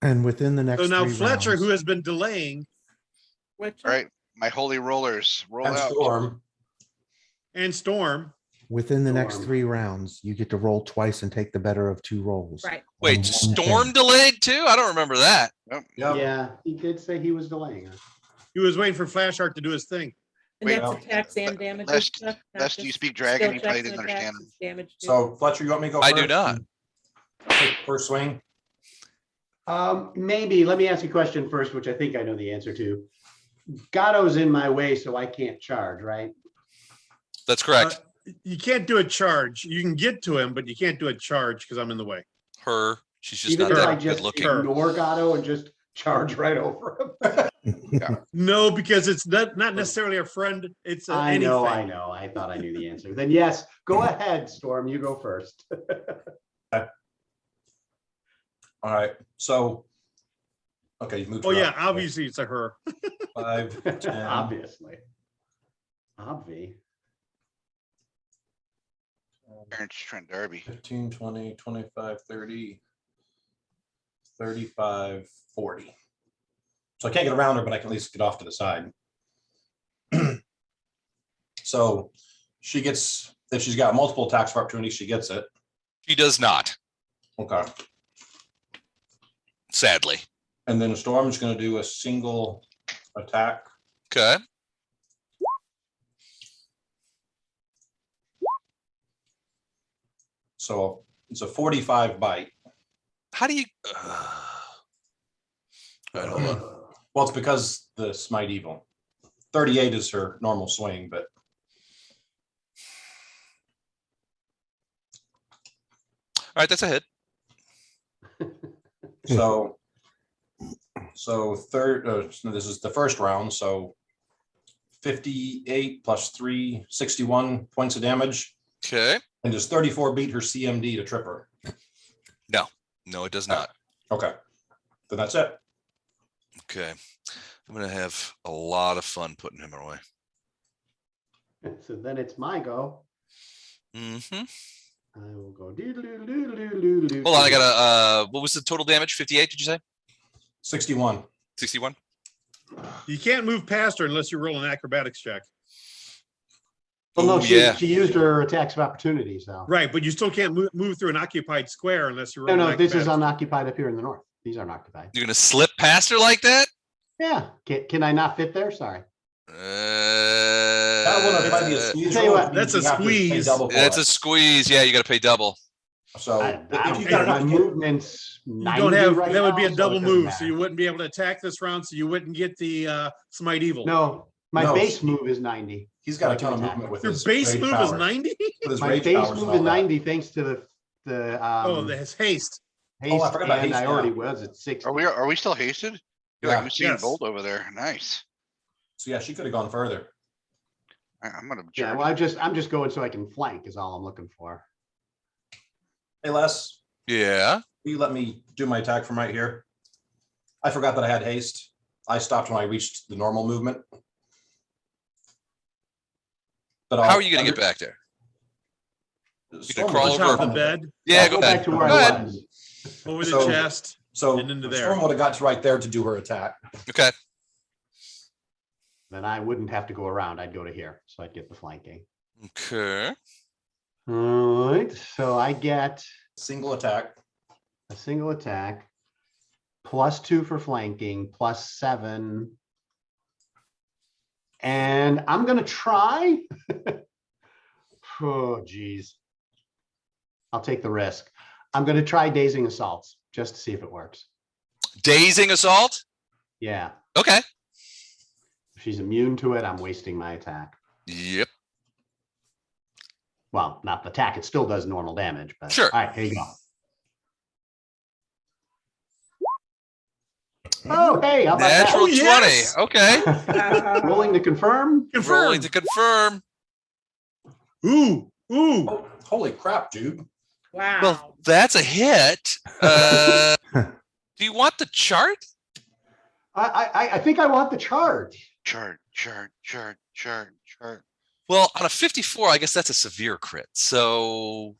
And within the next So now 3 Fletcher, who rounds, has been delaying, What? All right, my holy rollers, roll And out. Storm, and Storm, within the next Storm. 3 rounds, you get to roll twice and take the better of 2 rolls. Right. Wait, on one Storm thing. delayed too? I don't remember that. Nope. yeah, Yeah, he did say he was delaying her. he was waiting for Flashheart to do his thing. And Wait, that's attacks and damage. Lest you speak dragon, he probably didn't understand. Damage. too. so Fletcher, you want me to go I first? do not. Take the first swing. Maybe, let me ask you a question first, which I think I know the answer to. Gatto's in my way, so I can't charge, right? That's correct. You can't do a charge. You can get to him, but you can't do a charge because I'm in the way. Her, she's just Even not if I that good just looking. ignore Gatto and just charge right over him. No, because it's not necessarily a friend. It's anything. I know. I thought I knew the answer. Then yes, go ahead, Storm. You go first. All right, so. Okay, you moved. Oh her yeah, up. obviously it's a her. 5, 10, Obviously. Obvi. Parents trying Derby. 15, 20, 25, 30, 35, 40. So I can't get around her, but I can at least get off to the side. So she gets, if she's got multiple attacks of opportunity, she gets it. She does not, Okay. sadly. And then Storm's going to do a single attack. Okay. So it's a 45 bite. How do you? All right, hold on. Well, it's because the smite evil. 38 is her normal swing, but All right, that's a hit. so so this is the first round. So 58 plus 3, 61 points of damage. Okay. And does 34 beat her CMD to trip her? No, it does not. Okay, then that's it. Okay. I'm gonna have a lot of fun putting him away. So then it's my go. Mm-hmm. I will go. Doo-doo-doo-doo-doo-doo-doo. Hold on, I got what was the total damage? 58, did you say? 61. 61? You can't move past her unless you roll an acrobatics check. Well, no, Ooh, yeah. she used her attacks of opportunity, so. Right, but you still can't move through an occupied square unless you roll. No, an no, this is acrobatics. unoccupied up here in the north. These aren't occupied. You're gonna slip past her like that? Yeah, can I not fit there? Sorry. That one might be a squeeze Tell you roll, what, that's you a have to pay squeeze. double for That's it. a squeeze. Yeah, you gotta pay double. So I if don't you care. got My enough, movement's You 90 don't have, right that would be now, a so double it doesn't move, so you matter. wouldn't be able to attack this round, so you wouldn't get the smite evil. No, my No. base move is 90. he's got a I can ton of attack. movement with Your his base rage move is powers. 90? With his My rage base powers and move all is that. 90 thanks to the Oh, there's haste. haste, I forgot about and haste, I already yeah. was at 60. Are we still hasted? You're Yeah. like Usain Yes. Bolt over there. Nice. So yeah, she could have gone further. I'm gonna Yeah, charge. well, I'm just going so I can flank is all I'm looking for. Hey Les, Yeah. will you let me do my attack from right here? I forgot that I had haste. I stopped when I reached the normal movement. But How are you gonna get back there? You can crawl On over top of the bed, Yeah, I'll go back ahead. to Go where I ahead. was. over the So- chest. So And into there. Storm would have got to right there to do her attack. Okay. Then I wouldn't have to go around. I'd go to here, so I'd get the flanking. Okay. All right, so I get Single attack. a single attack, +2 for flanking, +7. And I'm gonna try. Oh, geez. I'll take the risk. I'm gonna try dazing assaults just to see if it works. Dazing assault. Yeah, Okay. if she's immune to it, I'm wasting my attack. Yep. Well, not the attack, it still does normal damage, but. Sure. All right, here you go. Oh, hey, how about Natural Oh, yes! 20. Okay. that? Rolling to confirm. Rolling Confirm. to confirm. Ooh, ooh. Oh, holy crap, dude. Wow. Well, that's a hit. Do you want the chart? I think I want the charge. Chart. Well, on a 54, I guess that's a severe crit. So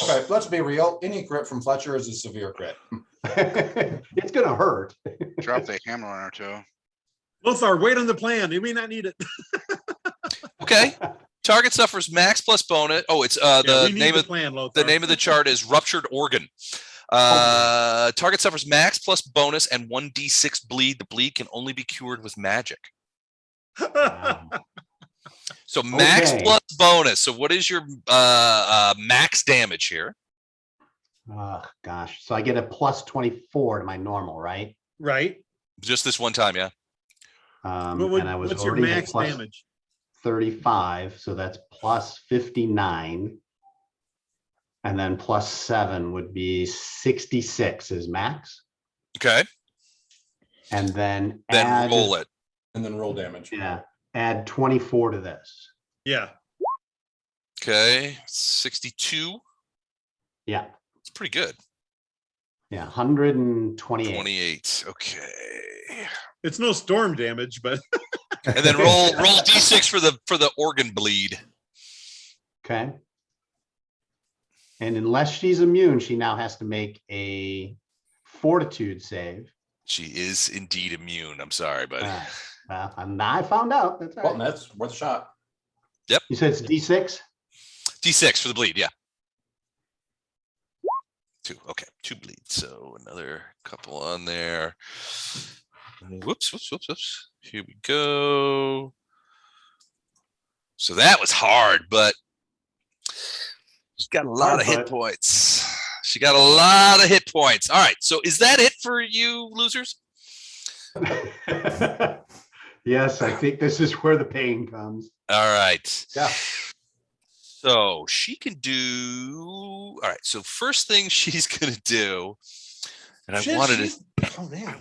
Okay, let's be real. Any crit from Fletcher is a severe crit. It's gonna hurt. Drop the hammer on her too. Lothar, wait on the plan. You may not need it. okay. Target suffers max plus bonus. Oh, it's Yeah, the we need name the of plan, Lothar. the name of the chart is ruptured organ. Target suffers max plus bonus and 1d6 bleed. The bleed can only be cured with magic. Wow. So max Okay. plus bonus. So what is your max damage here? Oh, gosh. So I get a plus 24 to my normal, right? Right. Just this one time, yeah. And I was What's your already at max plus damage? 35, so that's plus 59. And then plus 7 would be 66 is max. Okay. And then Then add, roll it. And then roll damage. yeah, add 24 to this. Yeah. Okay. 62. Yeah, It's pretty good. yeah, 128. 28. Okay. It's no storm damage, but And then roll d6 for the organ bleed. Okay. And unless she's immune, she now has to make a fortitude save. She is indeed immune. I'm sorry, buddy. Well, and I found out. That's all Well, right. that's worth a shot. You said it's D6? D6 for the bleed, yeah. 2. Okay, 2 bleeds. So another couple on there. Whoops. Here we go. So that was hard, but she's got a lot of hit Hard, but- points. She got a lot of hit points. All right. So is that it for you losers? Yes, I think this is where the pain comes. All right. Yeah. So she can do. All right. So first thing she's gonna do, and I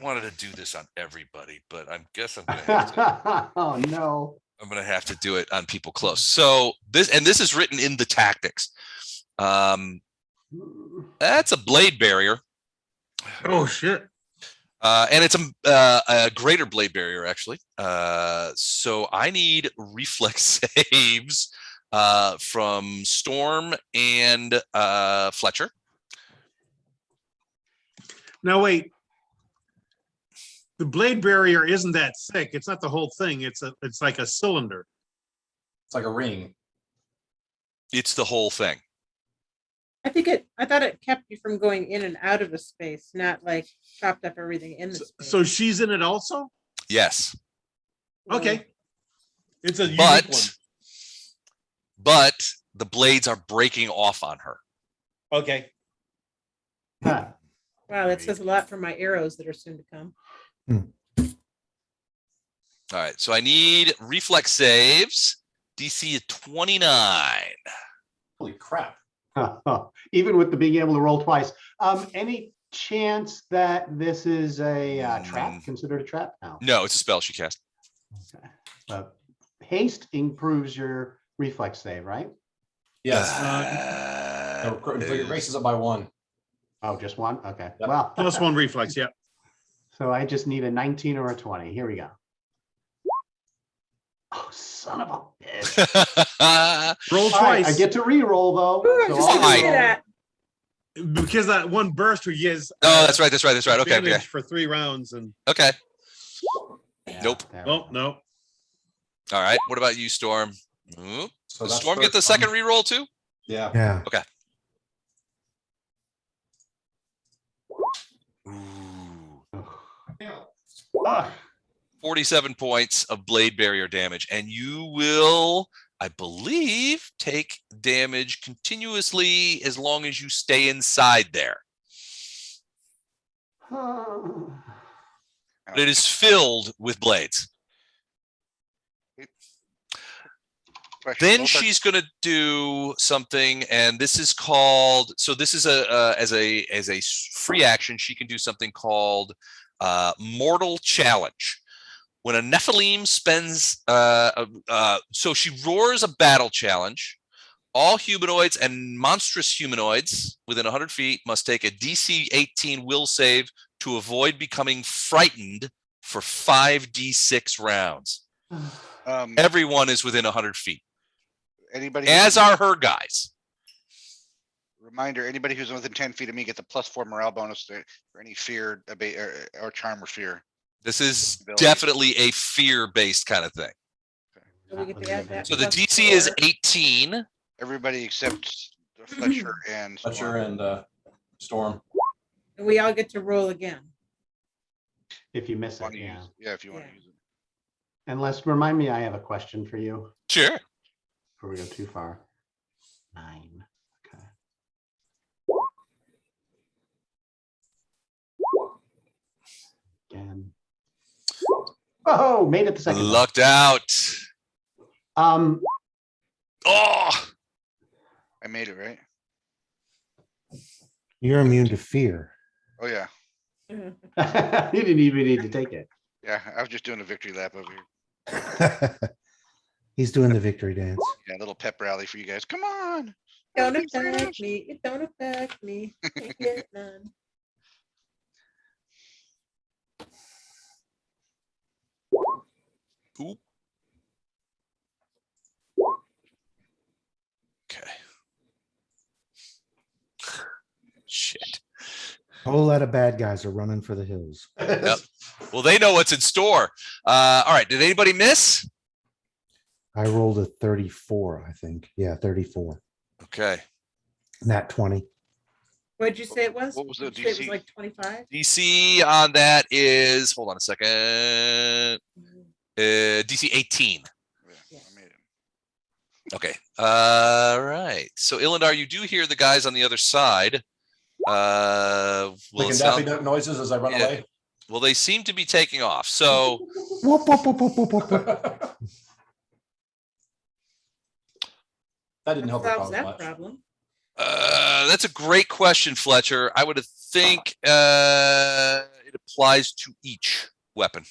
wanted to do this on everybody, but I guess I'm gonna have to. Oh, no. I'm gonna have to do it on people close. So this is written in the tactics. That's a blade barrier. oh shit. And it's a greater blade barrier, actually. So I need reflex saves from Storm and Fletcher. Now wait. The blade barrier isn't that thick. It's not the whole thing. It's like a cylinder. It's like a ring. It's the whole thing. I thought it kept you from going in and out of a space, not like chopped up everything in the space. So she's in it also? Yes. Okay. It's a unique one. But the blades are breaking off on her. Okay. Huh. Wow, that says a lot for my arrows that are soon to come. All right. So I need reflex saves. DC is 29. Holy crap. Even with the being able to roll twice. Any chance that this is a trap, considered a trap now? No, it's a spell she cast. Okay. Haste improves your reflex save, right? Yes. Uh, It raises it by 1. Oh, just one? Okay. Yep. Well, Plus one reflex, yeah. so I just need a 19 or a 20. Here we go. Oh, son of a bitch. Roll All right, twice. I get to re-roll though. Ooh, I so just I'll didn't see re-roll. that. Because that one burst where he has Oh, that's right. That's right. Okay. advantage for 3 rounds and Okay. Yeah, Nope. there we oh go. no. All right. What about you, Storm? Oop. So Does that's Storm get the first second one. reroll too? Yeah. Yeah. Ooh. Ugh. 47 points of blade barrier damage, and you will, I believe, take damage continuously as long as you stay inside there. But it is filled with blades. Then she's going to do something, and this is called. So this is as a free action. She can do something called Mortal Challenge. When a Nephilim spends, so she roars a battle challenge. All humanoids and monstrous humanoids within 100 feet must take a DC 18 will save to avoid becoming frightened for 5d6 rounds. Everyone is within 100 feet. Anybody, as are her guys. Reminder: anybody who's within 10 feet of me gets a +4 morale bonus for any fear, or charm or fear. This is definitely a fear-based kind of thing. So we get to add that So the plus DC is 4. 18. Everybody except Fletcher and Storm. And we all get to roll again. If you miss it, Want to yeah. use, yeah, if you want to Yeah. use it. Unless, remind me, I have a question for you Sure. before we go too far. 9. Okay. Again. Oh, made it the second time. Lucked out. Um, Oh, I made it right. You're immune to fear. Oh yeah, you didn't even need to take it. yeah. I was just doing a victory lap over here. He's doing the victory dance. Yeah, a little pep rally for you guys. Come on. Don't Big affect freedoms. me. It don't affect me. Can't get none. Oop. Okay. Shit. A whole lot of bad guys are running for the hills. Yep. Well, they know what's in store. All right. Did anybody miss? I rolled a 34, I think. Yeah, 34. Okay. Nat 20. What'd you say it was? What was the Did you say It DC? was like 25. DC on that is, hold on a second. DC 18. Yeah, I made it. Okay. All right. So Ilindar, you do hear the guys on the other side. Will Making it daffy sound, duck noises as I run Yeah. away. well, they seem to be taking off. So Whoop, whoop, whoop, whoop, whoop, whoop, whoop. That didn't help the Solves cause that much. problem. that's a great question, Fletcher. I would think it applies to each weapon.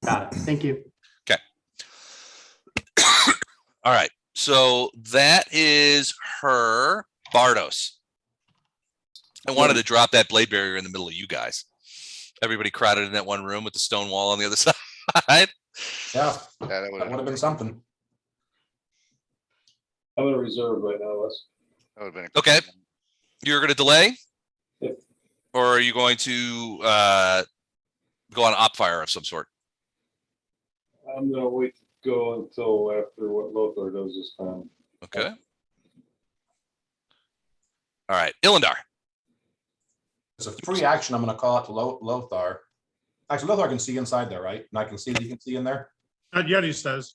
Got it. Thank you. All right. So that is her Bardos. I wanted to drop that blade barrier in the middle of you guys. Everybody crowded in that one room with the stone wall on the other side. Yeah, Yeah, that that would would have been something. I'm in reserve right now, Les. have been Okay. You're going to delay? Yep. Or are you going to go on op fire of some sort? I'm gonna wait to go until after what Lothar does this time. Okay. All right. Ilindar. It's a free action. I'm going to call it to Lothar. Actually, Lothar can see inside there, right? And I can see that you can see in there. Not yet, he says.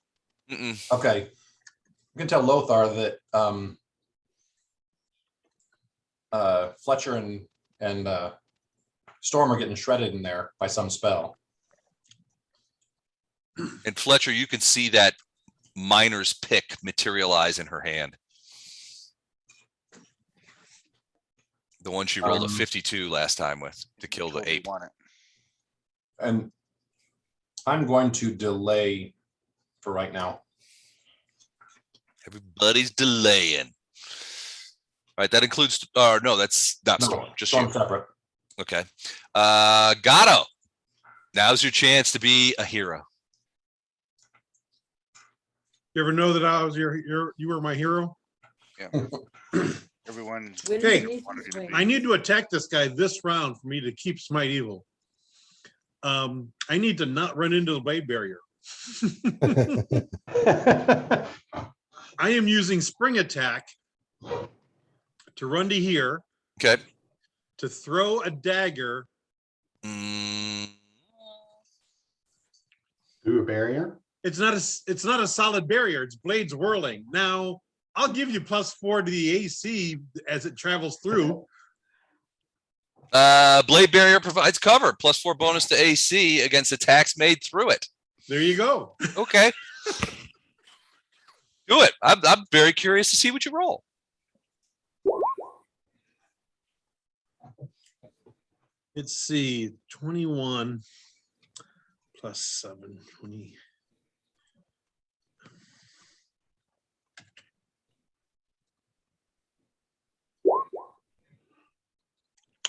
Mm-mm. Okay. You can tell Lothar that Fletcher and Storm are getting shredded in there by some spell. And Fletcher, you can see that miner's pick materialize in her hand. The one she rolled a 52 last time with to kill the ape. Want it. And I'm going to delay for right now. Everybody's delaying. All right, that includes, no, that's not No, Storm, just Storm you. separate. Okay. Gatto. Now's your chance to be a hero. You ever know that I was you were my hero? Yeah. Everyone. Wind Okay. beneath his wings. I need to attack this guy this round for me to keep Smite Evil. I need to not run into the blade barrier. I am using spring attack to run to here, Okay. to throw a dagger Mm, Through a barrier? It's not a solid barrier. It's blades whirling. Now, I'll give you +4 to the AC as it travels through. Blade barrier provides cover, +4 bonus to AC against attacks made through it. There you go. Okay. Do it. I'm very curious to see what you roll. Let's see, 21 +7, 20.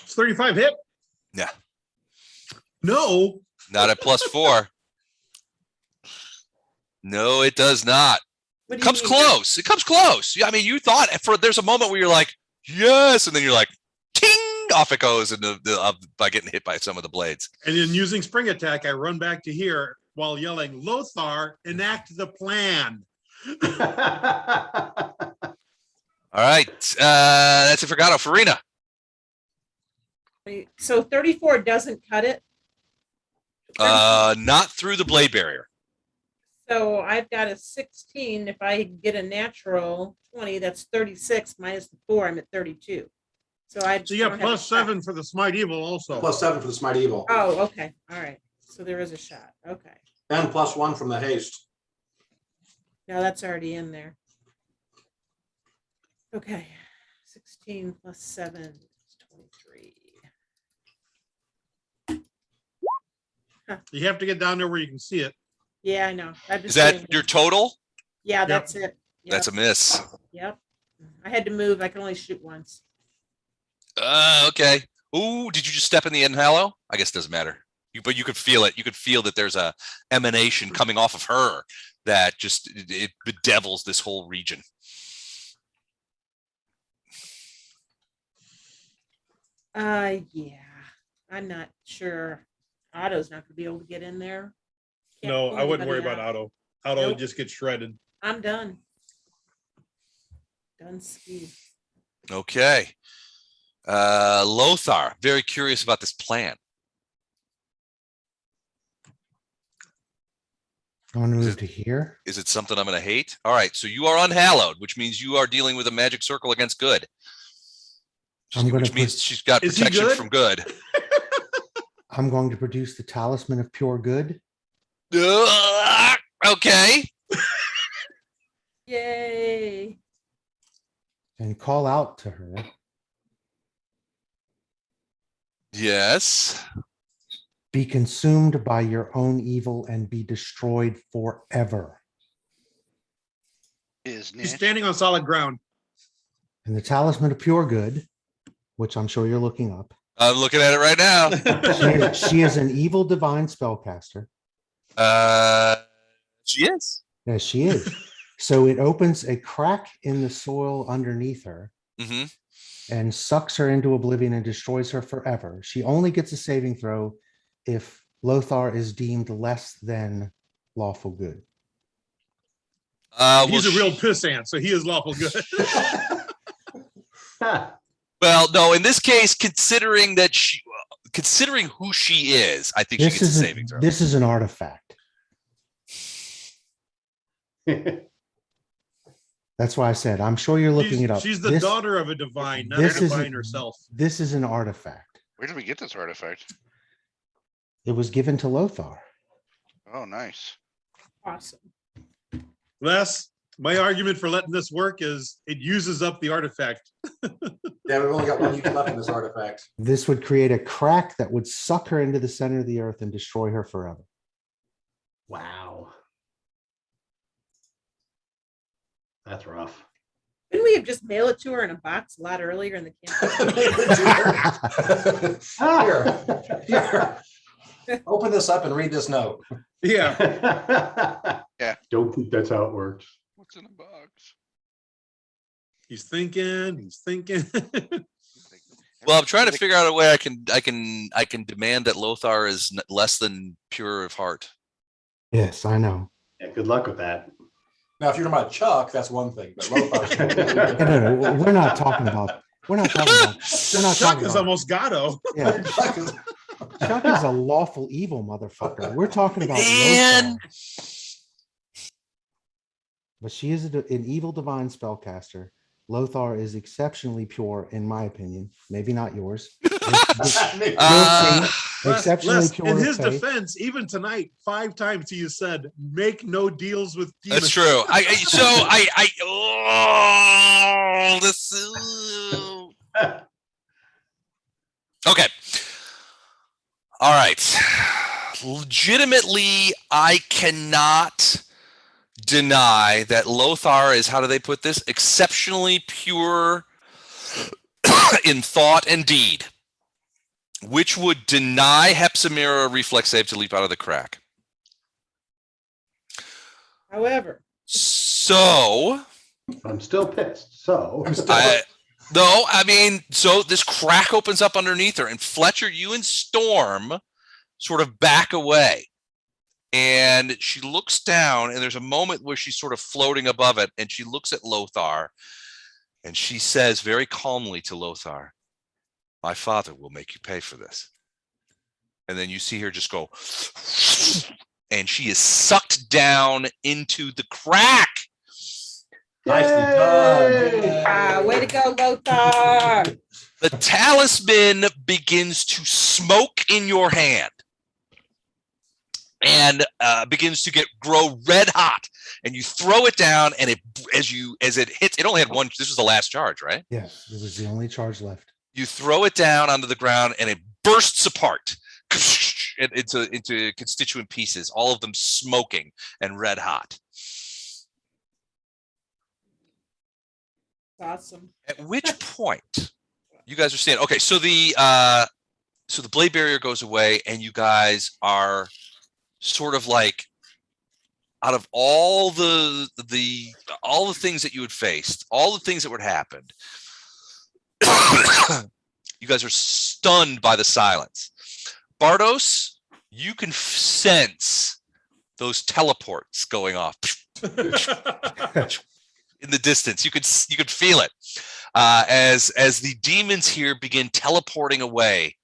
It's 35 hit? Yeah. No. Not at +4. No, it does not. What It do you comes mean? close. It comes close. Yeah, I mean, you thought there's a moment where you're like, yes, and then you're like, ting, off it goes by getting hit by some of the blades. And then using spring attack, I run back to here while yelling, Lothar, enact the plan. All right. That's it for Gato. Farina. Wait, so 34 doesn't cut it? Not through the blade barrier. So I've got a 16. If I get a natural 20, that's 36 minus the 4, I'm at 32. So You got +7 for the smite evil also. +7 for the smite evil. Oh, okay. All right. So there is a shot. Okay. And +1 from the haste. No, that's already in there. Okay. 16 + 7 is 23. You have to get down there where you can see it. Yeah, I know. Is that your total? Yeah, Yep. that's it. Yep. That's a miss. Yep. I had to move. I can only shoot once. Okay. Ooh, did you just step in the inhalo? I guess it doesn't matter. But you could feel it. You could feel that there's a emanation coming off of her that just it bedevils this whole region. Yeah. I'm not sure. Otto's not gonna be able to get in there. Can't No, pull I wouldn't worry anybody about out. Otto. Otto would Nope. just get shredded. I'm done. Done ski. Okay. Lothar, very curious about this plan. I want to move to here. Is it something I'm going to hate? All right. So you are unhallowed, which means you are dealing with a magic circle against good. I'm gonna Which means she's got Is he protection good? from good. I'm going to produce the talisman of pure good. Okay. Yay. And call out to her. Yes. Be consumed by your own evil and be destroyed forever. Is He's Nish. standing on solid ground. And the talisman of pure good, which I'm sure you're looking up. I'm looking at it right now. She is an evil divine spellcaster. She is. Yes, she is. So it opens a crack in the soil underneath her Mm-hmm. and sucks her into oblivion and destroys her forever. She only gets a saving throw if Lothar is deemed less than lawful good. He's a real pissant, so he is lawful good. Well, no, in this case, considering who she is, I think she gets a saving throw. This is an artifact. That's why I said, I'm sure you're looking it up. She's the daughter of a divine, not a this is- divine herself. This is an artifact. Where did we get this artifact? It was given to Lothar. Oh, nice. Awesome. Les, my argument for letting this work is it uses up the artifact. Yeah, we've only got one use left in this artifact. This would create a crack that would suck her into the center of the earth and destroy her forever. Wow. That's rough. Couldn't we have just mailed it to her in a box a lot earlier in the campaign? Here. Open this up and read this note. Yeah, Don't think that's how it works. What's in the box? he's thinking. Well, I'm trying to figure out a way I can demand that Lothar is less than pure of heart. Yes, I know. Yeah, good luck with that. Now, if you're talking about Chuck, that's one thing. But Lothar's No, we're not talking about. Chuck is almost Gatto. Yeah, Chuck is- Chuck is a lawful evil motherfucker. We're talking about Man. Lothar. But she is an evil divine spellcaster. Lothar is exceptionally pure, in my opinion. Maybe not yours. We'll see. Exceptionally Les, pure in of his faith. defense, even tonight, 5 times he has said, "Make no deals with demons." That's true. Okay. All right. Legitimately, I cannot deny that Lothar is, how do they put this? Exceptionally pure in thought and deed, which would deny Hepzamirah a reflex save to leap out of the crack. However, So, I'm still pissed, so. so this crack opens up underneath her, and Fletcher, you and Storm sort of back away. And she looks down, and there's a moment where she's sort of floating above it, and she looks at Lothar, and she says very calmly to Lothar, "My father will make you pay for this." And then you see her just go, and she is sucked down into the crack. Nicely done. way to go, Lothar. The talisman begins to smoke in your hand and begins to grow red hot, and you throw it down, and as it hits, it only had one. This was the last charge, right? Yes, it was the only charge left. You throw it down onto the ground, and it bursts apart into constituent pieces, all of them smoking and red hot. Awesome. At which point you guys are saying, okay, so the blade barrier goes away, and you guys are sort of like, out of all the things that you had faced, all the things that would happen, you guys are stunned by the silence. Bardos, you can sense those teleports going off in the distance. You could feel it as the demons here begin teleporting away.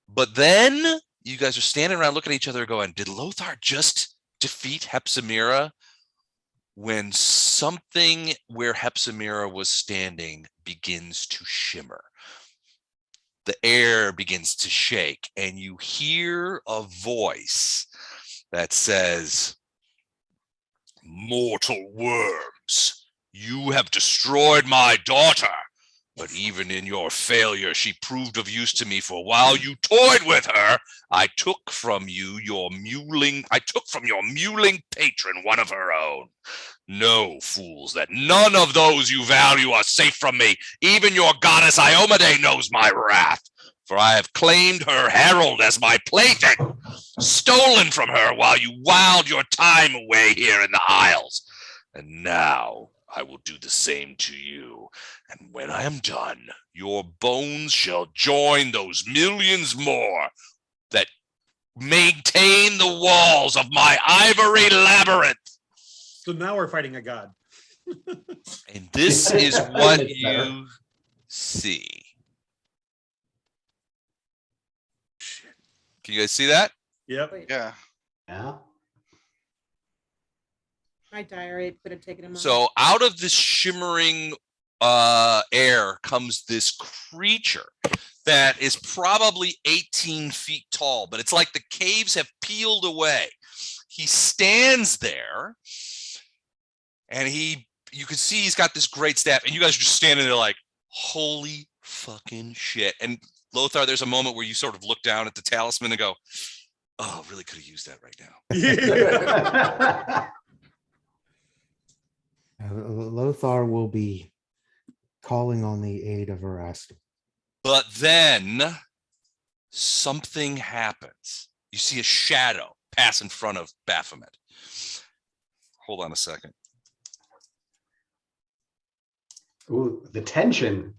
But then you guys are standing around looking at each other going, did Lothar just defeat Hepzamirah? When something where Hepzamirah was standing begins to shimmer, the air begins to shake, and you hear a voice that says, "Mortal worms, you have destroyed my daughter, but even in your failure, she proved of use to me, for while you toyed with her, I took from your mewling patron one of her own. Know, fools, that none of those you value are safe from me. Even your goddess Iomade knows my wrath, for I have claimed her herald as my plaything, stolen from her while you whiled your time away here in the Isles. And now I will do the same to you. And when I am done, your bones shall join those millions more that maintain the walls of my ivory labyrinth." So now we're fighting a god. And this is what you see. Can you guys see that? Yep. Wait, Yeah. Yeah. my diary could have taken a moment. So out of this shimmering air comes this creature that is probably 18 feet tall, but it's like the caves have peeled away. He stands there, and you can see he's got this great staff, and you guys are just standing there like, holy fucking shit. And Lothar, there's a moment where you sort of look down at the talisman and go, oh, really could have used that right now. Lothar will be calling on the aid of Erastil. But then something happens. You see a shadow pass in front of Baphomet. Hold on a second. Ooh, the tension.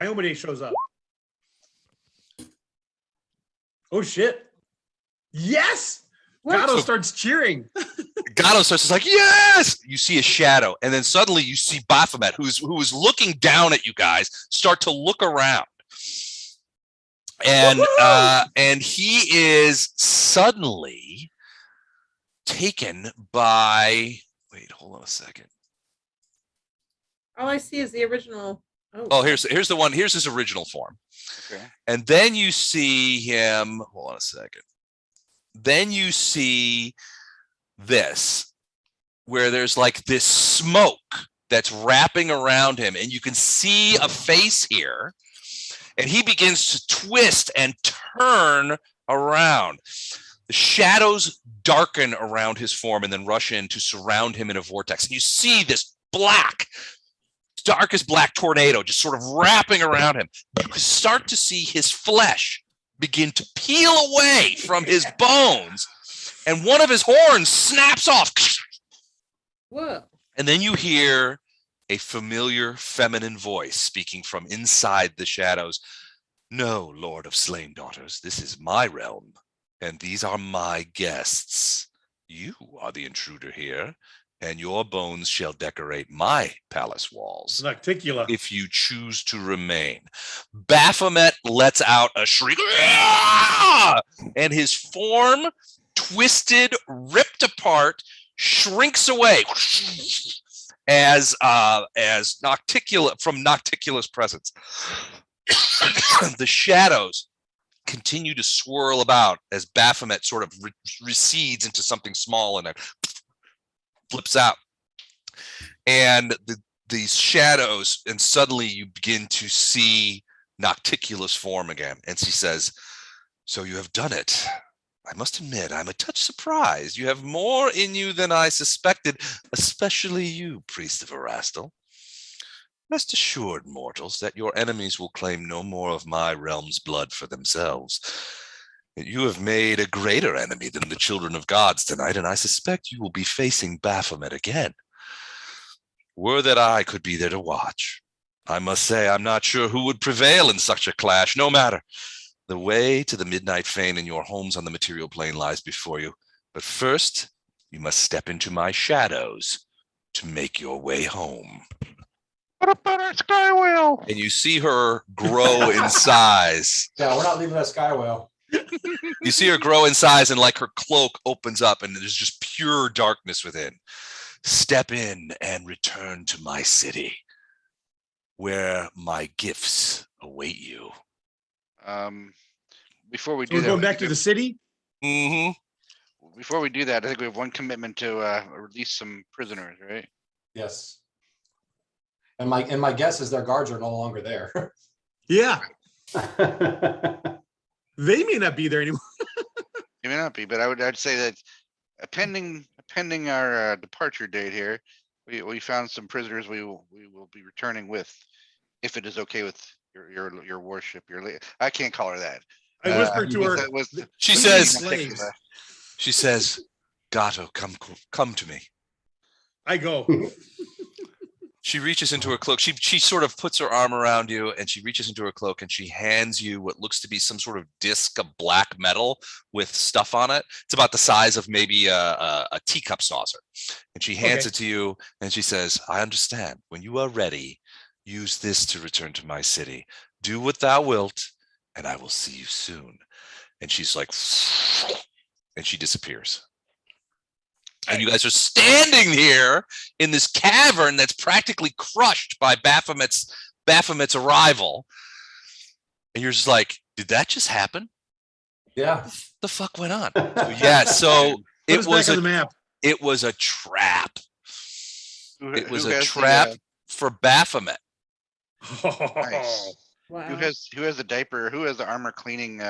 Iomade shows up. Oh shit. Yes! Gato starts cheering. Gato starts like, yes! You see a shadow, and then suddenly you see Baphomet, who is looking down at you guys, start to look around. And he is suddenly taken by. Wait, hold on a second. All I see is the original. Oh, here's the one. Here's his original form. Okay. And then you see him. Hold on a second. Then you see this, where there's like this smoke that's wrapping around him, and you can see a face here. And he begins to twist and turn around. The shadows darken around his form and then rush in to surround him in a vortex. And you see this black, darkest black tornado just sort of wrapping around him. You can start to see his flesh begin to peel away from his bones. And one of his horns snaps off. Whoa. And then you hear a familiar feminine voice speaking from inside the shadows. No, Lord of Slain Daughters, this is my realm, and these are my guests. You are the intruder here, and your bones shall decorate my palace walls Nocticula. if you choose to remain. Baphomet lets out a shriek, "Ah!" and his form, twisted, ripped apart, shrinks away as Nocticula from Nocticula's presence. The shadows continue to swirl about as Baphomet sort of recedes into something small and then flips out. And these shadows, and suddenly you begin to see Nocticula's form again. And she says, so you have done it. I must admit, I'm a touch surprised. You have more in you than I suspected, especially you, priest of Erastil. Rest assured, mortals, that your enemies will claim no more of my realm's blood for themselves. You have made a greater enemy than the children of gods tonight, and I suspect you will be facing Baphomet again. Were that I could be there to watch. I must say I'm not sure who would prevail in such a clash. No matter. The way to the Midnight Fane and your homes on the material plane lies before you. But first, you must step into my shadows to make your way home. What about our sky whale? And you see her grow in size. Yeah, we're not leaving that sky whale. You see her grow in size, and like her cloak opens up and there's just pure darkness within. Step in and return to my city, where my gifts await you. Before we do We're that, going back to the city? Mm-hmm. before we do that, I think we have one commitment to release some prisoners, right? Yes. And my guess is their guards are no longer there. Yeah, they may not be there anymore. It may not be, but I'd say that pending our departure date here, we found some prisoners we will be returning with, if it is okay with your worship. I can't call her that. I whispered to her. She "We says, need slaves." She says, Gato, come to me. I go. She reaches into her cloak. She sort of puts her arm around you, and she reaches into her cloak and she hands you what looks to be some sort of disc of black metal with stuff on it. It's about the size of maybe a teacup saucer. And she hands it to you and she says, I understand. When you are ready, use this to return to my city. Do what thou wilt, and I will see you soon. And she's like, and she disappears. And you guys are standing here in this cavern that's practically crushed by Baphomet's arrival. And you're just like, did that just happen? Yeah. What the fuck went on? So Put us back on the map. it was a trap. It was Who a has trap for Baphomet. Nice. Wow. Who has the diaper? Who has the armor cleaning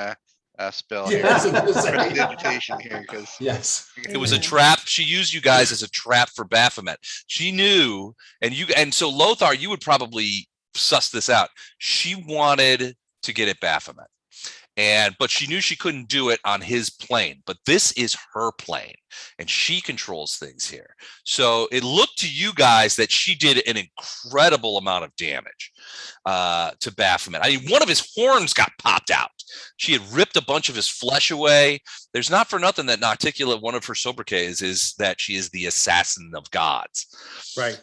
spell Yeah, here? I was gonna say. Prestidigitation here, because Yes. It was a trap. She used you guys as a trap for Baphomet. She knew, and so Lothar, you would probably suss this out. She wanted to get at Baphomet. But she knew she couldn't do it on his plane. But this is her plane, and she controls things here. So it looked to you guys that she did an incredible amount of damage to Baphomet. I mean, one of his horns got popped out. She had ripped a bunch of his flesh away. There's not for nothing that Nocticula, one of her sobriquets, is that she is the assassin of gods. Right.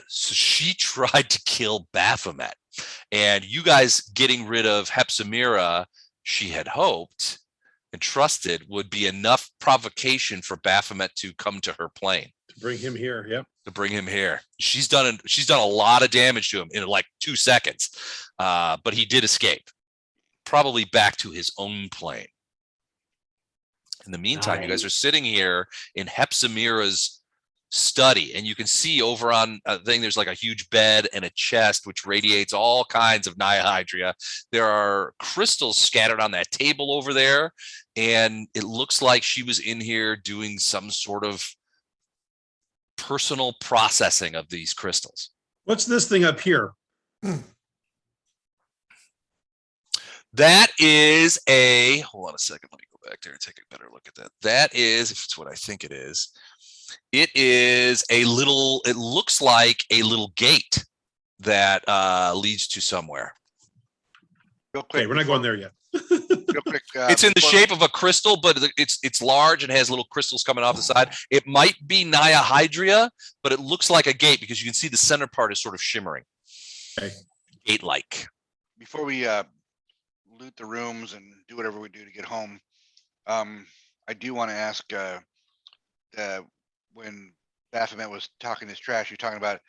So she tried to kill Baphomet. And you guys getting rid of Hepzamirah, she had hoped and trusted would be enough provocation for Baphomet to come to her plane. To bring him here, yep. To bring him here. She's done a lot of damage to him in like 2 seconds. But he did escape, probably back to his own plane. In the meantime, you guys are sitting here in Hepzamirah's study, and you can see over on a thing, there's like a huge bed and a chest which radiates all kinds of Nihydria. There are crystals scattered on that table over there, and it looks like she was in here doing some sort of personal processing of these crystals. What's this thing up here? That is a, hold on a second, let me go back there and take a better look at that. That is, if it's what I think it is a little, it looks like a little gate that leads to somewhere. Real quick, Okay, we're not going there yet. real quick. It's in the before- shape of a crystal, but it's large and has little crystals coming off the side. It might be Nihydria, but it looks like a gate because you can see the center part is sort of shimmering. Okay. Gate-like. Before we loot the rooms and do whatever we do to get home, I do want to ask when Baphomet was talking his trash, you're talking about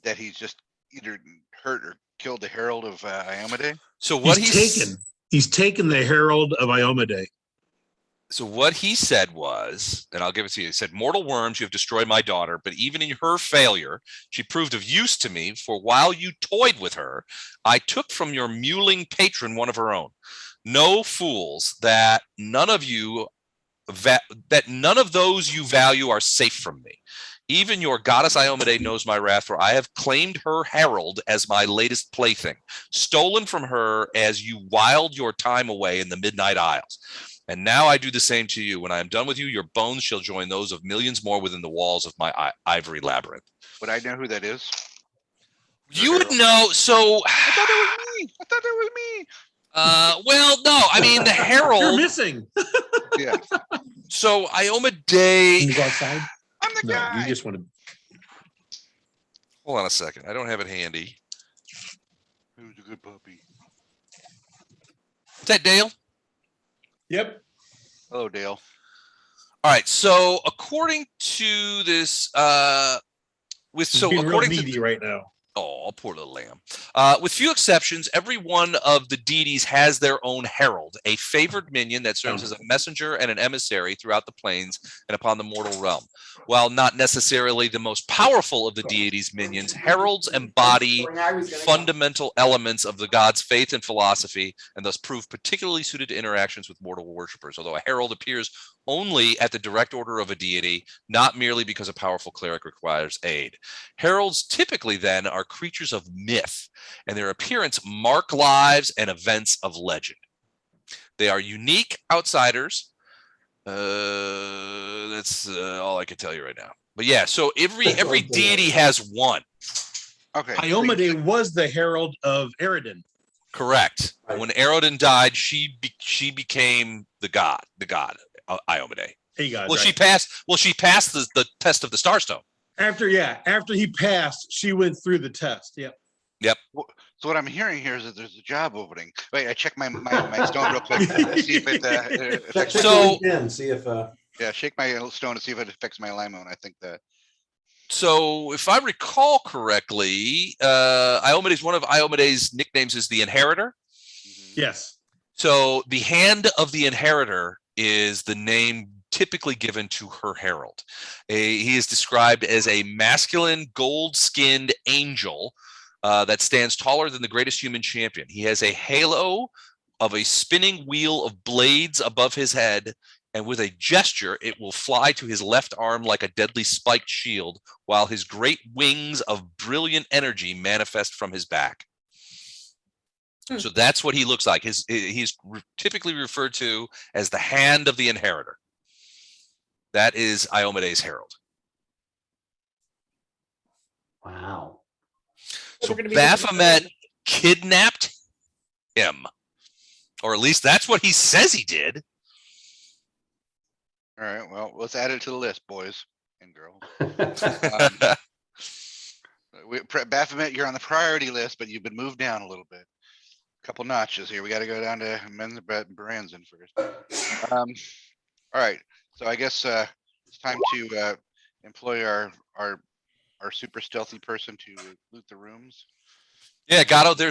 that he's just either hurt or killed the Herald of Iomade. So what He's taken the Herald of Iomade. So what he said was, and I'll give it to you, he said, "Mortal worms, you have destroyed my daughter, but even in her failure, she proved of use to me, for while you toyed with her, I took from your mewling patron one of her own. Know, fools, that none of those you value are safe from me. Even your goddess Iomade knows my wrath, for I have claimed her herald as my latest plaything, stolen from her as you whiled your time away in the Midnight Isles. And now I do the same to you. When I am done with you, your bones shall join those of millions more within the walls of my ivory labyrinth." Would I know who that is? You would know. So I thought it was me. I thought it was me. well, no, I mean the You're herald. missing. Yeah, So Can Iomade. you go outside? I'm the No, guy. you just want to. Hold on a second. I don't have it handy. Who's a good puppy? Is that Dale? Yep. Hello, Dale. All right. So according to this, Being real needy right now. Oh, poor little lamb. With few exceptions, every one of the deities has their own herald, a favored minion that serves as a messenger and an emissary throughout the planes and upon the mortal realm. While not necessarily the most powerful of the deities' minions, heralds embody fundamental elements of the god's faith and philosophy, and thus prove particularly suited to interactions with mortal worshippers. Although a herald appears only at the direct order of a deity, not merely because a powerful cleric requires aid. Heralds typically then are creatures of myth, and their appearance mark lives and events of legend. They are unique outsiders. That's all I can tell you right now. But yeah, so every deity has one. Okay. Iomade was the Herald of Eridan. Correct. Right. When Erodin died, she became the god Iomade. Hey guys. Well, she passed the test of the Starstone. After he passed, she went through the test. Yep. So what I'm hearing here is that there's a job opening. Wait, I checked my stone real quick to see if it affects So- Again, see if, yeah, shake my stone to see if it affects my alignment. I think that. So if I recall correctly, Iomede's one of Iomede's nicknames is the Inheritor. Yes. So the Hand of the Inheritor is the name typically given to her herald. He is described as a masculine, gold-skinned angel that stands taller than the greatest human champion. He has a halo of a spinning wheel of blades above his head, and with a gesture, it will fly to his left arm like a deadly spiked shield, while his great wings of brilliant energy manifest from his back. So that's what he looks like. He's typically referred to as the Hand of the Inheritor. That is Iomede's herald. Wow. So We're gonna be looking for Baphomet kidnapped him, or at least that's what he says he did. All right. Well, let's add it to the list, boys and girls. Baphomet, you're on the priority list, but you've been moved down a little bit. Couple notches here. We got to go down to men's Branson first. All right. So I guess it's time to employ our super stealthy person to loot the rooms. Yeah, Gatto, there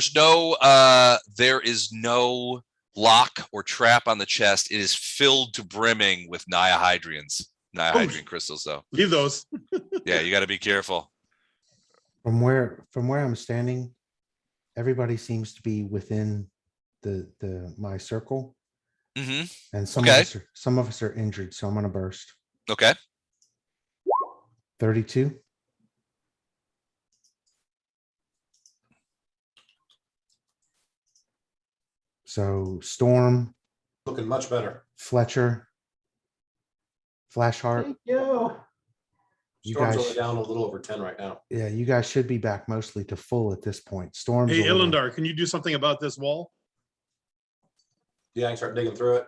is no lock or trap on the chest. It is filled to brimming with Nihydrians. Nihydrian crystals, though. Leave those. Yeah, you got to be careful. From where I'm standing, everybody seems to be within my circle, Mm-hmm. and some Okay. of us are injured, so I'm gonna burst. Okay. 32. So Storm, Looking much better. Fletcher, Flashheart. Thank you. You Storm's guys, only down a little over 10 right now. yeah, you guys should be back mostly to full at this point. Storm's Hey, a little- Illendar, can you do something about this wall? Yeah, I can start digging through it.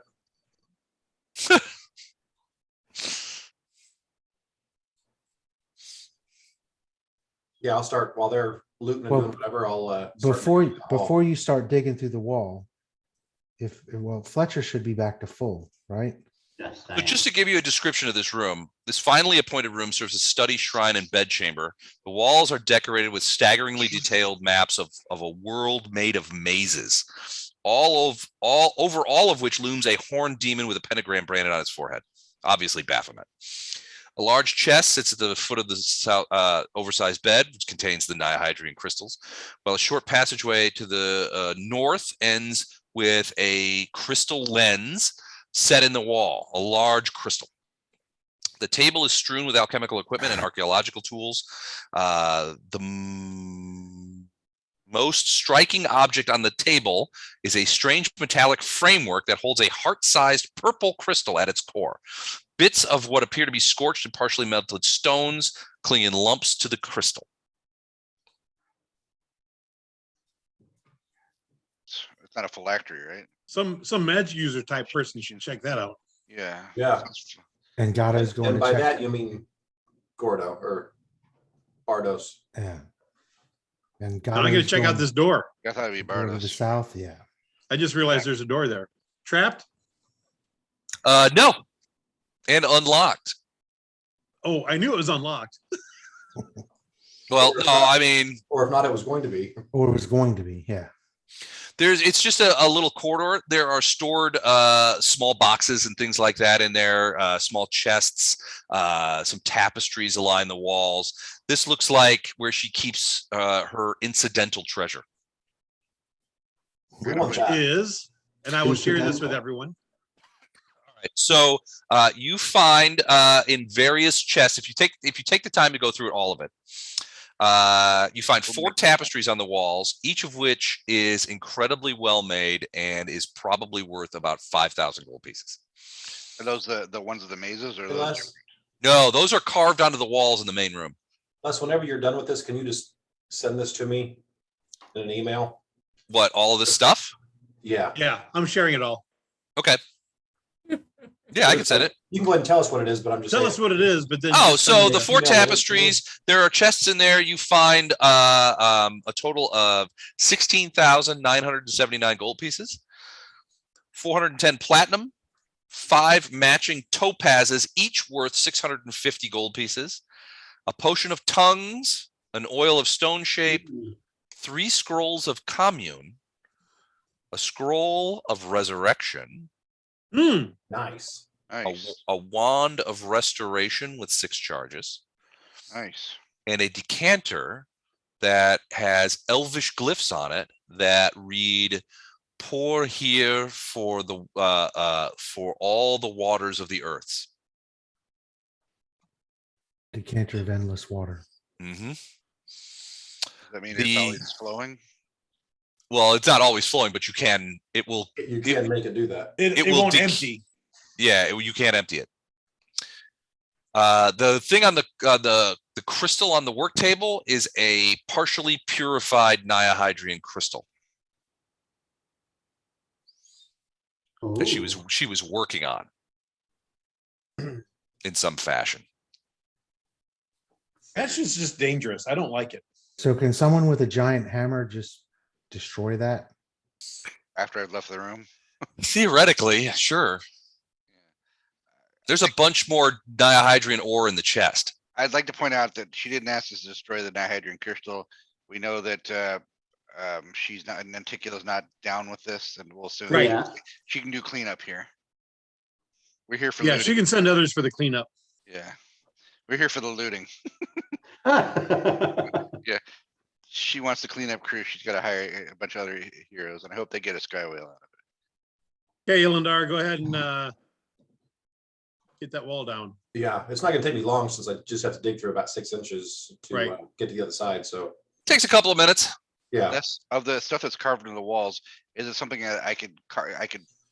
Yeah, I'll start while they're looting and Well, doing whatever. I'll start before digging through the hall. before you start digging through the wall, Fletcher should be back to full, right? Yes, I So am. just to give you a description of this room, this finally appointed room serves as study, shrine, and bedchamber. The walls are decorated with staggeringly detailed maps of a world made of mazes, over all of which looms a horned demon with a pentagram branded on its forehead, obviously Baphomet. A large chest sits at the foot of the oversized bed, which contains the Nihydrian crystals, while a short passageway to the north ends with a crystal lens set in the wall, a large crystal. The table is strewn with alchemical equipment and archaeological tools. Most striking object on the table is a strange metallic framework that holds a heart-sized purple crystal at its core. Bits of what appear to be scorched and partially melted stones cling in lumps to the crystal. It's not a phylactery, right? Some med user type person should check that out. Yeah. Yeah. And Gatto's going And to by check. that, you mean Gordo or Bardos. Yeah. And Now I'm gonna check out this door. I thought it'd be door to the Bardos. south. Yeah. I just realized there's a door there. Trapped? No, and unlocked. Oh, I knew it was unlocked. Well, no, I mean, Or if not, it was going to be. Or it was going to be. Yeah. it's just a little corridor. There are stored small boxes and things like that in there, small chests, some tapestries align the walls. This looks like where she keeps her incidental treasure. We want Which that. is, and I will share this with Incidental. everyone. So you find in various chests, if you take the time to go through all of it, you find 4 tapestries on the walls, each of which is incredibly well made and is probably worth about 5,000 gold pieces. Are those the ones of the mazes or those? Unless, No, those are carved onto the walls in the main room. whenever you're done with this, can you just send this to me in an email? What, all of this stuff? Yeah. Yeah, I'm sharing it all. Okay. Yeah, I can send it. You can go ahead and tell us what it is, but I'm just Tell saying. us what it is, but then. Oh, just so send me the a- 4 email. tapestries, there are chests in there. You find a total of 16,979 gold pieces, 410 platinum, 5 matching topazes, each worth 650 gold pieces, a potion of tongues, an oil of stone shape, 3 scrolls of commune, a scroll of resurrection, Hmm, Nice. Nice, a wand of restoration with 6 charges, nice. and a decanter that has elvish glyphs on it that read "Pour here for all the waters of the earths." Decanter of endless water. Mm-hmm. Does that mean it's The- always flowing? Well, it's not always flowing, but you can. It will. You can make it do that. it It will won't dec- empty. Yeah, you can't empty it. The thing on the crystal on the work table is a partially purified Nihydrian crystal that she was working on in some fashion. That's just dangerous. I don't like it. So can someone with a giant hammer just destroy that? After I've left the room. Theoretically, sure. There's a bunch more dihydrian ore in the chest. I'd like to point out that she didn't ask us to destroy the dihydrogen crystal. We know that she's not, Nanticula's not down with this, and we'll assume Right. Yeah. she can do cleanup here. We're here for Yeah, looting. she can send others for the cleanup. Yeah, we're here for the looting. She wants to clean up crew. She's got to hire a bunch of other heroes, and I hope they get a skywhale out of it. Okay, Ilendar, go ahead and get that wall down. Yeah, it's not gonna take me long since I just have to dig through about 6 inches to Right. get to the other side. So Takes a couple of minutes. yeah, That's of the stuff that's carved into the walls. Is it something that I could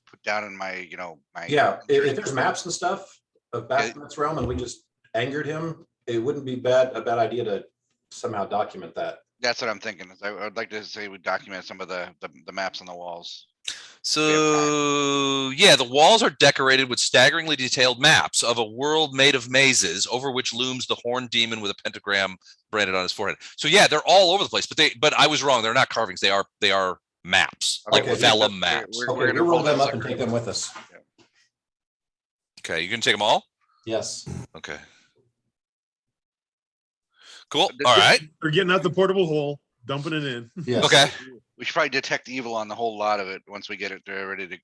put down in my, my. yeah. If there's maps and stuff of Baphomet's realm and we just angered him, it wouldn't be a bad idea to somehow document that. That's what I'm thinking. Is I would like to say we document some of the maps on the walls. So yeah, the walls are decorated with staggeringly detailed maps of a world made of mazes over which looms the horned demon with a pentagram branded on his forehead. So yeah, they're all over the place, but I was wrong. They're not carvings. They are maps, like Okay. vellum maps. We're Okay, gonna we'll roll roll them those up and like take them with us. Okay, you can take them all? Yes. Okay. Cool. All right. We're getting out the portable hole, dumping it in. Yes. Okay. We should probably detect evil on the whole lot of it once we get it ready to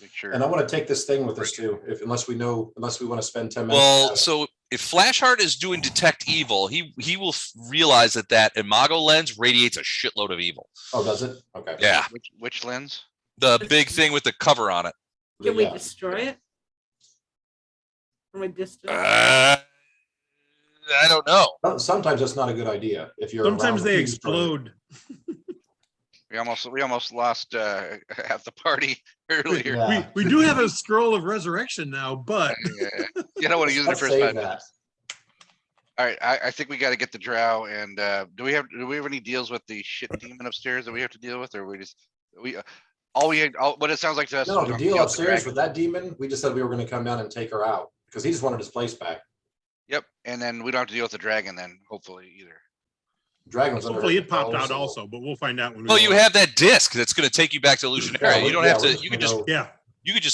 make sure. And I want to take this thing with us too, unless we want to spend 10 minutes. Well, so if Flashheart is doing detect evil, he will realize that imago lens radiates a shitload of evil. Oh, does it? Okay. Yeah. Which lens? The big thing with the cover on it. Can we Yeah. destroy it? From a distance? I don't know. Sometimes that's not a good idea. If you're Sometimes around they the fuse burner. explode. We almost lost half the party earlier. Yeah. We do have a scroll of resurrection now, but Yeah. You don't want to use it Let's for save 5 that. minutes. All right, I think we got to get the drow. And do we have any deals with the shit demon upstairs that we have to deal with, or what it sounds like to us? No, we the don't deal deal with the upstairs dragon. with that demon, we just said we were going to come down and take her out because he just wanted his place back. Yep, and then we don't have to deal with the dragon then, hopefully either. Dragon was under hopefully it popped control, out so- also, but we'll find out when we Well, go. you have that disc that's going to take you back to Illusionary. You don't have to. You can just Yeah,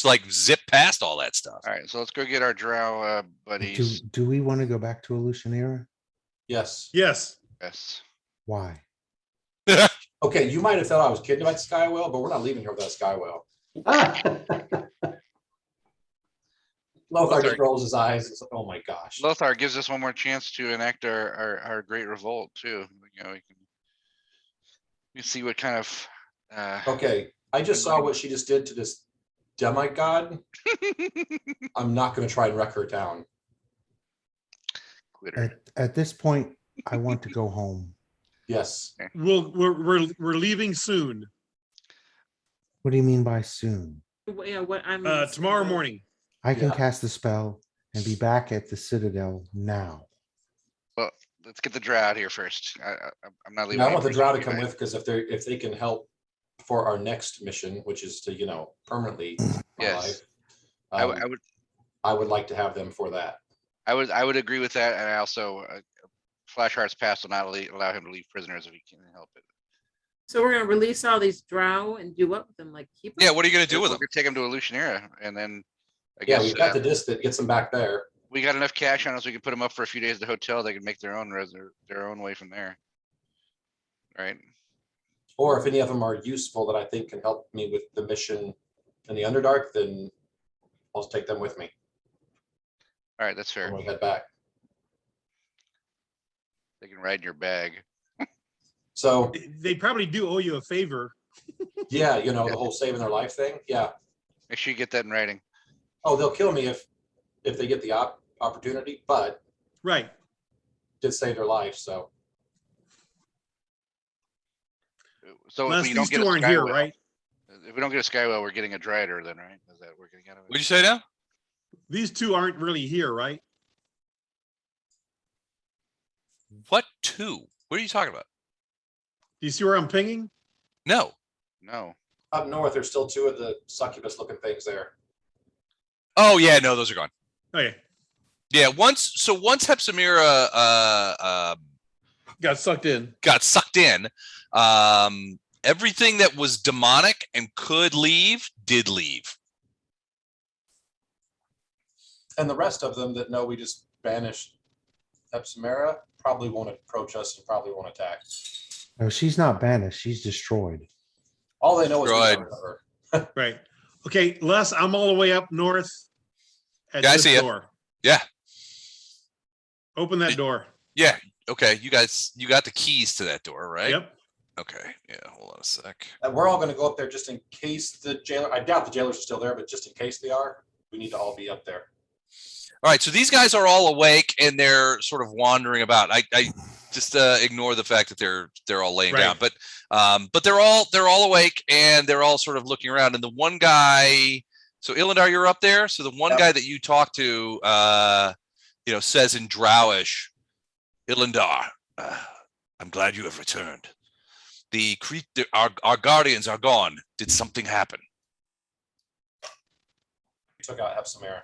like zip past all that stuff. All right, so let's go get our drow buddies. Do we want to go back to Illusionera? Yes. yes. Yes. Why? Okay, you might have thought I was kidding about Skywell, but we're not leaving here without Skywell. Lothar just rolls his eyes. It's like, oh my gosh. Lothar gives us one more chance to enact our great revolt too. We see what kind of. Okay, I just saw what she just did to this demigod. I'm not going to try and wreck her down. Quitter. At this point, I want to go home. Yes. We're leaving soon. What do you mean by soon? Yeah, what I'm. Tomorrow morning. I can Yeah. cast the spell and be back at the Citadel now. Well, let's get the drow out here first. I'm not leaving. Now, I want the any drow to person come behind. with because if they can help for our next mission, which is to permanently Yes. alive, I would. I would like to have them for that. I would agree with that, and I also Flashheart's past will not allow him to leave prisoners if he can help it. So we're gonna release all these drow and do what with them? Like keep them? Yeah. What are you going to do with We're them? gonna take him to Illusionera, and then I Yeah, guess we've got the disc that gets them back there. we got enough cash on us. We can put them up for a few days at the hotel. They can make their own way from there. Right. Or if any of them are useful that I think can help me with the mission in the Underdark, then I'll just take them with me All right, that's fair. when we head back. They can ride in your bag. So They probably do owe you a favor. yeah, the whole saving their life thing. Yeah. Make sure you get that in writing. Oh, they'll kill me if they get the opportunity, but Right. did save their life. So So Unless if we don't these get a two aren't here, skywell, right? if we don't get a skywell, we're getting a drider then, right? Is that we're getting out of What'd it? you say now? These two aren't really here, right? What two? What are you talking about? Do you see where I'm pinging? No. No. up north, there's still two of the succubus looking things there. Oh yeah, no, those are gone. Okay. Yeah, once Hepzamirah Got sucked in. got sucked in. Everything that was demonic and could leave did leave. And the rest of them that know we just banished Hepzamirah probably won't approach us and probably won't attack. No, she's not banished. She's destroyed. All they know is we Right. got rid of her. Right. Okay, Les, I'm all the way up north at Yeah, I this see it. door. Yeah. Open that door. Yeah. Okay. You guys, you got the keys to that door, right? Yep. Okay. Yeah. Hold on a sec. And we're all going to go up there just in case the jailer, I doubt the jailers are still there, but just in case they are, we need to all be up there. All right. So these guys are all awake and they're sort of wandering about. I just ignore the fact that they're all laying Right. down, but they're all awake and they're all sort of looking around. And the one guy, so Ilindar, you're up there. So the one Yep. guy that you talk to, says in Drowish, Ilindar, I'm glad you have returned. Our guardians are gone. Did something happen? We took out Hepzamirah.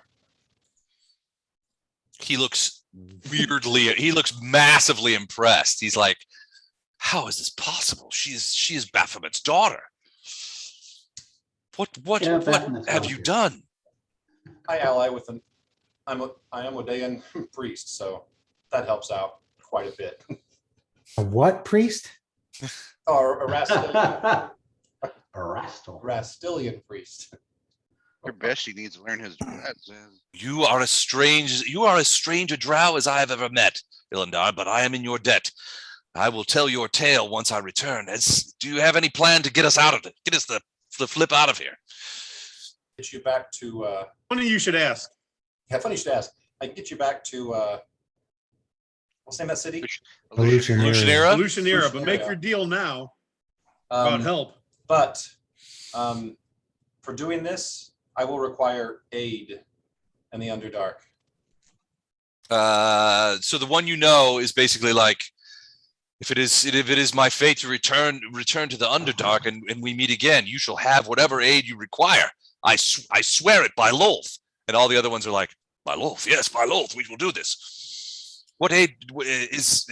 he looks he looks massively impressed. He's like, how is this possible? She is Baphomet's daughter. What Yeah, what Baphomet's have daughter. you done? I ally with an I am a Dayan priest, so that helps out quite a bit. A what priest? Or Erastil, Erastil. priest. Your bestie needs to learn his. You are as strange a drow as I have ever met, Ilindar, but I am in your debt. I will tell your tale once I return. Do you have any plan to get us out of it? Get us the flip out of here. Get you back to Funny you should ask. yeah, funny you should ask. I can get you back to what's the name of that city? Illusionera? Illusionera, but make Illusionera. your deal now about help. But for doing this, I will require aid in the Underdark. So the one is basically like, if it is my fate to return to the Underdark and we meet again, you shall have whatever aid you require. I swear it by Lolth. And all the other ones are like, by Lolth, yes, by Lolth, we will do this. What aid is?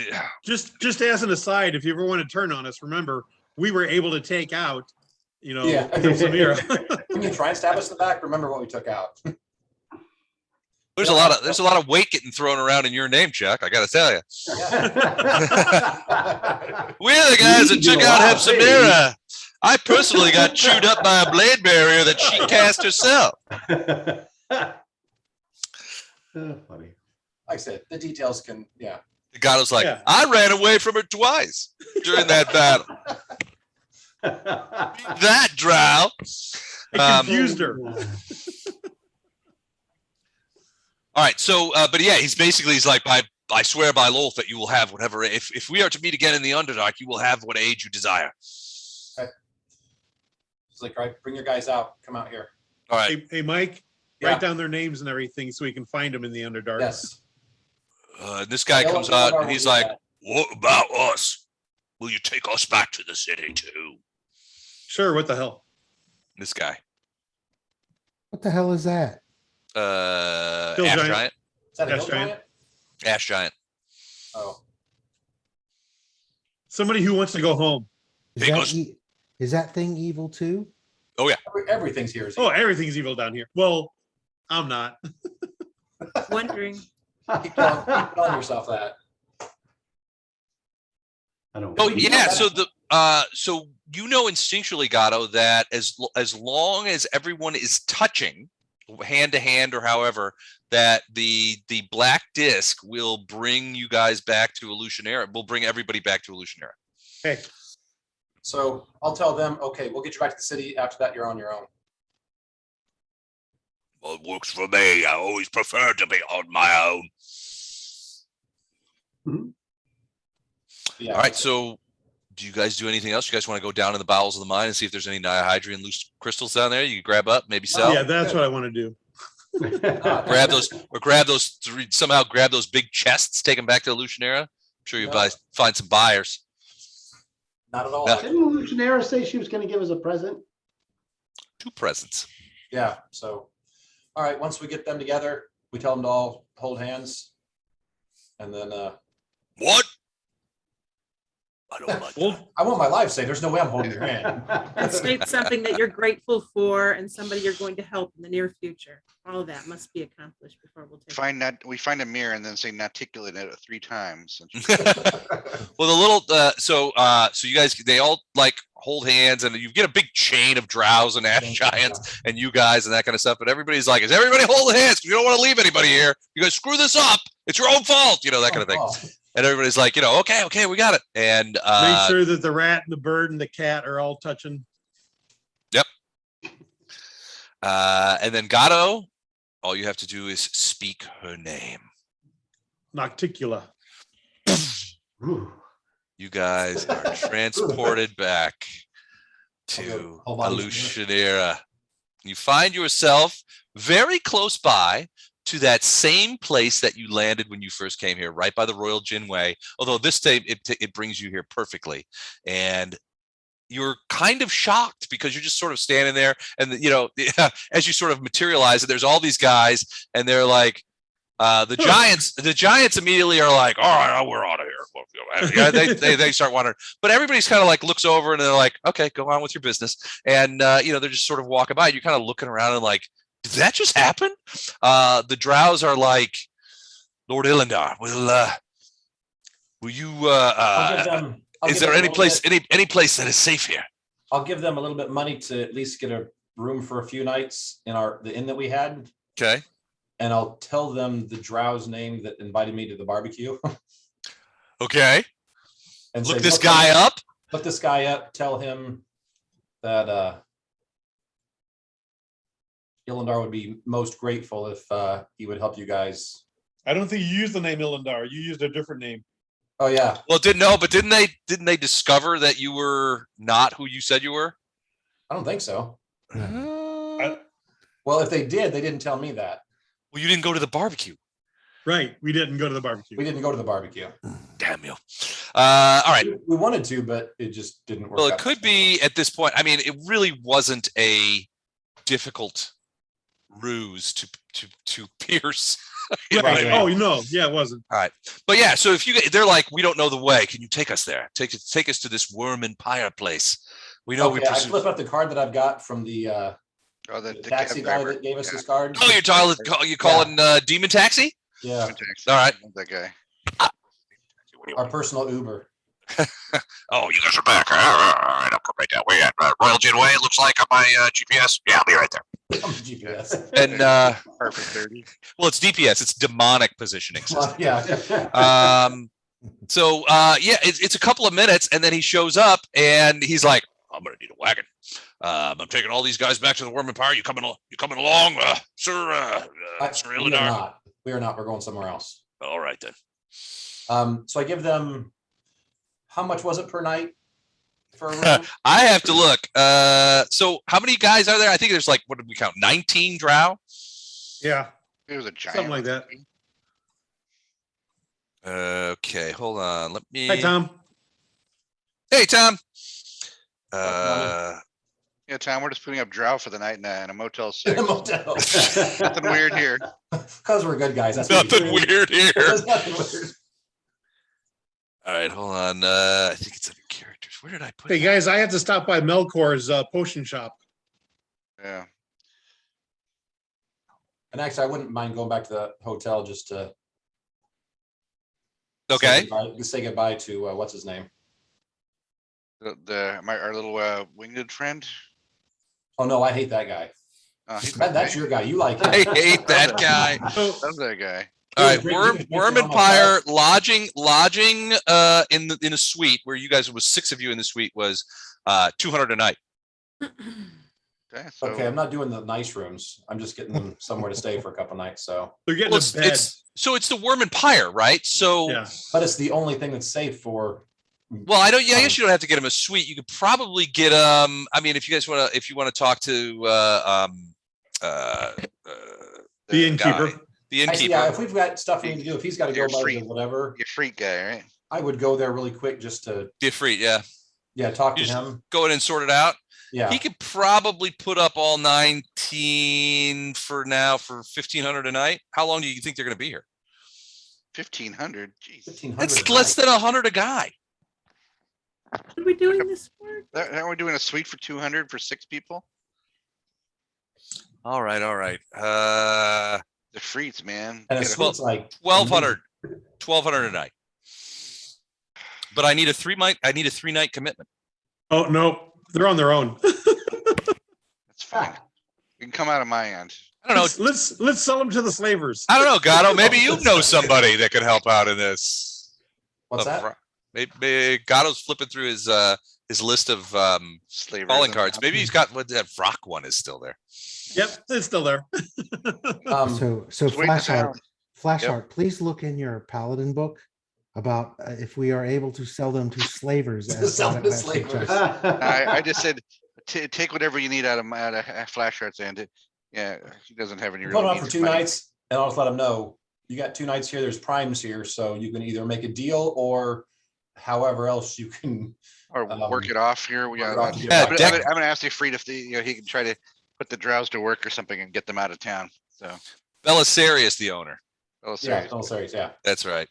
Just as an aside, if you ever want to turn on us, remember we were able to take out, Yeah. Hepzamirah. Can you try and stab us in the back? Remember what we took out. There's a lot of weight getting thrown around in your name, Chuck. I got to tell you. We're the guys that took out Hepzamirah. I personally got chewed up by a blade barrier that she cast herself. Funny. Like I said, the details can, yeah. The guy was like, Yeah. I ran away from her twice during that battle. That drow. It confused her. All right, so but yeah, he's like, I swear by Lolth that you will have whatever. If we are to meet again in the Underdark, you will have what aid you desire. Okay. It's like, all right, bring your guys out. Come out here. All right. Hey, Mike, Yeah. write down their names and everything so we can find them in the Underdark. Yes. This guy comes out and he's like, What about us? Will you take us back to the city too? Sure, what the hell? this guy, What the hell is that? Still Ash giant. Giant. Is that a Yes, hill giant. giant? Ash Giant. Oh, Somebody who wants to go home. Is Hey, that, Gus. is that thing evil too? everything's here. Is Oh, everything's evil down here. Well, I'm not. Wondering. keep telling yourself that. I don't. Oh believe yeah, that. so so instinctually, Gatto, that as long as everyone is touching hand to hand or however, that the black disc will bring you guys back to Illusionera. We'll bring everybody back to Illusionera. Hey, So I'll tell them, okay, we'll get you back to the city. After that, you're on your own. Well, it works for me. I always prefer to be on my own. Yeah. All right, so do you guys do anything else? You guys want to go down in the bowels of the mine and see if there's any Nihydrian loose crystals down there? You can grab up, maybe sell. yeah, that's what I want to do. Grab those three, somehow grab those big chests, take them back to Illusionera. I'm sure you No. find some buyers. Not at all. No. Didn't Illusionera say she was going to give us a present? 2 presents. Yeah. So, all right. Once we get them together, we tell them to all hold hands, and then What? don't like Well, that. I want my life saved. There's no way I'm holding your hand. And state something that you're grateful for and somebody you're going to help in the near future. All of that must be accomplished before we'll take. We find a mirror and then say naticulate it 3 times. Well, the little so you guys, they all like hold hands, and you get a big chain of drows and ash giants and you guys and that kind of stuff. But everybody's like, "Is everybody holding hands? 'Cause we don't want to leave anybody here. You guys screw this up. It's your own fault." You know, that kind of thing. And everybody's like, you know, okay, we got it. And make sure that the rat and the bird and the cat are all touching. Yep. And then Gato, all you have to do is speak her name. Nocticula. Ooh. You guys are transported back to Hold on. Hepzamirah. You find yourself very close by to that same place that you landed when you first came here, right by the Royal Jinway. Although this time it brings you here perfectly. And you're kind of shocked because you're just sort of standing there, and you know, as you sort of materialize, there's all these guys, and they're like, the giants immediately are like, all right, we're out of here. Yeah, they start wondering, but everybody's kind of like looks over and they're like, okay, go on with your business. And you know, they're just sort of walking by. You're kind of looking around and like, did that just happen? The drows are like, Lord Illendar, will you is there any place any place that is safe here? I'll give them a little bit of money to at least get a room for a few nights in the inn that we had. Okay. And I'll tell them the drow's name that invited me to the barbecue. Okay. And Look say, this guy up. Look this guy up. Tell him that Illendar would be most grateful if he would help you guys. I don't think you used the name Illendar. You used a different name. Oh yeah. Well, didn't they discover that you were not who you said you were? I don't think so. Well, Well, if they did, they didn't tell me that. you didn't go to the barbecue. Right. We didn't go to the barbecue. We didn't go to the barbecue. Damn you. All right. We wanted to, but it just didn't work. Well, it out. could be at this point. I mean, it really wasn't a difficult ruse to pierce. Right. Right. Oh, no. Yeah, it wasn't. All right, but yeah. So if they're like, we don't know the way. Can you take us there? Take us to this worm and pyre place. We know Okay, I flip up the card that I've got from the The taxi guy that gave us his card. Oh, you're calling Demon Taxi? Yeah, All right. That guy. our personal Uber. Oh, you guys are back. All right, I'll come right down. We're at Royal Jinway, it looks like, on my GPS. Yeah, I'll be right there. GPS. And Perfect 30. well, it's DPS. It's demonic positioning system. Yeah. So yeah, it's a couple of minutes, and then he shows up, and he's like, "I'm gonna need a wagon. I'm taking all these guys back to the Worm Empire. You coming along, sir? Sir We are Illendar?" not. We are not. We're going somewhere else. All right then. So I give them. How much was it per night for a room? I have to look. So how many guys are there? I think there's like, what did we count? 19 drow. Yeah. It was a giant. Something like that. Okay, hold on. Let me. Hi, Tom. Hey, Tom. Yeah, Tom, we're just putting up drow for the night in a Motel 6. In a motel. Nothing weird here. Because we're good guys. That's what Nothing we do. weird here. There's nothing weird. All right, hold on. I think it's under characters. Where did I put Hey, that? guys, I have to stop by Melkor's potion shop. Yeah. And actually, I wouldn't mind going back to the hotel just to Okay. say goodbye to what's his name? Our little winged friend. Oh no, I hate that guy. That's your guy. You like him. I hate that guy. Love that guy. All right, Great, Worm great, Worm great Empire lodging in a suite where you guys, it was 6 of you in the suite, was 200 a night. Okay, so Okay, I'm not doing the nice rooms. I'm just getting them somewhere to stay for a couple nights. So, They're getting Well, a bed. it's the Worm Empire, right? So Yeah. but it's the only thing that's safe for. well, I guess you don't have to get them a suite. You could probably get I mean, if you want to talk to The innkeeper. guy, the Actually, innkeeper. yeah, if we've got stuff we need to do, if he's got to go You're by free. whatever, you're freak guy, right? I would go there really quick just to Different, yeah. talk to You just him. go in and sort it out. Yeah, He could probably put up all 19 for now for 1,500 a night. How long do you think they're going to be here? 1,500. Jeez. 1,500 That's a less night. than 100 a guy. What are we doing this for? Aren't we doing a suite for 200 for 6 people? All right, all right. The freaks, man. And a Get a- suite's like 1,200 a night. But I need a 3-night commitment. Oh, no, they're on their own. That's fine. You can come out of my end. I don't know. Let's sell them to the slavers. I don't know, Gatto. Maybe you know somebody that could help out in this. What's that? Maybe Gatto's flipping through his list of Slavers calling and- cards. Maybe he's got what that Vrock one is still there. Yep, it's still there. So Just wait this out. Flash Yep. art, please look in your Paladin book about if we are able to sell them to slavers. as Sell them to Gatto has slavers. suggested. I just said, take whatever you need out of Flash Arts and yeah, he doesn't have any. Put real them up needs for 2 money. nights and I'll just let them know. You got 2 nights here, there's primes here, so you can either make a deal or however else you can. Or work it off here. it Yeah, off. Yeah, I'm deck- gonna ask Freed if he can try to put the drows to work or something and get them out of town. So, Belisari is the owner. oh, Yeah, serious. no, serious, yeah. That's right.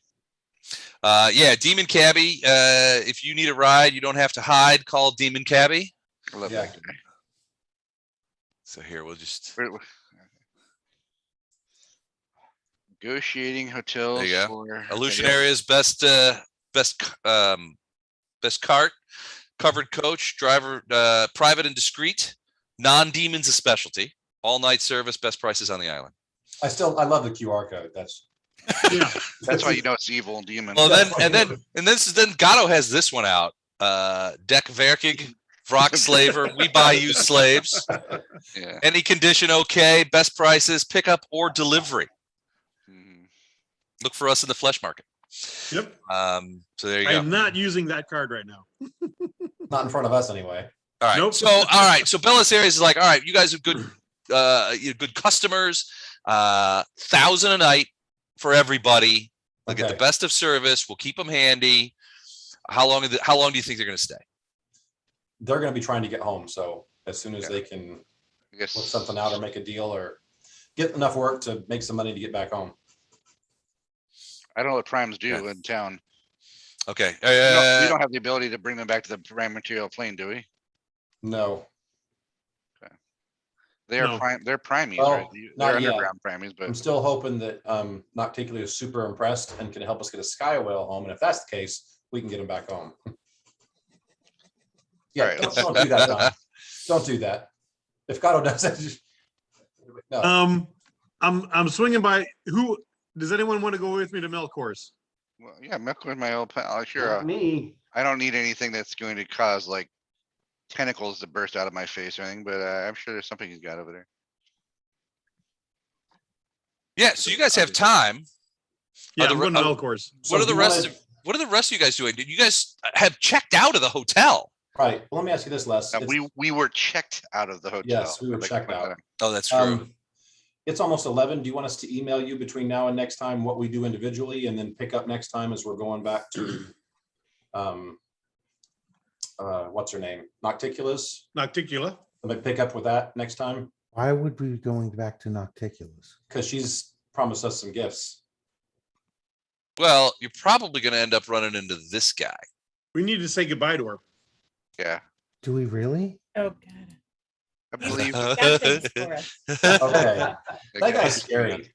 Yeah, Demon Cabbie. If you need a ride, you don't have to hide. Call Demon Cabbie. I love Yeah. that guy. So here we'll just. Negotiating hotels. There you go. For Illusionaria's best cart, covered coach, driver, private and discreet, non-demons a specialty, all night service, best prices on the island. I love the QR code. That's. Yeah, That's why you know it's evil demon. Well, That's then Gatto has this one out. Deck Verkig, Vrock Slaver, we buy you slaves. Yeah. Any condition okay, best prices, pickup or delivery. Mhm. Look for us in the flesh market. yep. So there you I go. am not using that card right now. Not in front of us anyway. All right. Nope. So all right. So Belisarius is like, all right, you guys are good, you're good customers. 1,000 a night for everybody. They'll get the Okay. best of service. We'll keep them handy. How long do you think they're going to stay? They're gonna be trying to get home, so as soon as Yeah. they can I guess work something out or make a deal or get enough work to make some money to get back home. I don't know what primes do Yeah. in town. Okay. We don't have the ability to bring them back to the prime material plane, do we? No, They are No. prime. They're primies, Well, right? not They're yet. underground primies, I'm but still hoping that Nocticular is super impressed and can help us get a sky whale home. And if that's the case, we can get him back home. Yeah, Alright, don't do that, Don. Don't do that. If Gatto does that, no. I'm swinging by. Who does anyone want to go with me to Melkors? well, yeah, Milk with my old pal. Sure. Not me. I don't need anything that's going to cause like tentacles to burst out of my face or anything, but I'm sure there's something he's got over there. Yeah. So you guys have time. Yeah, the I'm re- going to uh, Melkors. So What are do the you rest wanna- What are the rest of you guys doing? Did you guys have checked out of the hotel? Right. Well, let me ask you this, Les. Now, It's- we were checked out of the hotel. Yes, we were I'd like to checked point out. that Oh, that's true. It's almost 11. Do you want us to email you between now and next time what we do individually and then pick up next time as we're going back to what's her name? Nocticulus? Nocticula. Let me pick up with that next time Why would we be going back to Nocticulus? because she's promised us some gifts. Well, you're probably going to end up running into this guy. We need to say goodbye to her. Yeah, Do we really? Oh, God. I believe. Got things for us. Okay, that guy's scary.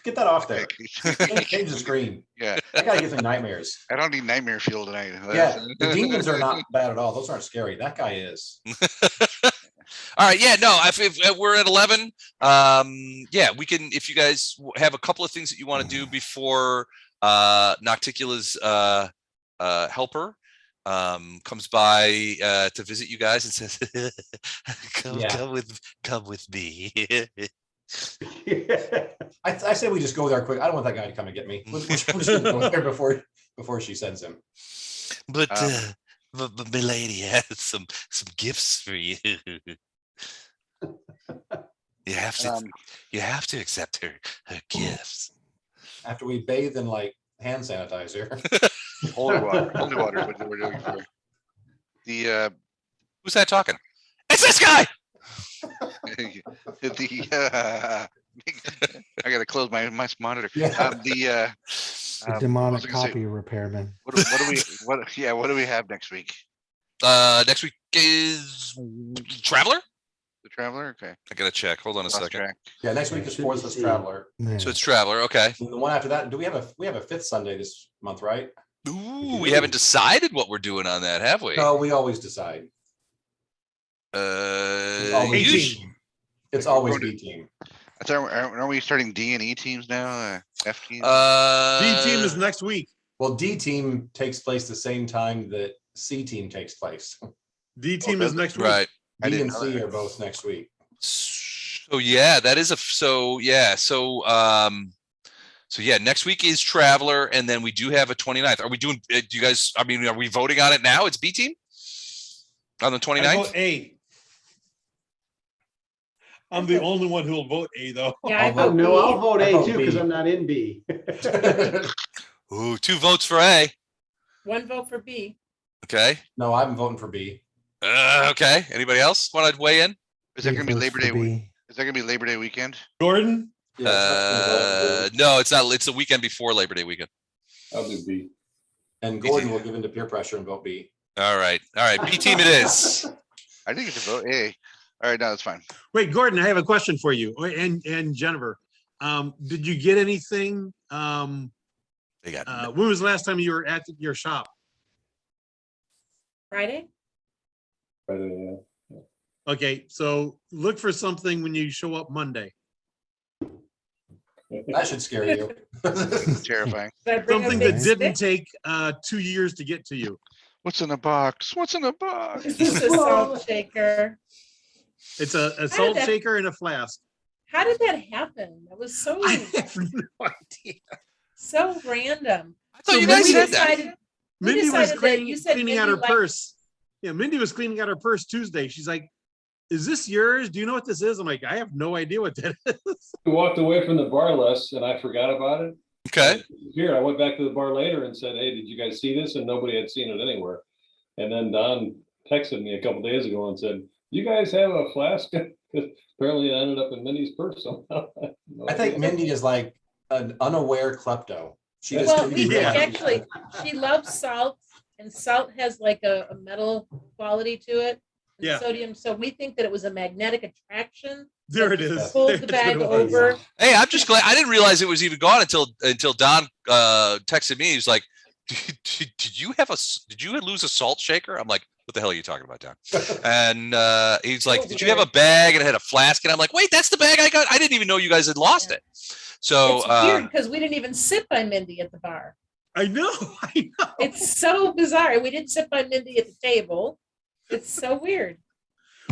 Get that off there. Okay. Change the screen. Yeah, That guy gives me nightmares. I don't need nightmare fuel tonight. Yeah, the demons are not bad at all. Those aren't scary. That guy is. All right. Yeah. No. If we're at 11, yeah, we can. If you guys have a couple of things that you want to do before Nocticula's helper comes by to visit you guys and says, Yeah. come with me." I say we just go there quick. I don't want that guy to come and get me. We're just gonna go there before she sends him. But Um, but milady has some gifts for you. You have to accept her gifts. After we bathe in like hand sanitizer. Holy water. Holy water is what we're looking for. The Who's that talking? It's this guy. I gotta close my monitor. Yeah. The what demonic was I gonna say? copy repairman. What do we have next week? Next week is Traveler. The Traveler? Okay. I gotta check. Hold on a Lost second. track. Yeah, next Yeah, week it is should Fourth be as seen. Traveler. Yeah. So it's Traveler. Okay. And the one after that, we have a fifth Sunday this month, right? Ooh, we haven't decided what we're doing on that, have we? No, we always decide. always Usually, It's always Going to- B team. I thought, aren't we starting D and E teams now? F teams? D team is next week. Well, D team takes place the same time that C team takes place. D team does is it? next week. right. I D didn't and know C that. are both next week. So yeah, that is so yeah, next week is Traveler, and then we do have a 29th. Are we doing, do you guys, I mean, are we voting on it now? It's B team? On the I 29th? vote A. I'm the only one who will vote A though. Yeah, I I'll vote No, B. I'll vote I A vote too, because B. I'm not in B. Ooh, 2 votes for A. One vote for B. Okay. No, I'm voting for B. Okay. Anybody else want to weigh in? Is that Three gonna be votes Labor for Day? B. Is that gonna be Labor Day weekend? Gordon, Yeah, it's not gonna vote for B. No, it's not. It's the weekend before Labor Day weekend. I'll do B. And Gordon will give in to peer pressure and vote B. All right. All right. B team it is. I think it's a vote A. All right, no, that's fine. wait, Gordon, I have a question for you and Jennifer. Did you get anything? They got When was the last time you were at your shop? Friday? Right, yeah. Okay, so look for something when you show up Monday. That should scare you. Terrifying. Did I bring a Something big that didn't stick? take 2 years to get to you. What's in the box? What's in the box? Is this a salt shaker? It's a did salt that- shaker and a flask. How did that happen? That was so, I have no idea. so random. I thought So you guys We said that. decided, we Mindy was decided that you said cleaning out Mindy her liked- purse. Yeah, Mindy was cleaning out her purse Tuesday. She's like, "Is this yours? Do you know what this is?" I'm like, "I have no idea what that is." We walked away from the bar less and I forgot about it. Okay. Here, I went back to the bar later and said, "Hey, did you guys see this?" And nobody had seen it anywhere. And then Don texted me a couple days ago and said, "You guys have a flask?" Apparently it ended up in Minnie's purse somehow. No I think idea. Mindy is like an unaware klepto. She just Well, didn't we realize. actually, she loves salt and salt has like a metal quality to it. and Yeah. Sodium, so we think that it was a magnetic attraction. There that it just is. Pulled the That's bag what it was. over. Hey, I'm just glad I didn't realize it was even gone until Don texted me. He was like, did you lose a salt shaker? I'm like, what the hell are you talking about, Don? And he's like, did you have a bag and it had a flask? And I'm like, wait, that's the bag I got. I didn't even know you guys had lost it. So It's weird because we didn't even sit by Mindy at the bar. I know. I know. It's so bizarre. We didn't sit by Mindy at the table. It's so weird.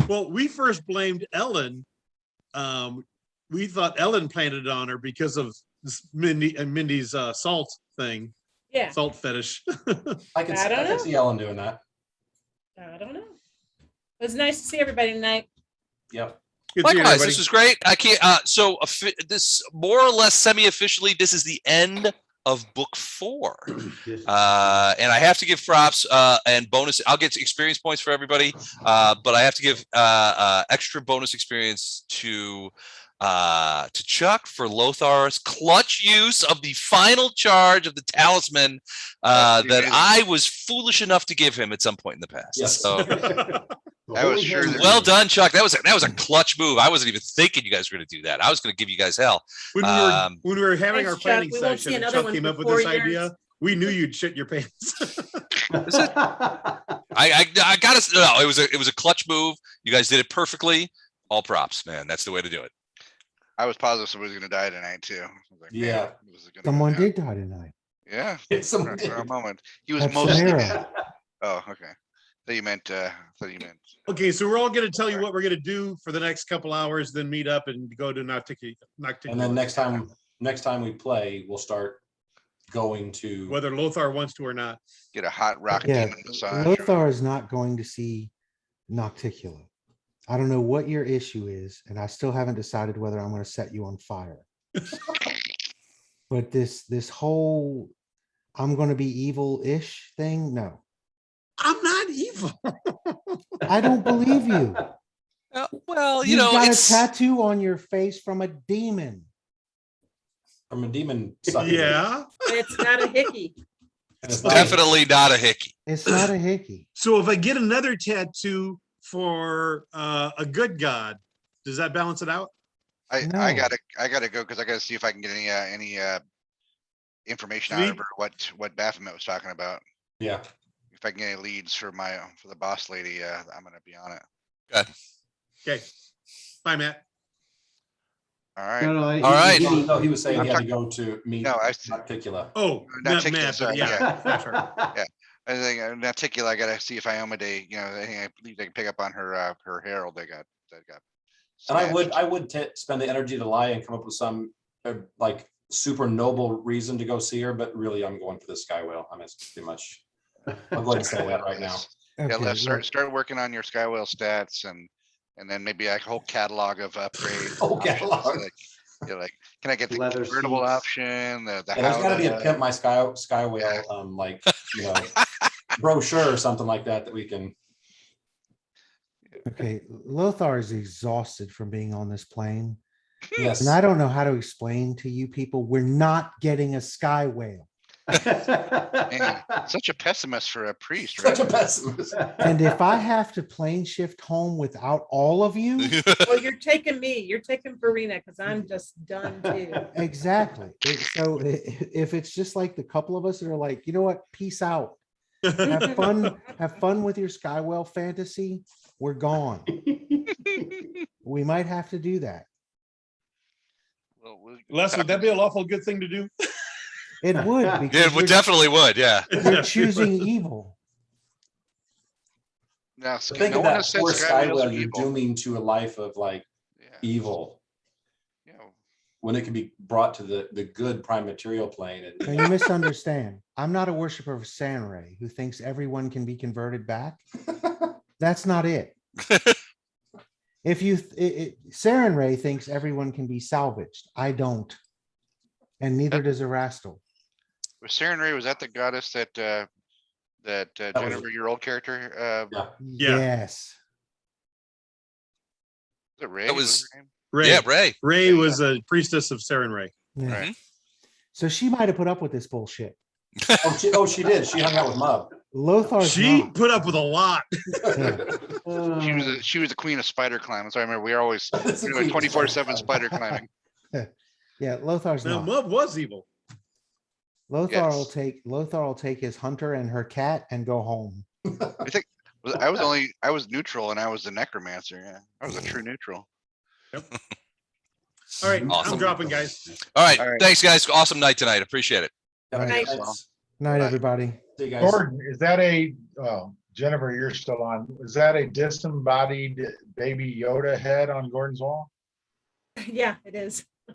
Well, we first blamed Ellen. We thought Ellen planted it on her because of this Mindy's salt thing, Yeah, salt fetish. I can I don't know. see Ellen doing that. I don't know. It was nice to see everybody tonight. Yep. Good seeing likewise, everybody. this was great. I can't. This more or less semi-officially, this is the end of book 4. Yes. And I have to give props and bonus. I'll get experience points for everybody, but I have to give extra bonus experience to Chuck for Lothar's clutch use of the final charge of the talisman That's that amazing. I was foolish enough to give him at some point in the past. Yes. So I was sure that- well done, Chuck. That was a clutch move. I wasn't even thinking you guys were going to do that. I was going to give you guys hell. When we were having Thanks, our Chuck. planning We won't see session, and another Chuck one came for up with 4 this years. idea. We knew you'd shit your pants. I gotta no, it was a clutch move. You guys did it perfectly. All props, man. That's the way to do it. I was positive somebody was gonna die tonight too. I was like, man, Yeah. this is gonna go Someone down. did die tonight. Yeah, It's for, someone for a did. moment. He was mostly. Hepzamirah. Oh, okay. Thought you meant. Okay, so we're all gonna tell you what we're gonna do for the next couple hours, then meet up and go to Nocticulus. And then next time we play, we'll start going to. Whether Lothar wants to or not. Get a hot rock Yeah, demon massage. Lothar is not going to see Nocticula. I don't know what your issue is, and I still haven't decided whether I'm going to set you on fire. But this whole I'm going to be evil-ish thing, no, I'm not evil. I don't believe you. Well, you You've know, got a it's tattoo on your face from a demon. From a demon sucking. Yeah. It's not a hickey. And it's not- definitely not a Hickey. It's not a hickey. So if I get another tattoo for a good god, does that balance it out? I No. gotta go because I gotta see if I can get any information out of Sweet. her, what Baphomet was talking about. Yeah. If I can get any leads for the boss lady, I'm gonna be on it. Okay. Bye, Matt. All No, right. no, All right. No, no, he was saying I'm he had to go to meet No, Articula. Oh, Not not taking Matt, this, but yeah. that's right. I think Articula, I gotta see if Iomade, I believe they can pick up on her herald that got And snatched. I would spend the energy to lie and come up with some like super noble reason to go see her, but really I'm going for the Sky Whale. I mean, it's pretty much, I'll go ahead and say that right now. Okay, Yeah, look, start working on your Skywhale stats and then maybe a whole catalog of upgrades. Whole options, catalog. Like, can I get the Leather convertible seats. option? The Yeah, there's got to be a house, pimp my Sky Whale like brochure or something like that we can. okay, Lothar is exhausted from being on this plane. Yes. And I don't know how to explain to you people, we're not getting a Sky Whale. Man, such a pessimist for a priest, right? Such a pessimist. And if I have to plane shift home without all of you, Well, you're taking me. You're taking Farina because I'm just done too. exactly. So if it's just like the couple of us that are like, you know what, peace out. Have fun with your Sky Whale fantasy. We're gone. We might have to do that. Well, Les, would that be a lawful good thing to do? It would, Yeah, because we definitely would. Yeah. you're choosing evil. No, Think no of one that has said poor Sky Skywhales Whale are you're evil. dooming to a life of like Yeah. evil Yeah. when it can be brought to the good prime material plane. No, And you misunderstand. I'm not a worshiper of Sanray who thinks everyone can be converted back. That's not it. If you, Sanray thinks everyone can be salvaged. I don't. And neither does Erastil. Was Sarenrae, was that the goddess that was- Jennifer, your old character, yeah. Yeah. Yes. was it Ray? That Was was- her name? Ray. Yeah, Ray. Ray was a priestess of Sarenrae. Yeah. Right. So she might have put up with this bullshit. She did. She hung out with Mub. Lothar's She not. put up with a lot. Yeah. She was the queen of spider climbing. So I remember we were always That's a doing queen 24/7 spider climbing. Yeah, Lothar's Now, not. Mub was evil. Lothar Yes. will take his hunter and her cat and go home. I was neutral and I was the necromancer. Yeah, I was a true neutral. All right, Awesome. I'm dropping, guys. All right. All right. Thanks, guys. Awesome night tonight. Appreciate it. Yeah, Right. thanks. Night, Bye. everybody. See you guys. Gordon, is that Jennifer, you're still on. Is that a disembodied baby Yoda head on Gordon's wall? Yeah, it is.